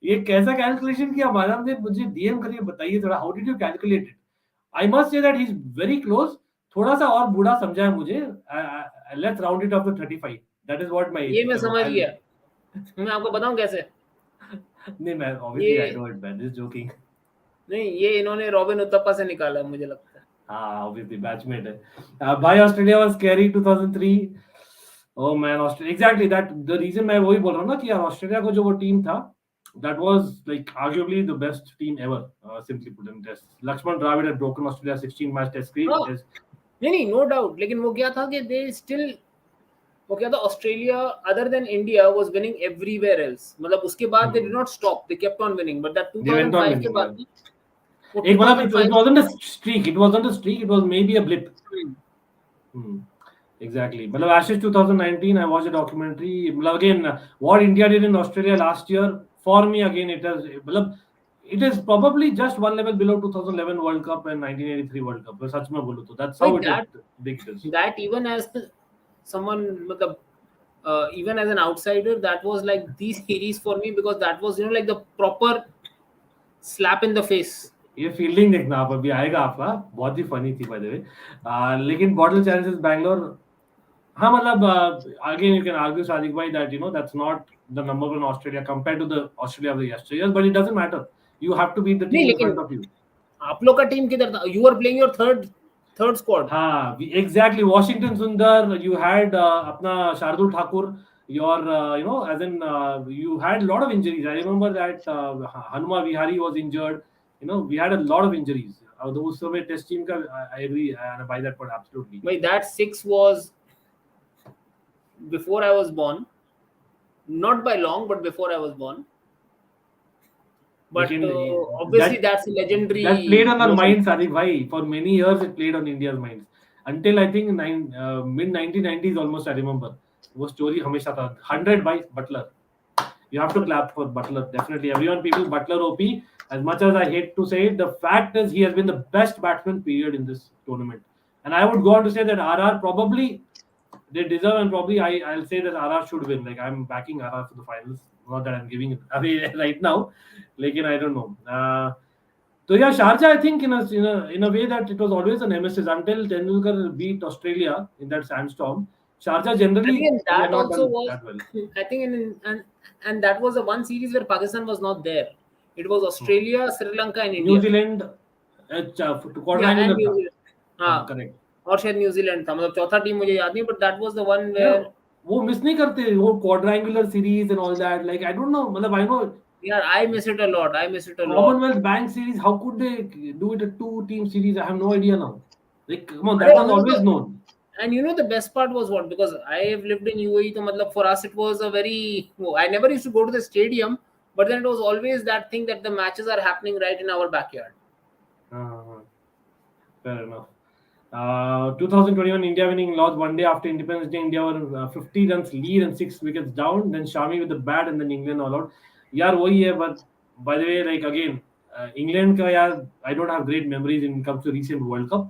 ये कैसा कैलकुलेशन किया मानव ने, मुझे डीएम करके बताइए थोड़ा. How did you calculate it? I must say that he is very close. थोड़ा सा और बूढ़ा समझा है मुझे. Let's round it off to 35. That is what my. ये मैं समझ गया. मैं आपको बताऊं कैसे. नहीं मैं obviously I know it man, this joking. नहीं, ये इन्होंने रॉबिन उथप्पा से निकाला मुझे लगता है. Obviously batchmate है. By Australia was scary 2003. Oh man, Australia, exactly that. The reason मैं वही बोल रहा हूँ ना कि यार ऑस्ट्रेलिया को जो वो टीम था, that was like arguably the best team ever, simply put in test. Lakshman Dravid had broken Australia 16 match test streak. नहीं, no doubt. लेकिन वो क्या था कि they still, वो क्या था, Australia other than India was winning everywhere else. मतलब उसके बाद they did not stop. They kept on winning. But that 2005 के बाद it wasn't a streak. It wasn't a streak. It was maybe a blip. Exactly. But Ashes 2019, I watched a documentary. Again, what India did in Australia last year, for me, again, it is probably just one level below 2011 World Cup and 1983 World Cup. That's how it is big. That even as someone, even as an outsider, that was like the series for me, because that was, you know, like the proper slap in the face. ये fielding देखना आप, अभी आएगा आपका, बहुत ही funny थी bye the वे. लेकिन bottle Challengers Bangalore, हाँ मतलब again you can argue Sadiq bhai that that's not the number one Australia compared to the Australia of the yesteryears, but it doesn't matter. You have to beat the team नहीं, in front लेकिन of you. आप लोग का team किधर था? You were playing your third squad. हाँ, exactly. Washington Sundar, you had अपना Shardul Thakur, your as in you had a lot of injuries. I remember that Hanuma Vihari was injured. We had a lot of injuries. उस समय test team का, I agree, and by that point absolutely. Wait, that 6 was before I was born, not by long, but before I was born. But obviously that's legendary. That played on our minds, Sadiq bhai. For many years it played on India's minds until I think mid 1990s almost. I remember वो story हमेशा था. 100 by Butler. You have to clap for Butler, definitely. People, Butler OP. As much as I hate to say it, the fact is he has been the best batsman period in this tournament. And I would go on to say that RR probably they deserve, and probably I'll say that RR should win. Like, I'm backing RR for the finals. Not that I'm giving it away right now. Like, I don't know. So yeah, Sharjah, I think in a way that it was always a nemesis until Tendulkar beat Australia in that sandstorm. Sharjah generally, again, that not also done was that well. I think and that was the one series where Pakistan was not there. It was Australia, Sri Lanka and India. New Zealand and New Zealand. हाँ, correct. और शायद New Zealand था, मतलब चौथा team मुझे याद नहीं, but that was the one where वो मिस नहीं करते वो quadrangular series and all that. Like, I don't know, मतलब I know. Yeah, I miss it a lot. Commonwealth Bank series, how could they do it a 2-team series? I have no idea now. Like, come on, that was always known. And the best part was what? Because I have lived in UAE, so matlab, for us it was a very. I never used to go to the stadium, but then it was always that thing that the matches are happening right in our backyard. Fair enough. 2021 India winning loss one day after Independence Day. India were 50 runs lead and 6 wickets down. Then Shami with the bat and then England all out. यार वही है, but by the way, like again, England का यार, I don't have great memories when it comes to recent World Cup.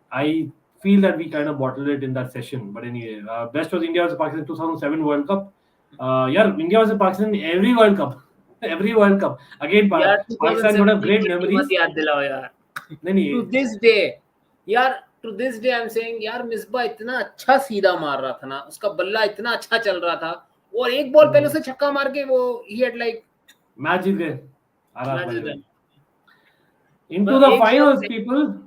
I feel that we kind of bottled it in that session. But anyway, best was India versus Pakistan 2007 World Cup. Yeah, India versus Pakistan every World Cup. Every World Cup. Again, Pakistan would have great memories. To this day, यार, to this day I'm saying, यार मिसबा इतना अच्छा सीधा मार रहा था ना, उसका बल्ला इतना अच्छा चल रहा था, और एक बॉल पहले उसे छक्का मार के वो he had like मैच जीत गए. Into the finals, people.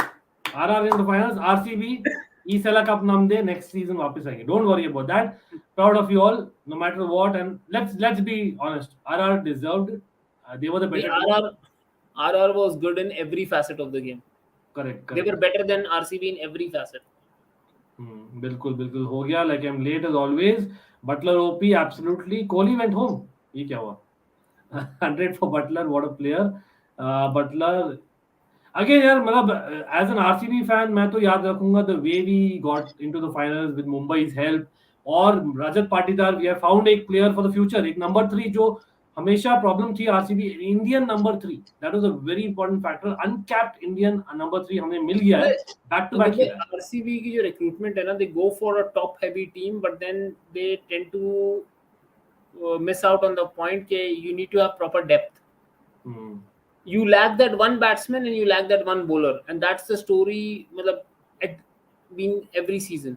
RR in the finals. RCB ESL Cup नाम दे, next season वापस आएंगे. Don't worry about that. Proud of you all, no matter what. And let's be honest. RR deserved it. They were the better team. RR was good in every facet of the game. Correct. They were better than RCB in every facet. बिल्कुल हो गया. Like, I'm late as always. Butler OP absolutely. Kohli went home. ये क्या हुआ? 100 for Butler. What a player. Butler. Again, यार मतलब as an RCB fan मैं तो याद रखूंगा the way we got into the finals with Mumbai's help. और Rajat Patidar, we have found एक player for the future. एक number 3 जो हमेशा प्रॉब्लम थी RCB, Indian number 3. That was a very important factor. Uncapped Indian number 3 हमें मिल गया है. Back to back RCB की जो रिक्रूटमेंट है ना, they go for a top heavy team, but then they tend to miss out on the point के you need to have proper depth. You lack that one batsman and you lack that one bowler, and that's the story मतलब been every season.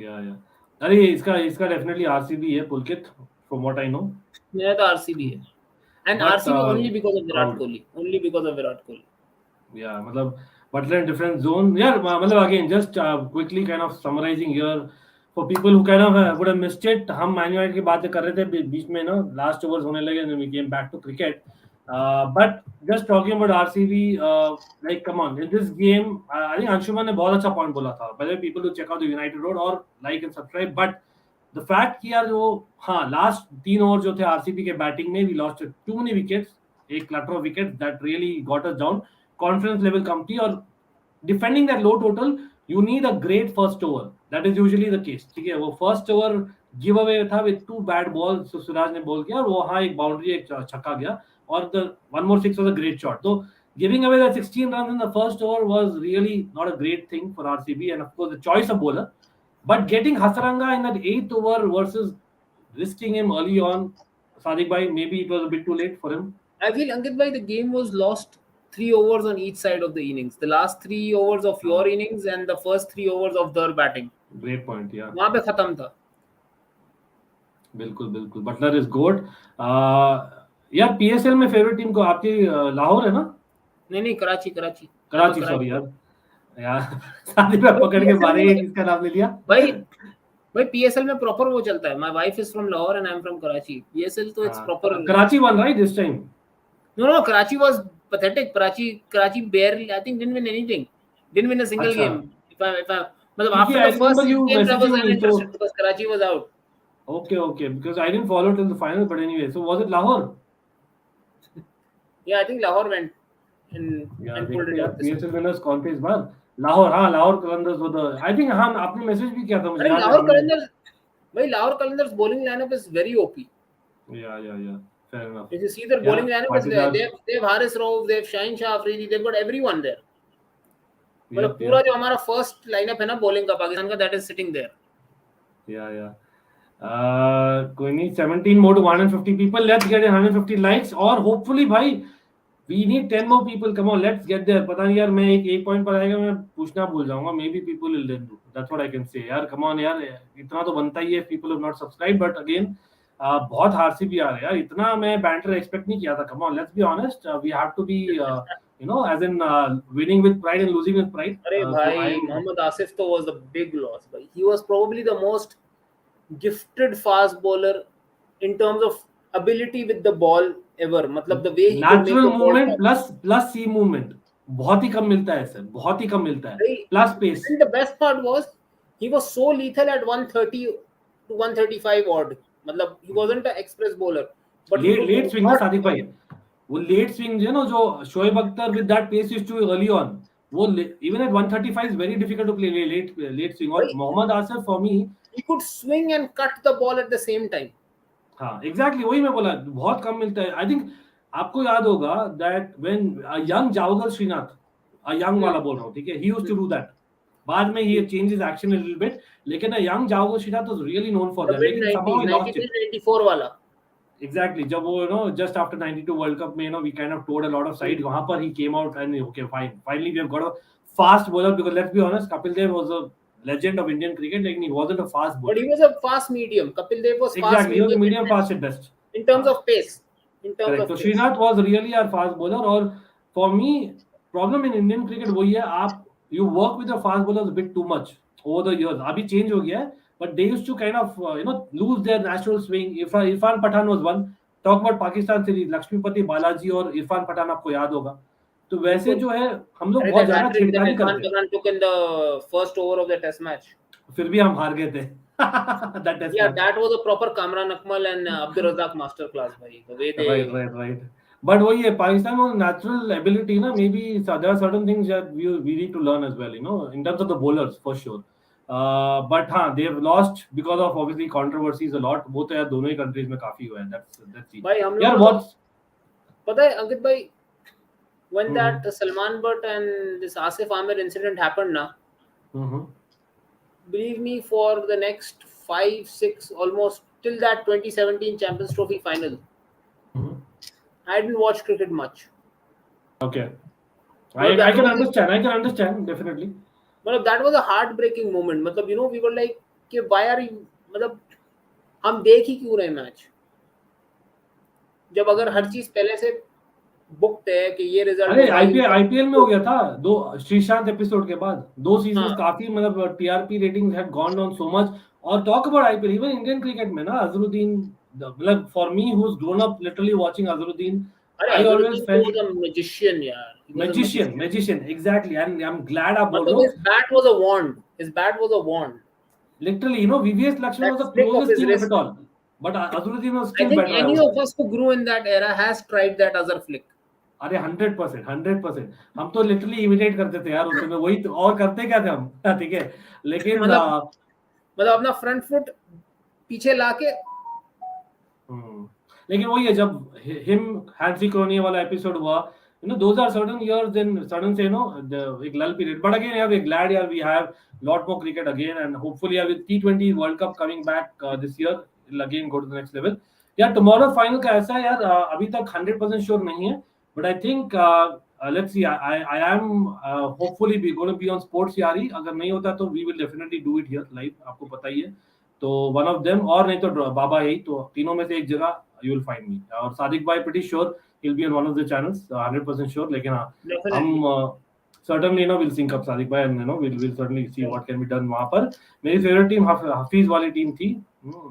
Yeah. अरे इसका definitely RCB है पुलकित, from what I know. मेरा तो RCB है, and but, RCB only because of Virat Kohli. Yeah, मतलब Butler in different zone. Yeah, मतलब again just quickly kind of summarizing here for people who kind of would have missed it. हम Man United की बातें कर रहे थे बीच में ना, last overs होने लगे and we came back to cricket. But just talking about RCB, like come on, in this game, I think Anshumaan ने बहुत अच्छा point बोला था. By the way, people to check out the United Road or like and subscribe. But the fact कि यार जो last 3 overs जो थे RCB के batting में, we lost too many wickets, एक clutter of wickets that really got us down. Confidence level कम थी, और defending that low total, you need a great first over. That is usually the case. ठीक है, वो first over give away था with 2 bad balls. So Siraj ने ball किया और वो एक boundary एक छक्का गया, और the one more 6 was a great shot. So giving away that 16 runs in the first over was really not a great thing for RCB, and of course the choice of bowler. But getting Hasaranga in that 8th over versus risking him early on, Sadiq bhai, maybe it was a bit too late for him. I feel Ankit bhai, the game was lost 3 overs on each side of the innings. The last 3 overs of your innings and the first 3 overs of their batting. Great point, yeah. वहाँ पे खत्म था. बिल्कुल बिल्कुल. Butler is good. यार PSL में favourite team को आपकी लाहौर है ना? नहीं कराची सॉरी यार शादी में पकड़ के मारे किसका नाम ले लिया भाई PSL में प्रॉपर वो चलता है. My wife is from Lahore and I am from Karachi. PSL तो it's proper. Karachi won right this time? No, Karachi was pathetic. Karachi barely, I think, didn't win anything. Didn't win a single game. If I मतलब after the first game I was uninterested because Karachi was out. Okay, because I didn't follow till the final, but anyway, so was it Lahore? Yeah, I think Lahore went and pulled it out. PSL winners कौन थे इस बार? Lahore Qalandars were the. I think हाँ आपने message भी किया था मुझे. Lahore Qalandars bowling lineup is very OP. Yeah. Fair enough. If you see their bowling lineup is there. They have Haris Rauf, they have Shaheen Shah Afridi, they've got everyone there. मतलब पूरा जो हमारा first lineup है ना bowling का पाकिस्तान का, that is sitting there. Yeah. कोई नहीं, 17 more to 150 people. Let's get 150 likes और hopefully भाई we need 10 more people. Come on, let's get there. पता नहीं यार मैं एक पॉइंट पर आएगा मैं पूछना भूल जाऊंगा. Maybe people will then do. That's what I can say. यार come on यार, इतना तो बनता ही है. People have not subscribed, but again बहुत हारसी भी आ रहे हैं यार. इतना मैं banter expect नहीं किया था. Come on, let's be honest. We have to be as in winning with pride and losing with pride. अरे भाई मोहम्मद आसिफ तो was a big loss. भाई he was probably the most gifted fast bowler in terms of ability with the ball ever. मतलब the way he natural movement plus C movement बहुत ही कम मिलता है sir, बहुत ही कम मिलता है. Plus pace. And the best part was he was so lethal at 130 to 135 odd. मतलब he wasn't an express bowler. But late swing ना सादिक भाई, वो late swing जो है ना, जो Shoaib Akhtar with that pace used to early on, वो even at 135 is very difficult to play late swing. और Mohammad Asif for me he could swing and cut the ball at the same time. हाँ exactly, वही मैं बोला, बहुत कम मिलता है. I think आपको याद होगा that when a young Jawgal Srinath, a young वाला बोल रहा हूँ, ठीक है, he used to do that. बाद में he changed his action a little bit, लेकिन a young Jawgal Srinath was really known for that. लेकिन somehow he lost it. 94 वाला. Exactly, जब वो just after 92 World Cup में we kind of toured a lot of sides. वहाँ पर he came out and okay fine, finally we have got a fast bowler, because let's be honest, Kapil Dev was a legend of Indian cricket, like he wasn't a fast bowler. But he was a fast medium. Kapil Dev was fast exactly, he was a medium fast at best. In terms of pace. Correct. So Srinath was really our fast bowler. और for me, problem in Indian cricket वही है, you work with the fast bowlers a bit too much over the years. अभी change हो गया है, but they used to kind of lose their natural swing. Irfan Pathan was one. Talk about Pakistan series, Lakshmipati Balaji और Irfan Pathan आपको याद होगा. तो वैसे जो है हम लोग बहुत ज्यादा छिड़कानी करते हैं. took in the first over of the test match. फिर भी हम हार गए थे. That was a proper Kamran Akmal and Abdur Razak masterclass, bhai. The way they right. But वही है, Pakistan was natural ability ना. Maybe there are certain things that we need to learn as well, in terms of the bowlers for sure. But हाँ, they have lost because of obviously controversies a lot. वो तो यार दोनों ही countries में काफी हुआ है. That's it. भाई हम लोग यार बहुत पता है अंकित भाई, when that Salman Butt and this Asif Amir incident happened na, believe me, for the next 5-6 almost till that 2017 Champions Trophy final, I didn't watch cricket much. Okay, I can understand definitely. मतलब that was a heartbreaking moment. मतलब we were like कि why are you, मतलब हम देख ही क्यों रहे match, जब अगर हर चीज पहले से बुक्ड है कि ये रिजल्ट. अरे आईपीएल में हो गया था 2 श्रीशांत एपिसोड के बाद 2 सीजन काफी मतलब TRP ratings had gone down so much. और talk about IPL, even Indian cricket में ना, अजरुद्दीन, मतलब for me who is grown up literally watching Azharuddin, I always felt a magician, yaar. Magician, exactly. And I'm glad about it. His bat was a wand. Literally, VVS Lakshman was the closest thing of it all. But Azharuddin was still better. I think any of us who grew in that era has tried that Azhar flick. अरे 100%. हम तो literally imitate करते थे यार उस समय, वही तो, और करते क्या थे हम, ठीक है, लेकिन मतलब अपना फ्रंट फुट पीछे लाके. लेकिन वही है, जब हिम हैंसी क्रोनिया वाला एपिसोड हुआ, those are certain years, then certain say, the एक lull period. But again, yeah, we're glad, yeah, we have lot more cricket again, and hopefully, yeah, with T20 World Cup coming back this year, it'll again go to the next level. Yeah, tomorrow final का ऐसा है यार, अभी तक 100% sure नहीं है, but I think let's see. I am hopefully going to be on Sports Yari. अगर नहीं होता तो we will definitely do it here live. आपको पता ही है. तो one of them, और नहीं तो बाबा यही, तो तीनों में से एक जगह you will find me. और सादिक भाई pretty sure he'll be on one of the channels, 100% sure. लेकिन हाँ, हम certainly we'll sync up Sadiq भाई, and we'll certainly see what can be done वहाँ पर. मेरी favorite team हफीज वाली टीम थी.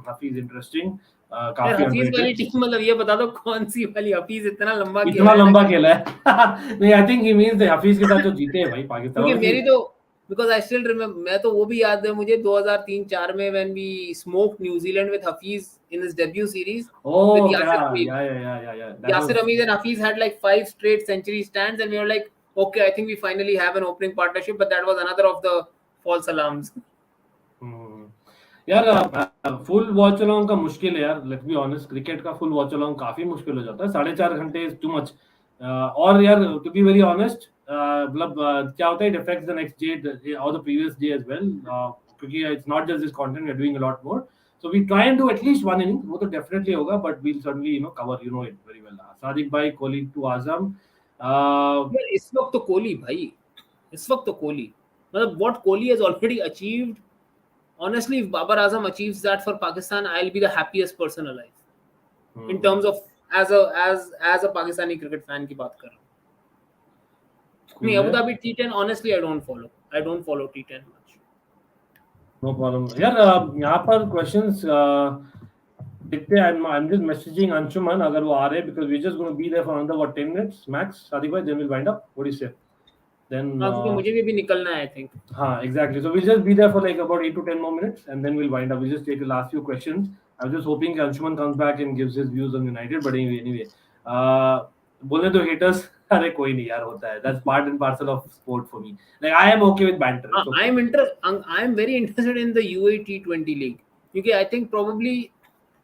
हफीज interesting. काफी हफीज वाली टीम, मतलब ये बता दो कौन सी वाली? हफीज इतना लंबा खेला है. नहीं, I think he means Hafeez के साथ जो जीते हैं भाई पाकिस्तान. क्योंकि मेरी तो because I still remember, मैं तो वो भी याद है मुझे 2003-4 में when we smoked New Zealand with Hafiz in his debut series. Oh, with yeah. Yasir Hamid and Hafiz had like 5 straight century stands, and we were like, okay, I think we finally have an opening partnership, but that was another of the false alarms. यार full watch along का मुश्किल है यार. Let's be honest, cricket का full watch along काफी मुश्किल हो जाता है. 4.5 घंटे इज टू मच. और यार टू बी वेरी ऑनेस्ट, मतलब क्या होता है, it affects the next day और the previous day as well, क्योंकि it's not just this content, we are doing a lot more. So we try and do at least one inning. वो तो डेफिनेटली होगा, but we will certainly cover it very well. Sadiq भाई, Kohli to आजम. इस वक्त तो कोहली भाई, मतलब what Kohli has already achieved. Honestly, if Babar Azam achieves that for Pakistan, I'll be the happiest person alive. In terms of as a Pakistani cricket fan की बात कर रहा हूँ. नहीं, Abu Dhabi T10 honestly I don't follow T10 much. No problem. यार यहाँ पर questions देखते हैं. I'm just messaging Anshumaan अगर वो आ रहे, because we're just going to be there for another 10 minutes max. Sadiq bhai, then we'll wind up. What do you say? Then क्योंकि मुझे भी निकलना है, I think. हाँ, exactly. So we'll just be there for like about 8 to 10 more minutes, and then we'll wind up. We'll just take the last few questions. I was just hoping Anshumaan comes back and gives his views on United, but anyway, बोलने तो haters, अरे कोई नहीं यार, होता है. That's part and parcel of sport for me. Like I am okay with banter. I am very interested in the UAE T20 league, because I think probably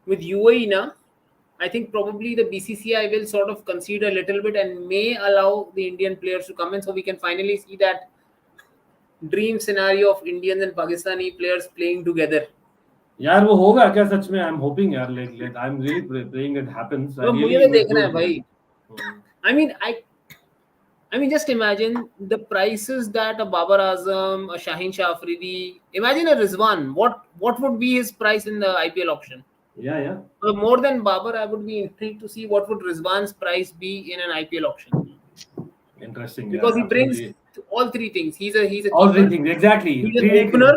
with UAE now, I think probably the BCCI will sort of concede a little bit and may allow the Indian players to come in, so we can finally see that dream scenario of Indians and Pakistani players playing together. यार वो होगा क्या सच में? I'm hoping यार, like I'm really praying it happens. तो मुझे भी देखना है भाई. I mean just imagine the prices that a Babar Azam, a Shaheen Shah Afridi, imagine a Rizwan. What would be his price in the IPL auction? Yeah. So more than Babar, I would be intrigued to see what would Rizwan's price be in an IPL auction. Interesting. Because he brings all three things. He's a all three things, exactly. He's an opener.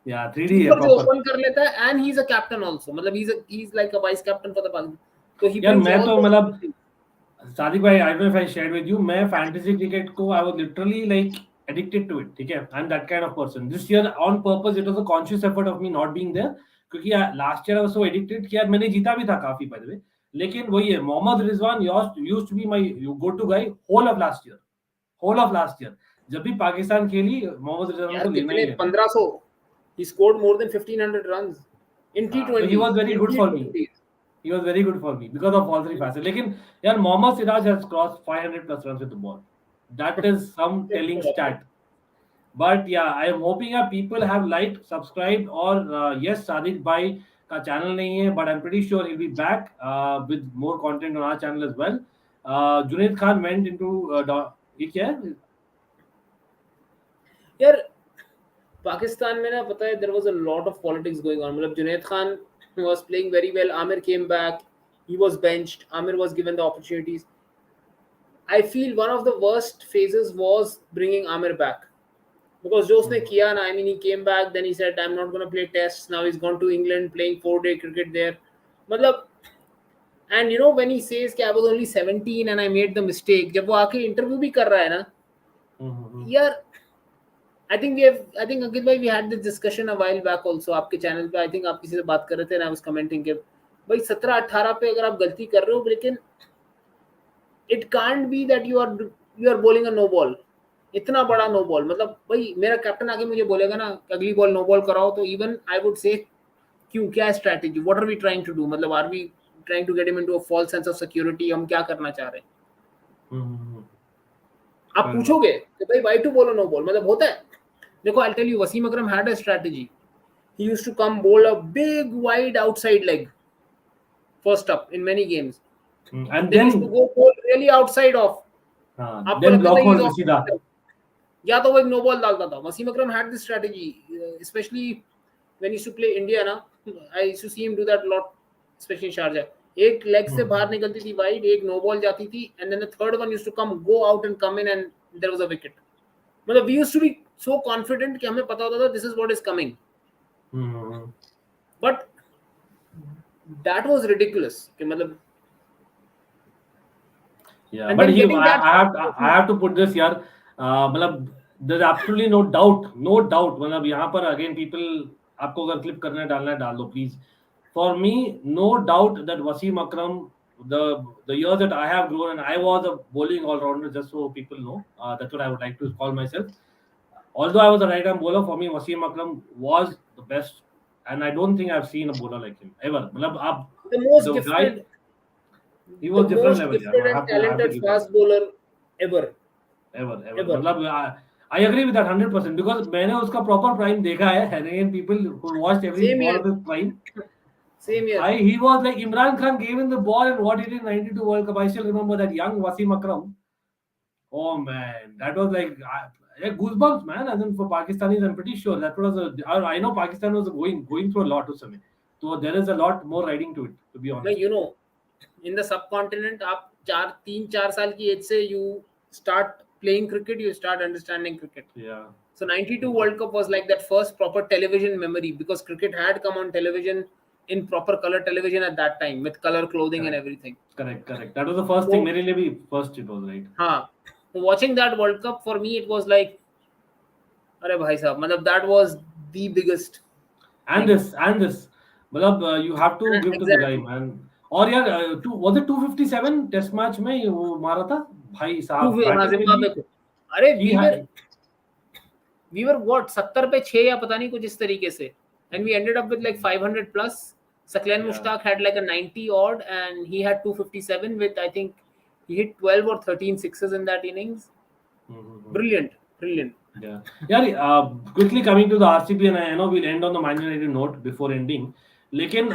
Yeah, 3D है proper. Open कर लेता है, and he's a captain also. मतलब he's like a vice captain for the Pakistan. So he brings. मैं तो मतलब सादिक भाई, I don't know if I shared with you, मैं fantasy cricket को I was literally like addicted to it. ठीक है, I'm that kind of person. This year on purpose, it was a conscious effort of me not being there. क्योंकि last year I was so addicted कि यार मैंने जीता भी था काफी by the way. लेकिन वही है, Mohammad Rizwan used to be my go-to guy whole of last year. जब भी पाकिस्तान खेली, मोहम्मद रिजवान को लेना ही है. 1500. He scored more than 1500 runs in T20. He was very good for me. He was very good for me because of all three facets. लेकिन यार Mohammad Siraj has crossed 500 plus runs with the ball. That is some telling stat. But yeah, I am hoping people have liked, subscribed, or yes, Sadiq bhai का channel नहीं है, but I'm pretty sure he'll be back with more content on our channel as well. Junaid Khan went into ये क्या है यार? पाकिस्तान में ना पता है, there was a lot of politics going on. मतलब Junaid Khan was playing very well. Amir came back. He was benched. Amir was given the opportunities. I feel one of the worst phases was bringing Amir back. Because जो उसने किया ना, I mean, he came back, then he said, I'm not going to play tests. Now he's gone to England playing 4-day cricket there. मतलब, and you know, when he says कि I was only 17 and I made the mistake, जब वो आके interview भी कर रहा है ना, यार, I think Ankit bhai, we had this discussion a while back also आपके channel पे. I think आप किसी से बात कर रहे थे and I was commenting कि भाई 17-18 पे अगर आप गलती कर रहे हो, लेकिन it can't be that you are bowling a no ball. इतना बड़ा नो बॉल, मतलब भाई मेरा कैप्टन आके मुझे बोलेगा ना अगली बॉल नो बॉल कराओ, तो इवन आई वुड से क्यों, क्या strategy, what are we trying to do, मतलब are we trying to get him into a false sense of security, हम क्या करना चाह रहे हैं? आप पूछोगे कि भाई why to bowl or no ball, मतलब होता है. देखो, I'll tell you, Wasim Akram had a strategy. He used to come bowl a big wide outside leg first up in many games. And then used to go bowl really outside off. आपको then लगता block था hold he's पे off, सीधा. या तो वो एक no ball डालता था. Wasim Akram had this strategy, especially when he used to play India ना. I used to see him do that a lot, especially in Sharjah. एक लेग से बाहर निकलती थी वाइड, एक नो बॉल जाती थी, and then the third one used to come, go out and come in, and there was a wicket. मतलब we used to be so confident कि हमें पता होता था this is what is coming. But that was ridiculous कि मतलब. Yeah, but I have to put this here. मतलब there's absolutely no doubt. मतलब यहाँ पर again people, आपको अगर clip करना है डालना है डाल दो please. For me, no doubt that Wasim Akram, the years that I have grown, and I was a bowling all-rounder, just so people know, that's what I would like to call myself. Although I was a right-arm bowler, for me Wasim Akram was the best, and I don't think I've seen a bowler like him ever. मतलब the most gifted, he was the different most level. gifted and talented fast bowler ever. मतलब I agree with that 100% because मैंने उसका proper prime देखा है, and people who watched every ball of his prime. Same year. He was like Imran Khan gave him the ball and what he did in 92 World Cup. I still remember that young Wasim Akram. Oh man, that was like goosebumps, man. And then for Pakistanis, I'm pretty sure that was I know Pakistan was going through a lot of समय. So there is a lot more riding to it, to be honest. You know, in the subcontinent, आप 3-4 साल की age से you start playing cricket, you start understanding cricket. Yeah. So 92 World Cup was like that first proper television memory because cricket had come on television in proper color television at that time with color clothing and everything. Correct. That was the first thing. मेरे लिए भी first it was, right? हाँ. Watching that World Cup for me it was like, अरे भाई साहब, मतलब that was the biggest. And this, मतलब you have to give to the guy, man. और यार was it 257 टेस्ट मैच में वो मारा था भाई साहब. जिम्बाब्वे को. अरे we were what 70 पे 6 या पता नहीं कुछ इस तरीके से, and we ended up with like 500 plus. Saklan Mushtaq had like a 90 odd and he had 257 with, I think he hit 12 or 13 sixes in that innings. Brilliant. Yeah, quickly coming to the RCB, and I know we'll end on the Man United note before ending. लेकिन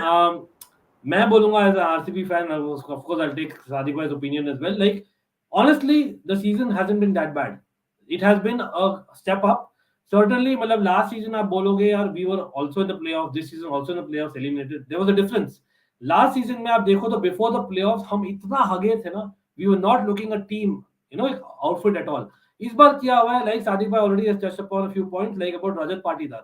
मैं बोलूंगा as an RCB fan, of course I'll take Sadiq bhai's opinion as well. Like honestly, the season hasn't been that bad. It has been a step up. Certainly, मतलब last season आप बोलोगे यार we were also in the playoffs. This season also in the playoffs, eliminated. There was a difference. Last season में आप देखो तो before the playoffs हम इतना हगे थे ना. We were not looking a team, outfit at all. इस बार क्या हुआ है, like Sadiq bhai already has touched upon a few points, like about Rajat Patidar.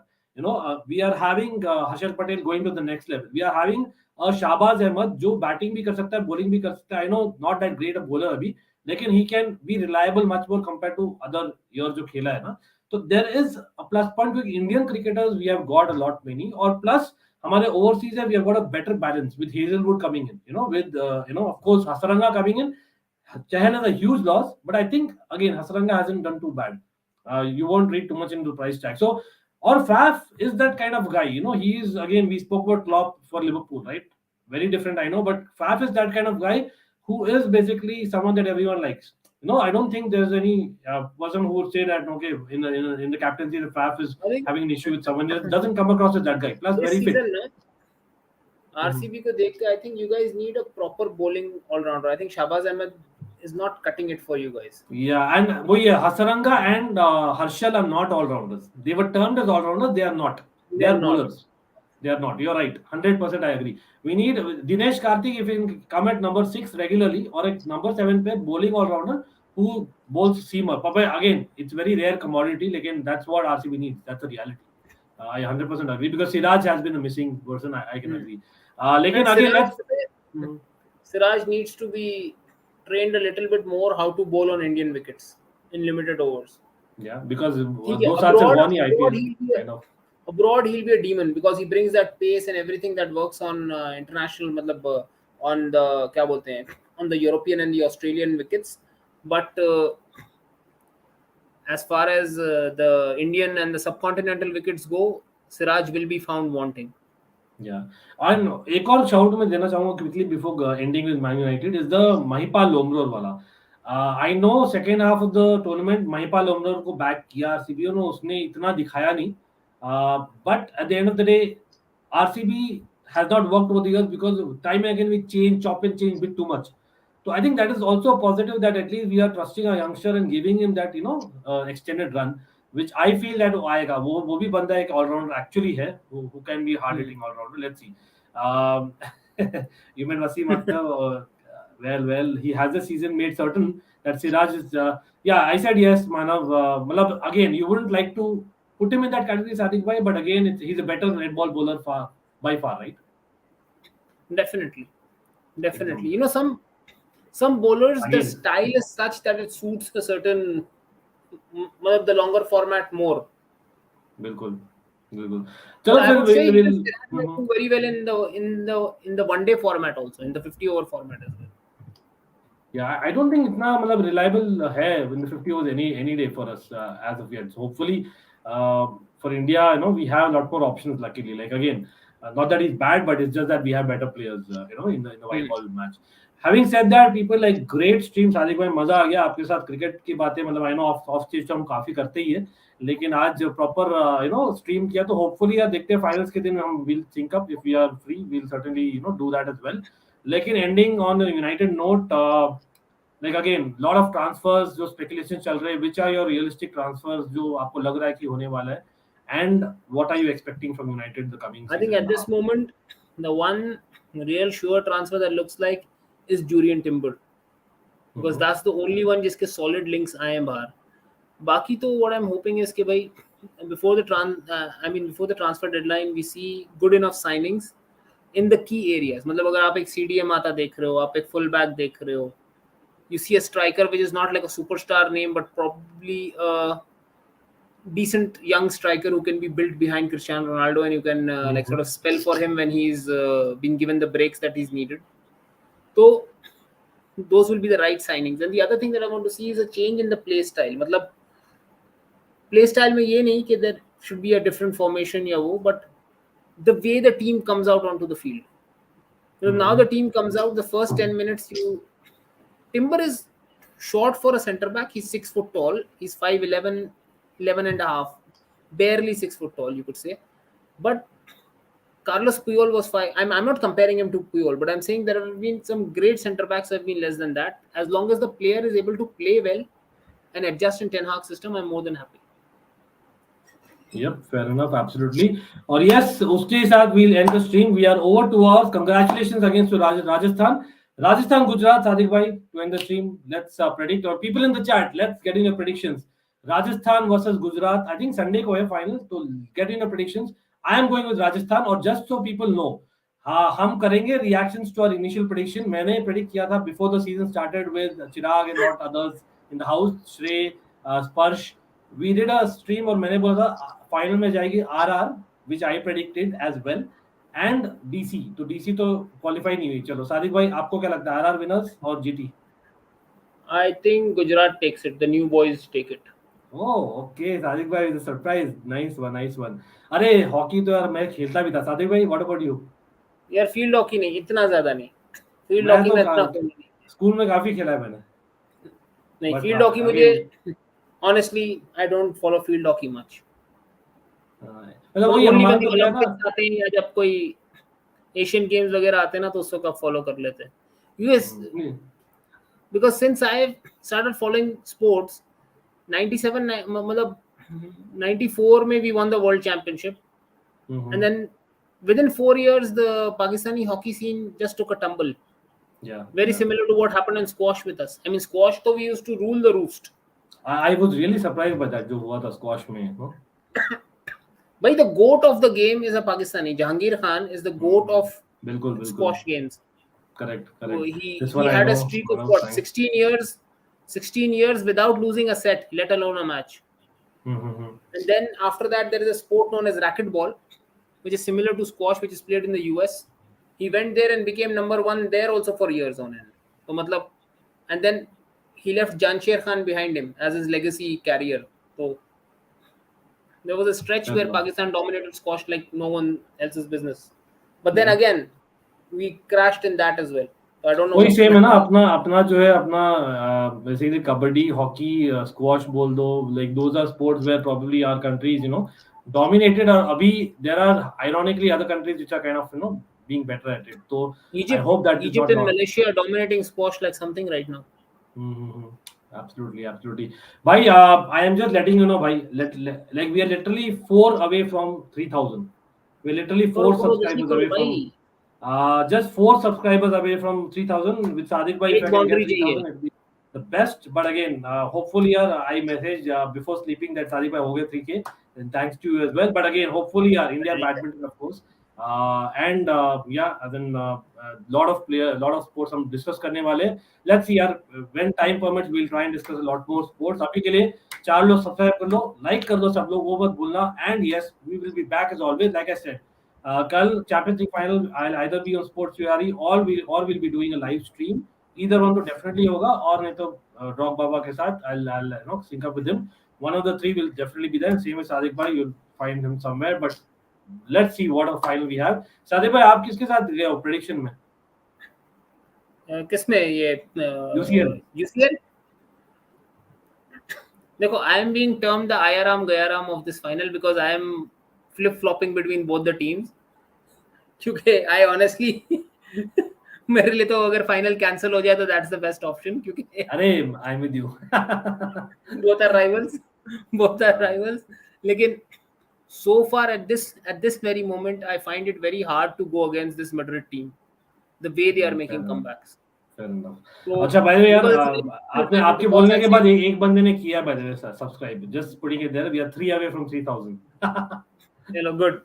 We are having Harshal Patel going to the next level. We are having Shahbaz Ahmed जो batting भी कर सकता है, bowling भी कर सकता है. I know not that great a bowler अभी, लेकिन he can be reliable much more compared to other years जो खेला है ना. So there is a plus point with Indian cricketers. We have got a lot many, or plus हमारे overseas we have got a better balance with Hazelwood coming in. With of course Hasaranga coming in. Chahal is a huge loss, but I think again Hasaranga hasn't done too bad. You won't read too much into the price tag. So, or Faf is that kind of guy. He is, again, we spoke about Klopp for Liverpool, right? Very different, I know, but Faf is that kind of guy who is basically someone that everyone likes. I don't think there's any person who would say that okay in the captaincy the Faf is having an issue with someone. It doesn't come across as that guy. Plus very fit. RCB को देख के I think you guys need a proper bowling all-rounder. I think Shahbaz Ahmed is not cutting it for you guys. Yeah, and Hasaranga and Harshal are not all-rounders. They were termed as all-rounders. They are not. They are bowlers. They are not. You're right. 100% I agree. We need Dinesh Karthik if he can come at number 6 regularly or at number 7 पे bowling all-rounder who bowls seamer. Papa, again, it's very rare commodity. Again, that's what RCB needs. That's the reality. I 100% agree because Siraj has been a missing person. I can agree. Siraj needs to be trained a little bit more how to bowl on Indian wickets in limited overs. Yeah, because those are won the IPL. Abroad he'll be a demon because he brings that pace and everything that works on international, on the क्या बोलते हैं, on the European and the Australian wickets. But as far as the Indian and the subcontinental wickets go, Siraj will be found wanting. Yeah, and एक और shout मैं देना चाहूँगा quickly before ending with Man United is the Mahipal Lomror वाला. I know second half of the tournament Mahipal Omner को back किया RCB ने, उसने इतना दिखाया नहीं, but at the end of the day RCB has not worked over the years because time and again we chop and change bit too much. So I think that is also a positive, that at least we are trusting our youngster and giving him that extended run, which I feel that आएगा. वो भी बंदा एक all rounder actually है, who can be hard hitting all rounder. Let's see. You mean Wasim Akhtar? Well, he has a season made certain that Siraj is. I said yes, Manav. Malab, again, you wouldn't like to put him in that category, Sadiq bhai, but again, he's a better red ball bowler by far, right? Definitely. Exactly. You know, some bowlers, the Again. style is such that it suits a certain, the longer format more. बिल्कुल. So I would say Siraj will do very well in the one day format also, in the 50 over format as well. Yeah, I don't think इतना मतलब reliable है in the 50 overs any day for us as of yet. So hopefully for India, we have a lot more options. Luckily, like again, not that he's bad, but it's just that we have better players, in the white ball match. Having said that, people like great stream. Sadiq भाई मजा आ गया आपके साथ cricket की बातें, मतलब I know of stage हम काफी करते ही है, लेकिन आज प्रॉपर स्ट्रीम किया, तो होपफुली यार देखते हैं फाइनल्स के दिन हम will sync up, if we are free will certainly do that as well. लेकिन ending on United note, like again lot of transfers जो speculation चल रहे हैं, which are your realistic transfers जो आपको लग रहा है कि होने वाला है, and what are you expecting from United the coming season? I think at this moment the one real sure transfer that looks like is Jurriën Timber, because that's the only one जिसके solid links आए हैं बाहर. बाकी तो what I'm hoping is कि भाई before the transfer deadline we see good enough signings in the key areas. मतलब अगर आप एक CDM आता देख रहे हो, आप एक full back देख रहे हो, you see a striker which is not like a superstar name, but probably a decent young striker who can be built behind Cristiano Ronaldo, and you can like sort of spell for him when he's been given the breaks that he's needed. So those will be the right signings. And the other thing that I want to see is a change in the play style. मतलब play style में ये नहीं कि there should be a different formation या वो, but the way the team comes out onto the field. So now the team comes out, the first 10 minutes Timber is short for a centre back. He's 6 foot tall. He's 5'11", 11 and a half, barely 6 foot tall, you could say. But Carlos Puyol was 5. I'm not comparing him to Puyol, but I'm saying there have been some great centre backs have been less than that. As long as the player is able to play well and adjust in Ten Hag's system, I'm more than happy. Yep, fair enough, absolutely. Or yes, उसके साथ we'll end the stream. We are over 2 hours. Congratulations again to Rajasthan, Gujarat, Sadiq bhai, to end the stream. Let's predict, or people in the chat, let's get in your predictions. Rajasthan versus Gujarat, I think Sunday को है final, तो get in your predictions. I am going with Rajasthan, or just so people know, हम करेंगे reactions to our initial prediction. मैंने predict किया था before the season started with Chirag and not others in the house, Shrey, Sparsh. We did a stream और मैंने बोला था final में जाएगी RR, which I predicted as well. And DC, तो DC तो क्वालिफाई नहीं हुई. चलो सादिक भाई, आपको क्या लगता है, RR विनर्स और GT? I think Gujarat takes it. The new boys take it. Oh, okay. Sadiq भाई is a surprise. Nice one. अरे हॉकी तो यार मैं खेलता भी था. सादिक भाई, what about you? यार फील्ड हॉकी नहीं, इतना ज्यादा नहीं. फील्ड हॉकी में इतना नहीं. स्कूल में काफी खेला है मैंने. नहीं, फील्ड हॉकी मुझे honestly I don't follow field hockey much. मतलब वही हमारे तो क्या था, आते हैं या जब कोई एशियन गेम्स वगैरह आते हैं ना, तो उसको कब फॉलो कर लेते हैं. US, because since I started following sports 97 मतलब 94 में we won the world championship, and then within 4 years the Pakistani hockey scene just took a tumble. Very similar to what happened in squash with us. I mean, squash though we used to rule the roost. I was really surprised by that जो हुआ था squash में, no? But the goat of the game is a Pakistani. Jahangir Khan is the goat of squash games. Correct. So he had a streak of what, 16 years without losing a set, let alone a match. And then after that there is a sport known as racquetball, which is similar to squash, which is played in the US. He went there and became number 1 there also for years on end. So matlab, and then he left Jansher Khan behind him as his legacy carrier. So there was a stretch where Pakistan dominated squash like no one else's business. But then again, we crashed in that as well. So I don't know. वही same है ना, अपना जो है अपना basically kabaddi, hockey, squash बोल दो, like those are sports where probably our countries dominated, और अभी there are ironically other countries which are kind of being better at it. So I hope that is Egypt not and Malaysia are dominating squash like something right now. Absolutely. Bhai, I am just letting you know, bhai, like we are literally 4 away from 3,000. We're literally 4 subscribers away from just 4 subscribers away from 3,000. With Sadiq bhai, if I can get 3,000, it will be the best. But again, hopefully I messaged before sleeping that Sadiq bhai ho gaye 3K, and thanks to you as well. But again, hopefully India badminton, of course, and then lot of sports हम discuss करने वाले. Let's see यार, when time permits we'll try and discuss a lot more sports. अभी के लिए 4 लोग subscribe कर लो, like कर दो सब लोग, वो मत भूलना. And yes, we will be back as always, like I said. कल champions league final, I'll either be on Sports URI or we'll be doing a live stream. Either one तो definitely होगा, और नहीं तो रॉक बाबा के साथ I'll sync up with him. One of the three will definitely be there. Same as Sadiq bhai, you'll find him somewhere. But let's see what a final we have. Sadiq bhai, आप किसके साथ गए हो prediction में? किसमें ये UCL? देखो, I am being termed the Ayaram Gayaram of this final because I am flip-flopping between both the teams. क्योंकि I honestly मेरे लिए तो अगर फाइनल कैंसिल हो जाए तो that's the best option, क्योंकि अरे I'm with you. both are rivals. लेकिन so far at this very moment I find it very hard to go against this Madrid team, the way they are making comebacks. Fair enough. अच्छा by the way यार, आपके बोलने के बाद एक बंदे ने किया by the way subscribe, just putting it there, we are 3 away from 3,000. Hello, good.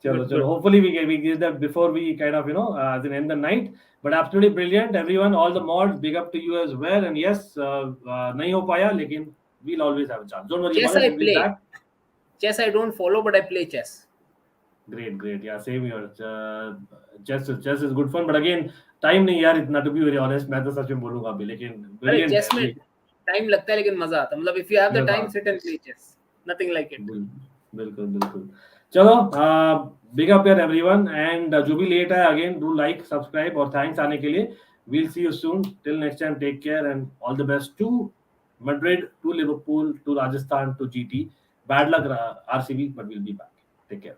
Chalo. Hopefully we get that before we kind of then end the night. But absolutely brilliant, everyone, all the mods, big up to you as well. And yes, nahi ho paya, lekin we'll always have a chance. Don't worry about it. I play chess. I don't follow, but I play chess. Great. Yeah, same here. Chess is good fun, but again, time नहीं यार इतना, to be very honest. मैं तो सच में बोलूँगा अभी, लेकिन brilliant. Chess में टाइम लगता है लेकिन मजा आता है. मतलब if you have the time, sit and play chess. Nothing like it. बिल्कुल. चलो, big up here everyone, and जो भी लेट है again do like, subscribe, और thanks आने के लिए. We'll see you soon. Till next time, take care and all the best to Madrid, to Liverpool, to Rajasthan, to GT. Bad luck RCB, but we'll be back. Take care.